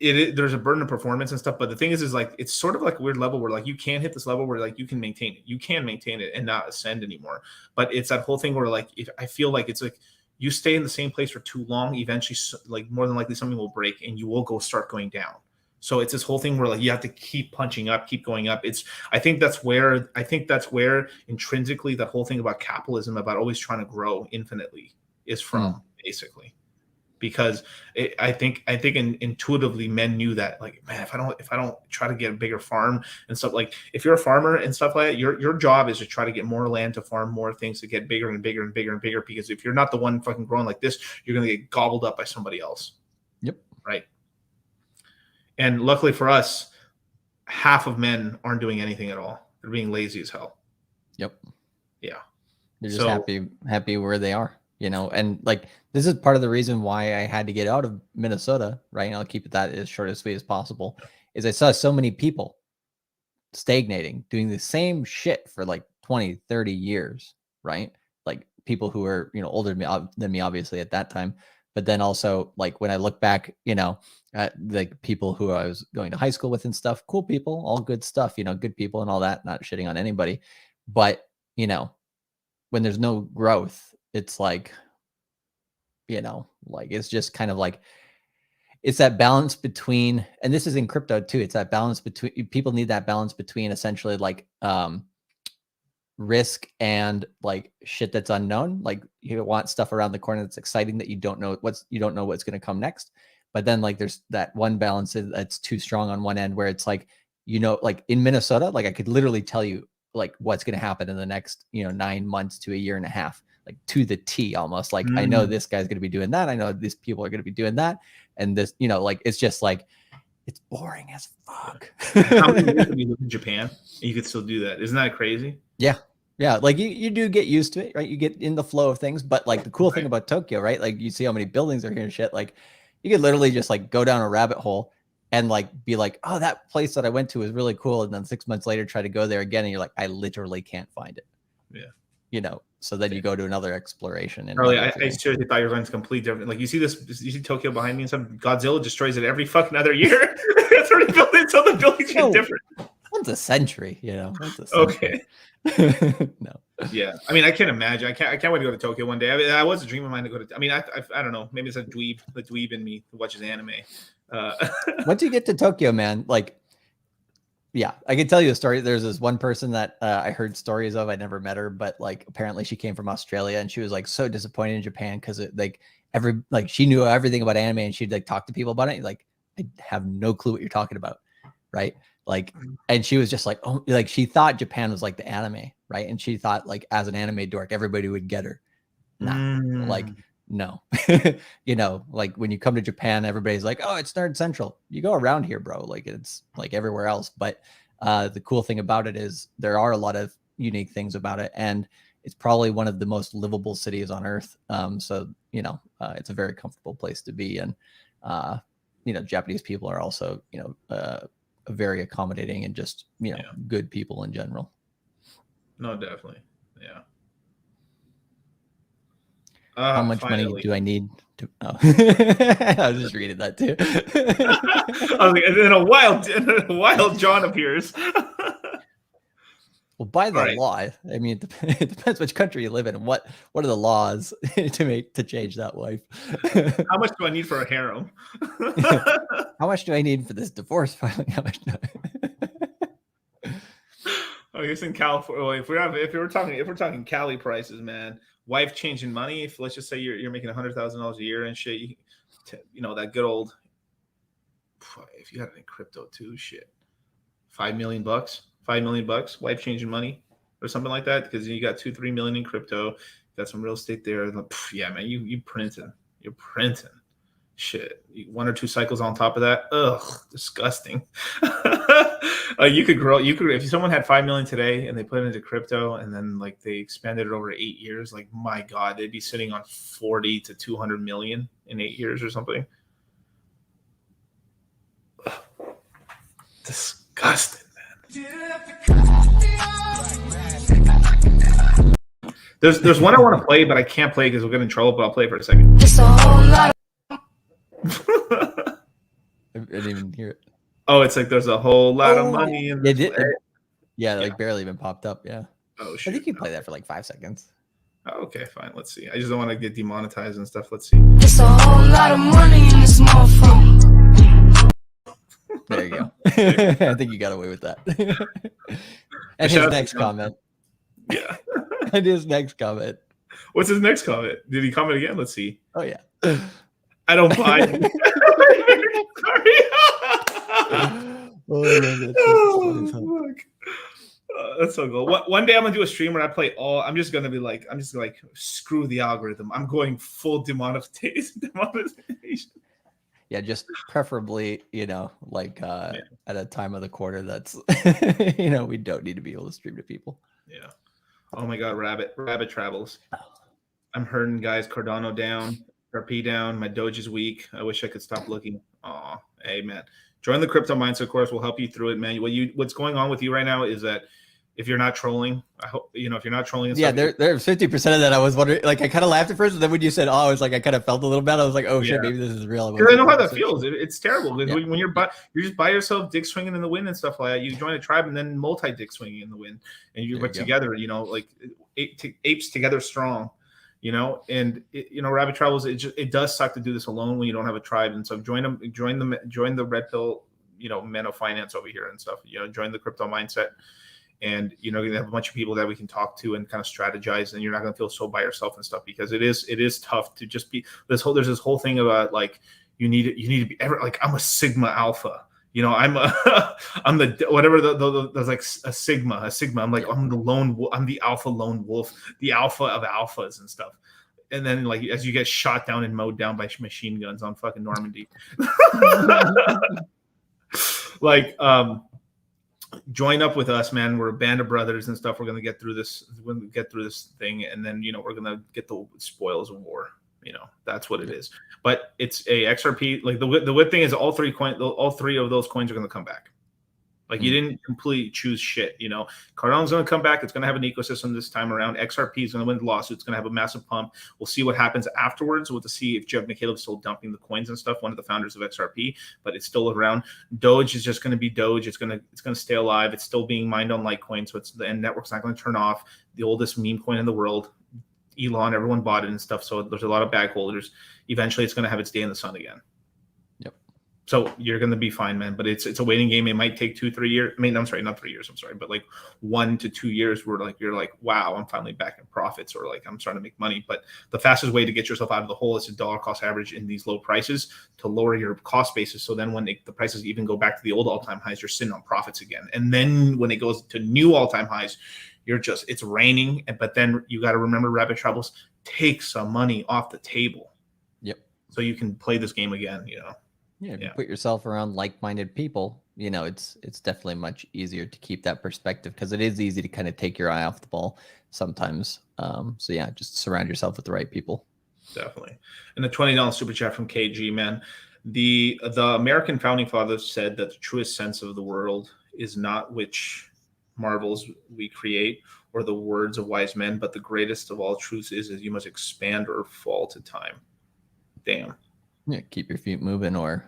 there's a burden of performance and stuff, but the thing is like it's sort of like a weird level where like you can't hit this level where like you can maintain it and not ascend anymore. But it's that whole thing where like if I feel like it's like you stay in the same place for too long, eventually like more than likely something will break and you will start going down. So it's this whole thing where like you have to keep punching up, keep going up. I think that's where intrinsically that whole thing about capitalism, about always trying to grow infinitely, is from, basically. Because I think intuitively men knew that, like, man, if I don't try to get a bigger farm and stuff, like if you're a farmer and stuff like that, your job is to try to get more land to farm more things to get bigger and bigger and bigger and bigger. Because if you're not the one fucking growing like this, you're gonna get gobbled up by somebody else. Yep. Right. And luckily for us, half of men aren't doing anything at all. They're being lazy as hell. Yep. Yeah. They're just happy where they are. You know, and like this is part of the reason why I had to get out of Minnesota, right? And I'll keep it that as short and sweet as possible. Is I saw so many people stagnating, doing the same shit for like 20, 30 years, right? Like people who are, you know, older than me, obviously at that time. But then also like when I look back, you know, at the people who I was going to high school with and stuff, cool people, all good stuff, you know, good people and all that, not shitting on anybody. But, you know, when there's no growth, it's like, you know, like it's just kind of like it's that balance between, and this is in crypto too, it's that balance between, people need that balance between essentially like risk and like shit that's unknown. Like you want stuff around the corner that's exciting that you don't know what's going to come next. But then like there's that one balance that's too strong on one end where it's like, you know, like in Minnesota, like I could literally tell you like what's going to happen in the next, you know, 9 months to a year and a half. Like to the T almost. Like I know this guy's going to be doing that. I know these people are going to be doing that. And this, you know, like it's just like it's boring as fuck. How many years have you lived in Japan and you could still do that? Isn't that crazy? Yeah. Yeah. Like you do get used to it, right? You get in the flow of things. But like the cool thing about Tokyo, right? Like you see how many buildings are here and shit. Like you could literally just like go down a rabbit hole and like be like, oh, that place that I went to was really cool. And then 6 months later, try to go there again. And you're like, I literally can't find it. Yeah. You know, so then you go to another exploration. And Charlie, I seriously thought you were going to complete different. Like you see Tokyo behind me and stuff. Godzilla destroys it every fucking other year. It's already built in, so the buildings are different. Once a century, you know. Okay. No. Yeah, I mean, I can't imagine. I can't wait to go to Tokyo one day. I mean, I was a dream of mine to go to. I mean, I don't know. Maybe it's the dweeb in me who watches anime. Once you get to Tokyo, man, like. Yeah, I can tell you a story. There's this one person that I heard stories of. I never met her, but like apparently she came from Australia and she was like so disappointed in Japan because she knew everything about anime and she'd like talk to people about it. Like I have no clue what you're talking about, right? Like, and she was just like, oh, like she thought Japan was like the anime, right? And she thought like as an anime dork, everybody would get her. Nah, like no. You know, like when you come to Japan, everybody's like, oh, it's Nerd Central. You go around here, bro. Like it's like everywhere else. But the cool thing about it is there are a lot of unique things about it. And it's probably one of the most livable cities on earth. So, you know, it's a very comfortable place to be. And, you know, Japanese people are also, you know, very accommodating and just, you know, good people in general. No, definitely. Yeah. How much money do I need to? Oh. I was just reading that too. I was like, and then a wild John appears. Well, by the law, I mean, it depends which country you live in. What are the laws to change that wife? How much do I need for a harem? How much do I need for this divorce filing? How much do I guess in California, if we're talking Cali prices, man, wife changing money. If let's just say you're making $100,000 a year and shit, you know that good old. If you had it in crypto too, shit, $5 million, $5 million, wife changing money or something like that, because you got 2-3 million in crypto, got some real estate there. Yeah, man, you're printing shit. 1 or 2 cycles on top of that. Ugh, disgusting. You could if someone had 5 million today and they put it into crypto and then like they expanded it over 8 years, like my God, they'd be sitting on 40 to 200 million in 8 years or something. Ugh. Disgusting, man. There's one I want to play, but I can't play because we'll get in trouble, but I'll play for a second. Just a whole lot I didn't even hear it. Oh, it's like there's a whole lot of money in this. Like barely even popped up. Yeah. Oh, shit. I think you play that for like 5 seconds. Oh, okay, fine. Let's see. I just don't want to get demonetized and stuff. Let's see. It's a whole lot of money in this motherfucker. There you go. I think you got away with that. And his next comment. Yeah. And his next comment. What's his next comment? Did he comment again? Let's see. Oh, yeah. I don't buy it. Sorry. That's so cool. One day I'm gonna do a stream where I play all. I'm just gonna screw the algorithm. I'm going full demonetization. Yeah, just preferably, you know, like at a time of the quarter that's, you know, we don't need to be able to stream to people. Yeah. Oh my God, Rabbit travels. I'm hurting, guys. Cardano down, RP down. My Doge is weak. I wish I could stop looking. Aw, hey man, join the crypto mindset course. We'll help you through it, man. What's going on with you right now is that if you're not trolling, I hope if you're not trolling. Yeah, there's 50% of that. I was wondering, like, I kind of laughed at first, and then when you said, "Oh," I was like, I kind of felt a little bad. I was like, "Oh shit, maybe this is real." Because I know how that feels. It's terrible. When you're just by yourself, dick swinging in the wind and stuff like that. You join a tribe and then multi dick swinging in the wind, and you work together. You know, like apes together strong. You know, and Rabbit Travels. It does suck to do this alone when you don't have a tribe. And so join the Red Pill, Men of Finance over here and stuff. Join the crypto mindset. And you have a bunch of people that we can talk to and kind of strategize, and you're not going to feel so by yourself and stuff, because it is tough to just be there's this whole thing about like you need to be like I'm a Sigma Alpha, I'm the whatever there's like a Sigma. I'm like I'm the Alpha lone wolf, the Alpha of alphas and stuff. And then like as you get shot down and mowed down by machine guns on fucking Normandy, like join up with us, man. We're a band of brothers and stuff. We're gonna get through this. We're gonna get through this thing, and then we're gonna get the spoils of war. That's what it is. But it's a XRP. Like the good thing is all three of those coins are gonna come back. Like you didn't completely choose shit. Cardano's gonna come back. It's gonna have an ecosystem this time around. XRP is gonna win the lawsuit. It's gonna have a massive pump. We'll see what happens afterwards. We'll see if Jeff McCaleb's still dumping the coins and stuff. One of the founders of XRP, but it's still around. Doge is just gonna be Doge. It's gonna stay alive. It's still being mined on Litecoin, so the network's not gonna turn off. The oldest meme coin in the world. Elon, everyone bought it and stuff. So there's a lot of bag holders. Eventually, it's gonna have its day in the sun again. So you're going to be fine, man. But it's a waiting game. It might take 2-3 years. I mean, I'm sorry, not 3 years. I'm sorry, but like 1 to 2 years where you're like, wow, I'm finally back in profits, or like I'm starting to make money. But the fastest way to get yourself out of the hole is to dollar cost average in these low prices to lower your cost basis. So then when the prices even go back to the old all-time highs, you're sitting on profits again. And then when it goes to new all-time highs, it's raining. But then you got to remember, Rabbit Travels, take some money off the table. Yep. So you can play this game again, Yeah, if you put yourself around like-minded people, it's definitely much easier to keep that perspective, because it is easy to kind of take your eye off the ball sometimes. So yeah, just surround yourself with the right people. Definitely. And the $20 super chat from KG, man. The American founding fathers said that the truest sense of the world is not which marvels we create or the words of wise men, but the greatest of all truths is you must expand or fall to time. Damn. Yeah, keep your feet moving, or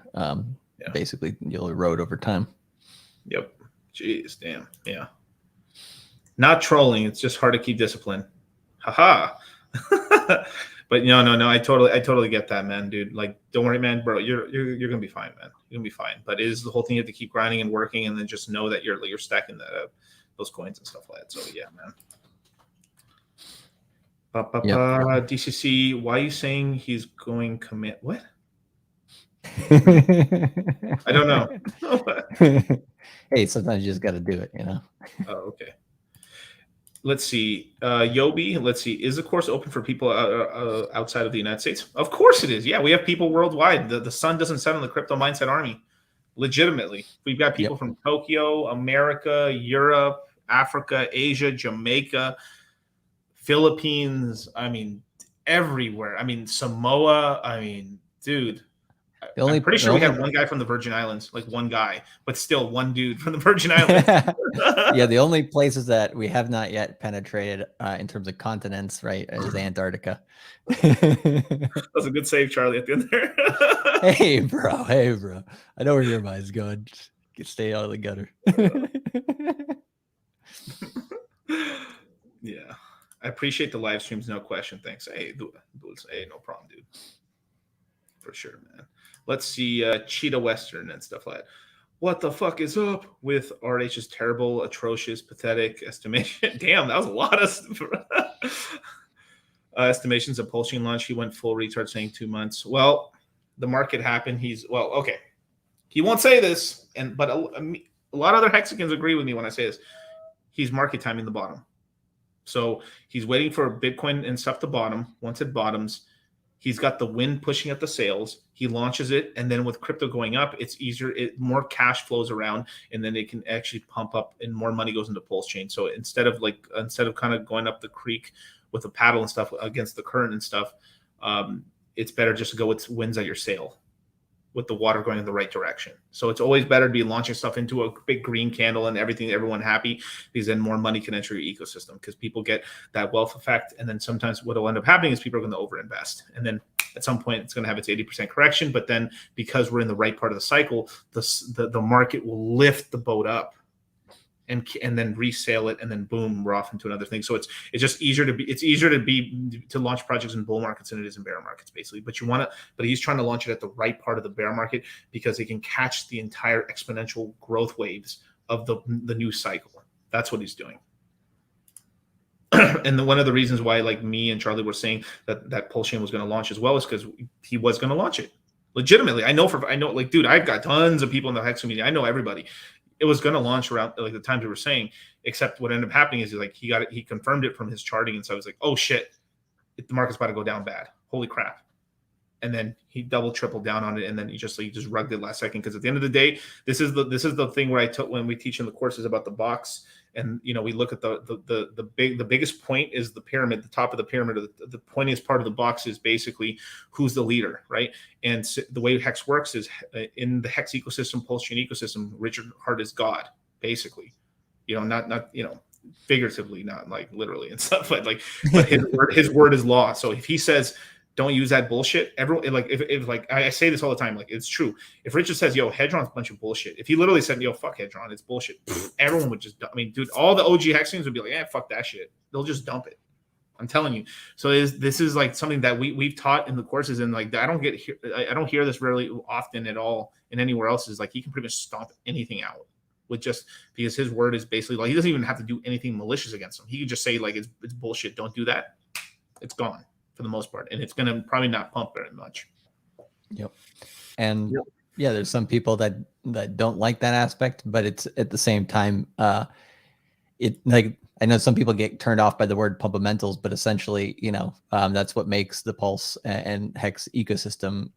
basically you'll erode over time. Yep. Jeez, damn. Yeah. Not trolling. It's just hard to keep discipline. Haha. But no. I totally get that, man, dude. Like, don't worry, man, bro. You're gonna be fine, man. You're gonna be fine. But it is the whole thing. You have to keep grinding and working, and then just know that you're stacking those coins and stuff like that. So yeah, man. DCC, why are you saying he's going commit? What? I don't know. Hey, sometimes you just got to do it, Oh, okay. Let's see. Yobi, let's see. Is the course open for people outside of the United States? Of course it is. Yeah, we have people worldwide. The sun doesn't set on the Crypto Mindset Army. Legitimately. We've got people from Tokyo, America, Europe, Africa, Asia, Jamaica, Philippines. I mean, everywhere. I mean, Samoa. I mean, dude. I'm pretty sure we had one guy from the Virgin Islands, like one guy, but still one dude from the Virgin Islands. Yeah, the only places that we have not yet penetrated in terms of continents, right, is Antarctica. That was a good save, Charlie, at the end there. Hey, bro. I know where your mind's going. Just stay out of the gutter. Yeah. I appreciate the live streams. No question. Thanks. Hey, no problem, dude. For sure, man. Let's see Cheetah Western and stuff like that. What the fuck is up with RH's terrible, atrocious, pathetic estimation? Damn, that was a lot of estimations of Pulsing launch. He went full retard saying 2 months. Well, the market happened. Okay. He won't say this, but a lot of other hexagons agree with me when I say this. He's market timing the bottom. So he's waiting for Bitcoin and stuff to bottom. Once it bottoms, he's got the wind pushing at the sails. He launches it, and then with crypto going up, it's easier. More cash flows around, and then it can actually pump up, and more money goes into Pulse Chain. So instead of kind of going up the creek with a paddle and stuff against the current and stuff, it's better just to go with winds at your sail, with the water going in the right direction. So it's always better to be launching stuff into a big green candle and everyone happy, because then more money can enter your ecosystem, because people get that wealth effect. And then sometimes what will end up happening is people are going to overinvest. And then at some point it's going to have its 80% correction. But then because we're in the right part of the cycle, the market will lift the boat up and then resale it, and then boom, we're off into another thing. So it's just easier to launch projects in bull markets than it is in bear markets, basically. But he's trying to launch it at the right part of the bear market, because it can catch the entire exponential growth waves of the new cycle. That's what he's doing. And one of the reasons why, like, me and Charlie were saying that Pulse Chain was going to launch as well is because he was going to launch it legitimately. I know, like, dude, I've got tons of people in the Hex community. I know everybody. It was going to launch around like the times we were saying, except what ended up happening is he confirmed it from his charting, and so I was like, oh shit, the market's about to go down bad. Holy crap! And then he tripled down on it, and then he just rugged it last second. Because at the end of the day, this is the thing where when we teach in the courses about the box, and we look at the biggest point is the pyramid, the top of the pyramid, or the pointiest part of the box is basically who's the leader, right? And so the way Hex works is in the Hex ecosystem, Pulse Chain ecosystem, Richard Hart is God, basically. Not figuratively, not like literally and stuff, but his word is law. So if he says, don't use that bullshit, everyone, like, if like I say this all the time, like, it's true. If Richard says, yo, Hedron's a bunch of bullshit, if he literally said, yo, fuck Hedron, it's bullshit, everyone would just, dude, all the OG Hexians would be like, fuck that shit. They'll just dump it. I'm telling you. So this is like something that we've taught in the courses, and like I don't hear this really often at all in anywhere else. Is like he can pretty much stomp anything out with just because his word is basically like he doesn't even have to do anything malicious against them. He could just say like it's bullshit. Don't do that. It's gone for the most part, and it's gonna probably not pump very much. Yep. And yeah, there's some people that don't like that aspect, but it's at the same time, it like I know some people get turned off by the word pumpamentals, but essentially, that's what makes the Pulse and Hex ecosystem,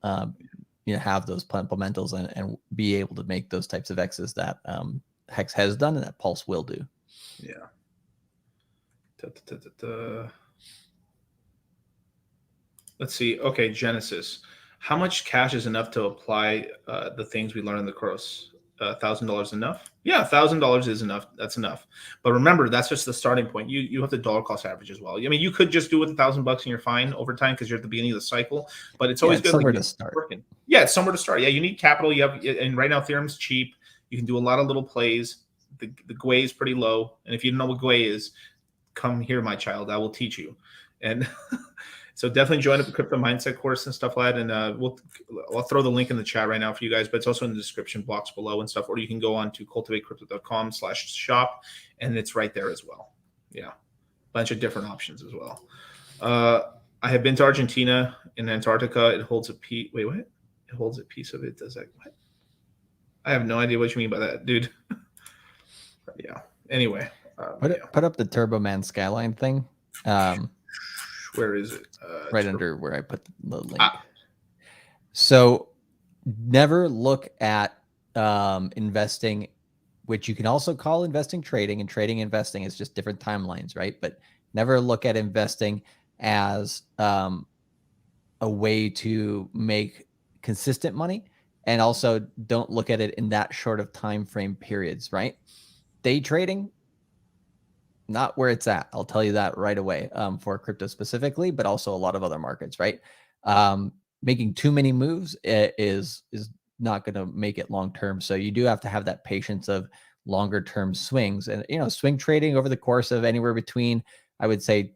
have those pumpamentals and be able to make those types of X's that Hex has done and that Pulse will do. Yeah. Let's see. Okay, Genesis. How much cash is enough to apply the things we learn in the course? $1,000 enough? Yeah, $1,000 is enough. That's enough. But remember, that's just the starting point. You have the dollar cost average as well. I mean, you could just do it with $1,000 and you're fine over time because you're at the beginning of the cycle. But it's always good somewhere to start. Working. Yeah, it's somewhere to start. Yeah, you need capital. You have, and right now Ethereum's cheap. You can do a lot of little plays. The GUI is pretty low, and if you don't know what GUI is, come here, my child. I will teach you. And so definitely join up the crypto mindset course and stuff like that. And I'll throw the link in the chat right now for you guys, but it's also in the description box below and stuff. Or you can go on to cultivatecrypto.com/shop, and it's right there as well. Yeah, bunch of different options as well. I have been to Argentina and Antarctica. It holds a piece. Wait, what? It holds a piece of it. Does that? What? I have no idea what you mean by that, dude. Yeah. Anyway, put up the Turbo Man Skyline thing. Where is it? Right under where I put the link. So never look at investing, which you can also call investing trading, and trading investing is just different timelines, right? But never look at investing as a way to make consistent money, and also don't look at it in that short of time frame periods, right? Day trading, not where it's at. I'll tell you that right away, for crypto specifically, but also a lot of other markets, right? Making too many moves is not going to make it long term. So you do have to have that patience of longer term swings, and swing trading over the course of anywhere between, I would say,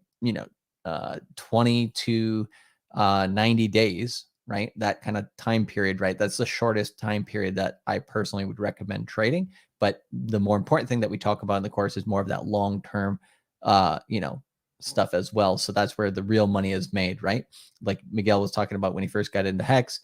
20 to 90 days, right? That kind of time period, right? That's the shortest time period that I personally would recommend trading. But the more important thing that we talk about in the course is more of that long-term, stuff as well. So that's where the real money is made, right? Like Miguel was talking about when he first got into Hex,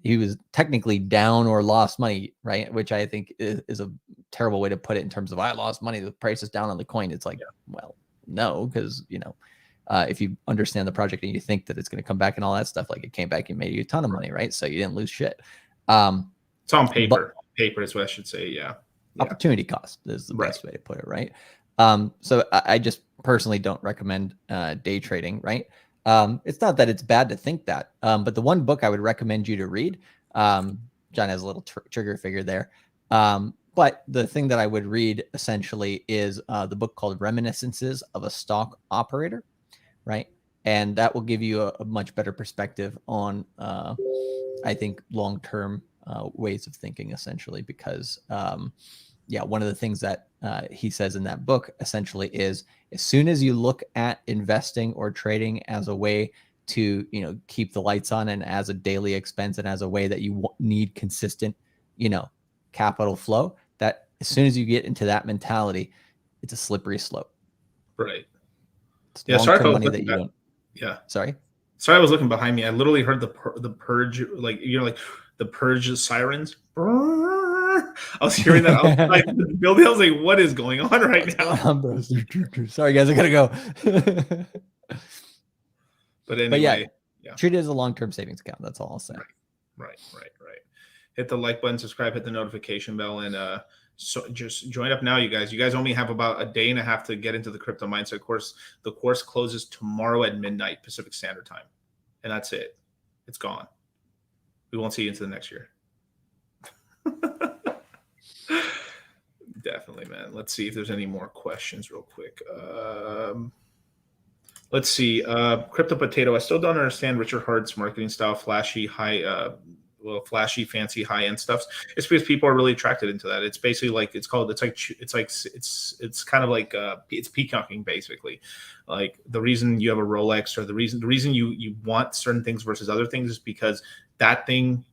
he was technically down or lost money, right? Which I think is a terrible way to put it in terms of I lost money, the price is down on the coin. It's like, well, no, because, if you understand the project and you think that it's going to come back and all that stuff, like it came back and made you a ton of money, right? So you didn't lose shit. It's on paper. Paper is what I should say. Yeah. Opportunity cost is the best way to put it, right? So I just personally don't recommend day trading, right? It's not that it's bad to think that, but the one book I would recommend you to read, John has a little trigger figure there, but the thing that I would read essentially is the book called Reminiscences of a Stock Operator, right? And that will give you a much better perspective on, I think, long-term ways of thinking, essentially, because one of the things that he says in that book essentially is, as soon as you look at investing or trading as a way to keep the lights on and as a daily expense and as a way that you need consistent capital flow, that as soon as you get into that mentality, it's a slippery slope, right? It's sorry, money that you don't. Sorry, I was looking behind me. I literally heard the purge, like the purge sirens. I was hearing that outside the building. I was like, what is going on right now? Sorry, guys, I gotta go. But anyway, treat it as a long-term savings account. That's all I'll say. Right. Hit the like button, subscribe, hit the notification bell, and so just join up now, you guys. You guys only have about a day and a half to get into the crypto mindset course. The course closes tomorrow at midnight Pacific Standard Time, and that's it. It's gone. We won't see you into the next year. Definitely, man. Let's see if there's any more questions real quick. Let's see. Crypto Potato. I still don't understand Richard Hart's marketing style, flashy, flashy, fancy, high-end stuff. It's because people are really attracted into that. It's basically like it's kind of like it's peacocking, basically. Like the reason you have a Rolex, or the reason you want certain things versus other things, is because that thing,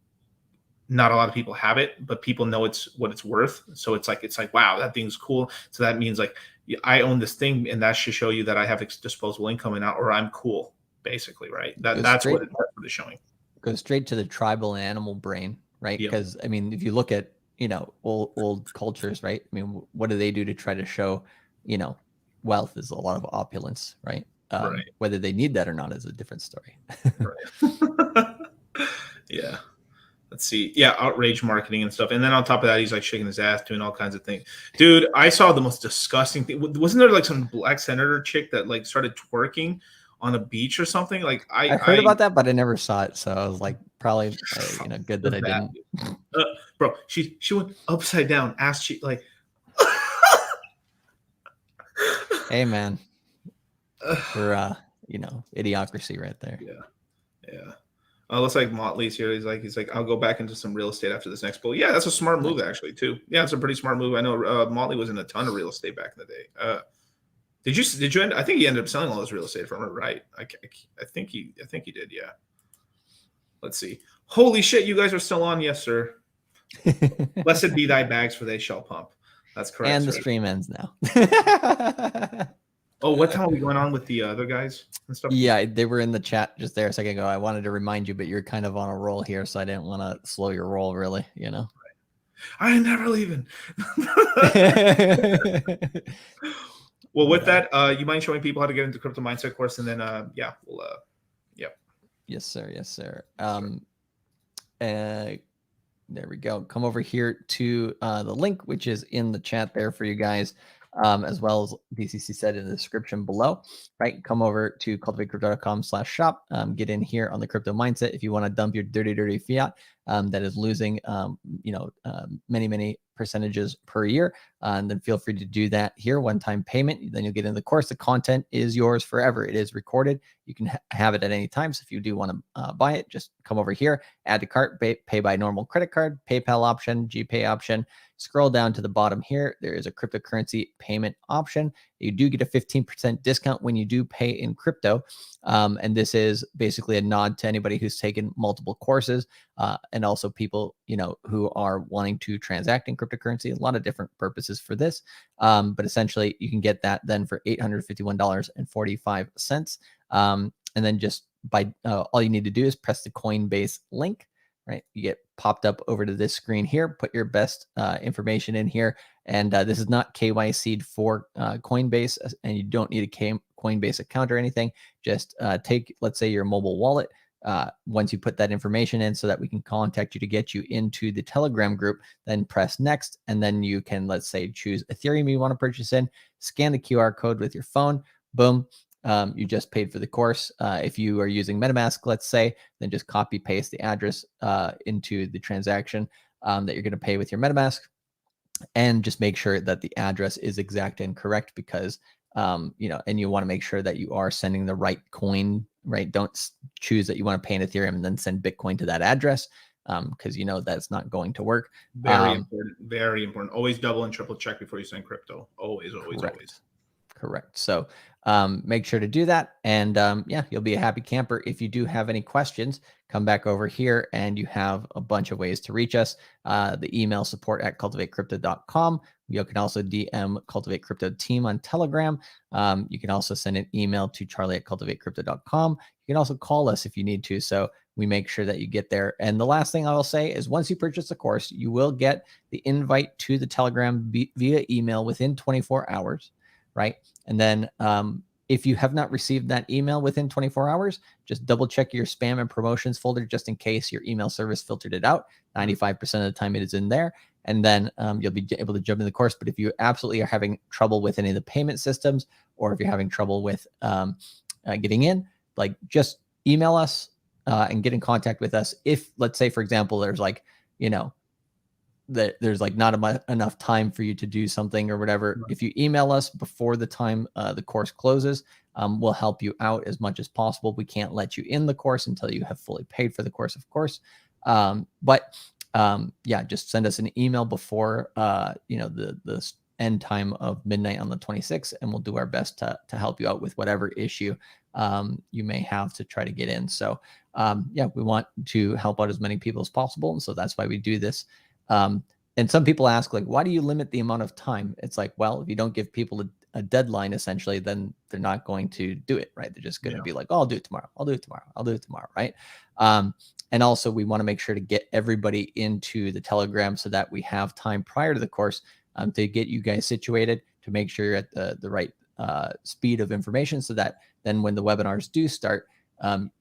not a lot of people have it, but people know what it's worth. So it's like, wow, that thing's cool. So that means like I own this thing, and that should show you that I have disposable income and or I'm cool, basically, right? That's what it's showing. Goes straight to the tribal and animal brain, right? Because I mean, if you look at old cultures, right? I mean, what do they do to try to show wealth is a lot of opulence, right? Right. Whether they need that or not is a different story. Right. Yeah. Let's see. Yeah, outrage marketing and stuff. And then on top of that, he's like shaking his ass, doing all kinds of things. Dude, I saw the most disgusting thing. Wasn't there like some black senator chick that like started twerking on a beach or something? Like I heard about that, but I never saw it. So I was like, probably good that I didn't. Bro, she went upside down, ass cheek, like. Hey man, for idiocracy right there. Yeah. Looks like Motley's here. He's like, I'll go back into some real estate after this next bull. Yeah, that's a smart move actually too. Yeah, it's a pretty smart move. I know Motley was in a ton of real estate back in the day. Did you end? I think he ended up selling all his real estate from her, right? I think he did. Yeah. Let's see. Holy shit, you guys are still on, yes, sir. Blessed be thy bags, for they shall pump. That's correct. And the stream ends now. Oh, what time are we going on with the other guys and stuff? Yeah, they were in the chat just there a second ago. I wanted to remind you, but you're kind of on a roll here, so I didn't want to slow your roll, really. I ain't never leaving. Well, with that, you mind showing people how to get into crypto mindset course, and then Yes, sir. There we go. Come over here to the link, which is in the chat there for you guys. As well as DCC said in the description below, right? Come over to cultivatecrypto.com/shop. Get in here on the crypto mindset if you want to dump your dirty fiat that is losing, many percentages per year. And then feel free to do that here, one-time payment. Then you'll get in the course. The content is yours forever. It is recorded. You can have it at any time. So if you do want to buy it, just come over here, add to cart, pay by normal credit card, PayPal option, GPay option. Scroll down to the bottom here. There is a cryptocurrency payment option. You do get a 15% discount when you do pay in crypto. And this is basically a nod to anybody who's taken multiple courses and also people, who are wanting to transact in cryptocurrency. A lot of different purposes for this. But essentially, you can get that then for $851.45. And then just by all you need to do is press the Coinbase link. Right, you get popped up over to this screen here. Put your best information in here, and this is not KYC'd for Coinbase, and you don't need a Coinbase account or anything. Just take, let's say, your mobile wallet. Once you put that information in, so that we can contact you to get you into the Telegram group, then press next, and then you can, let's say, choose Ethereum you want to purchase in. Scan the QR code with your phone. Boom. You just paid for the course. If you are using MetaMask, let's say, then just copy paste the address into the transaction that you're going to pay with your MetaMask, and just make sure that the address is exact and correct, because and you want to make sure that you are sending the right coin, right? Don't choose that you want to pay in Ethereum and then send Bitcoin to that address, because that's not going to work. Very important. Very important. Always double and triple check before you send crypto. Always. Correct. So make sure to do that. And you'll be a happy camper. If you do have any questions, come back over here, and you have a bunch of ways to reach us. The email support@cultivatecrypto.com. You can also DM Cultivate Crypto Team on Telegram. You can also send an email to charlie@cultivatecrypto.com. You can also call us if you need to. So we make sure that you get there. And the last thing I will say is, once you purchase the course, you will get the invite to the Telegram via email within 24 hours. Right. And then if you have not received that email within 24 hours, just double check your spam and promotions folder, just in case your email service filtered it out. 95% of the time it is in there. And then you'll be able to jump in the course. But if you absolutely are having trouble with any of the payment systems, or if you're having trouble with getting in, just email us and get in contact with us. If, let's say, for example, there's that there's not enough time for you to do something or whatever. Right. If you email us before the time the course closes, we'll help you out as much as possible. We can't let you in the course until you have fully paid for the course, of course. Just send us an email before the end time of midnight on the 26th, and we'll do our best to help you out with whatever issue you may have to try to get in. So we want to help out as many people as possible, and so that's why we do this. And some people ask, why do you limit the amount of time? It's well, if you don't give people a deadline, essentially, then they're not going to do it, right? They're just going to be like, oh, I'll do it tomorrow. I'll do it tomorrow. Right. And also, we want to make sure to get everybody into the Telegram, so that we have time prior to the course to get you guys situated, to make sure you're at the right speed of information, so that then when the webinars do start,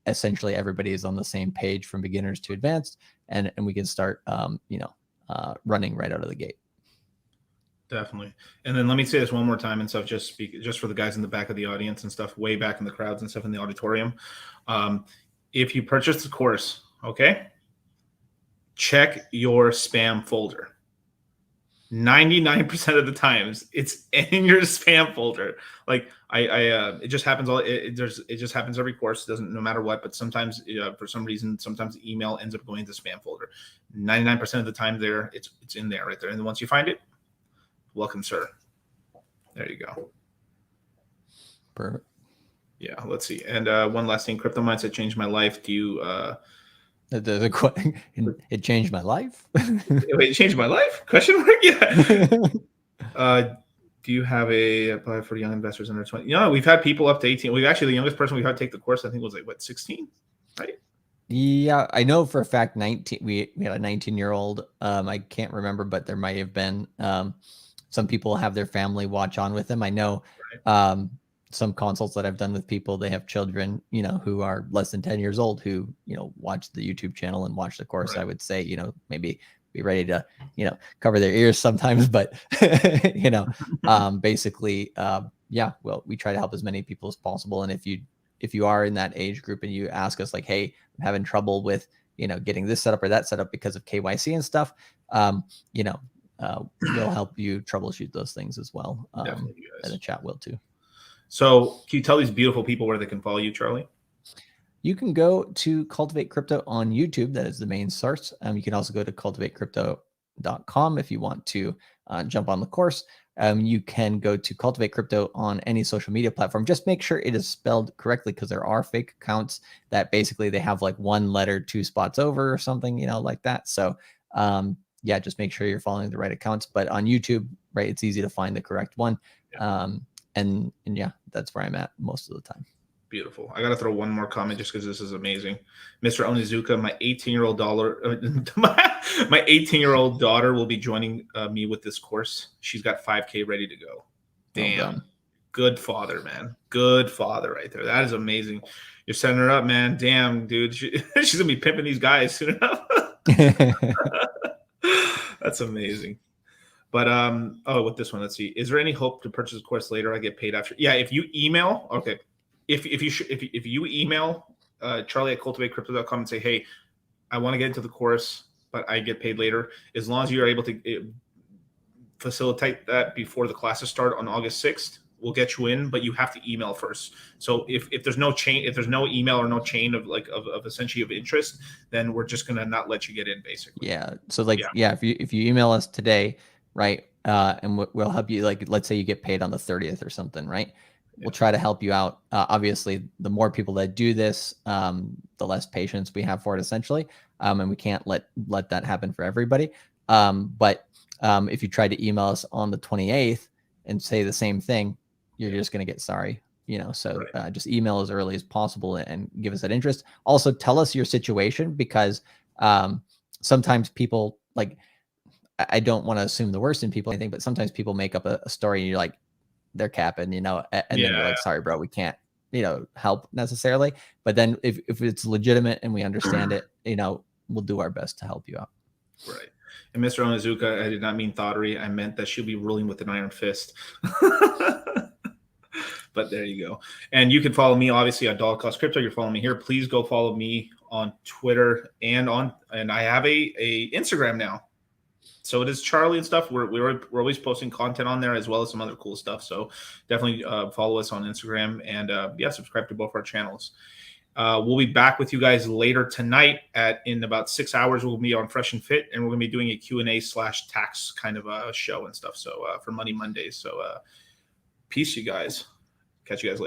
essentially everybody is on the same page from beginners to advanced, and we can start running right out of the gate. Definitely. And then let me say this one more time and stuff, just for the guys in the back of the audience and stuff, way back in the crowds and stuff in the auditorium. If you purchase the course, okay, check your spam folder. 99% of the times it's in your spam folder. Like it just happens it just happens every course. It doesn't, no matter what, but sometimes for some reason, sometimes the email ends up going to spam folder. 99% of the time there, it's in there right there. And then once you find it, welcome, sir. There you go. Perfect. Yeah, let's see. And one last thing, crypto mindset changed my life. Do you it changed my life? Wait, it changed my life? Question mark? Yeah. Do you have a apply for young investors under 20? No, we've had people up to 18. We've actually, the youngest person we've had take the course, I think, was like, what, 16? Right? Yeah, I know for a fact 19. We had a 19-year-old. I can't remember, but there might have been some people have their family watch on with them. I know some consults that I've done with people, they have children, who are less than 10 years old who, watch the YouTube channel and watch the course. Right. I would say, maybe be ready to, cover their ears sometimes, but, basically, yeah, well, we try to help as many people as possible. And if you are in that age group and you ask us like, hey, I'm having trouble with, getting this set up or that set up because of KYC and stuff, we'll help you troubleshoot those things as well. And the chat will too. So can you tell these beautiful people where they can follow you, Charlie? You can go to Cultivate Crypto on YouTube. That is the main source. You can also go to cultivatecrypto.com if you want to jump on the course. You can go to Cultivate Crypto on any social media platform. Just make sure it is spelled correctly, because there are fake accounts that basically they have like one letter 2 spots over or something, like that. So yeah, just make sure you're following the right accounts. But on YouTube, right, it's easy to find the correct one. Yeah. And yeah, that's where I'm at most of the time. Beautiful. I got to throw one more comment just because this is amazing. Mr. Onizuka, my 18-year-old my 18-year-old daughter will be joining me with this course. She's got 5K ready to go. Damn. Good father, man. Good father right there. That is amazing. You're setting her up, man. Damn, dude. She's going to be pimping these guys soon enough. That's amazing. But with this one, let's see. Is there any hope to purchase a course later? I get paid after. Yeah, if you email, okay. If you email Charlie at cultivatecrypto.com and say, hey, I want to get into the course, but I get paid later. As long as you are able to facilitate that before the classes start on August 6th, we'll get you in, but you have to email first. So if there's no chain, if there's no email or no chain of essentially of interest, then we're just gonna not let you get in, basically. Yeah. So if you email us today, right, and we'll help you. Like, let's say you get paid on the 30th or something, right? We'll try to help you out. Obviously, the more people that do this, the less patience we have for it, essentially. And we can't let that happen for everybody. But if you try to email us on the 28th and say the same thing, you're just going to get sorry. So just email as early as possible and give us that interest. Also, tell us your situation, because sometimes people, like, I don't want to assume the worst in people, I think, but sometimes people make up a story and you're like, they're capping, and then you're like, sorry, bro, we can't, help necessarily. But then if it's legitimate and we understand it, we'll do our best to help you out. Right. And Mr. Onizuka, I did not mean thoughterly. I meant that she'll be ruling with an iron fist. But there you go. And you can follow me, obviously, at Dollar Cost Crypto. You're following me here. Please go follow me on Twitter and I have a Instagram now. So it is Charlie and stuff. We're always posting content on there, as well as some other cool stuff. So definitely follow us on Instagram and subscribe to both our channels. We'll be back with you guys later tonight in about 6 hours. We'll be on Fresh and Fit, and we're going to be doing a Q&A/tax kind of a show and stuff. So for Money Mondays. So peace, you guys. Catch you guys later.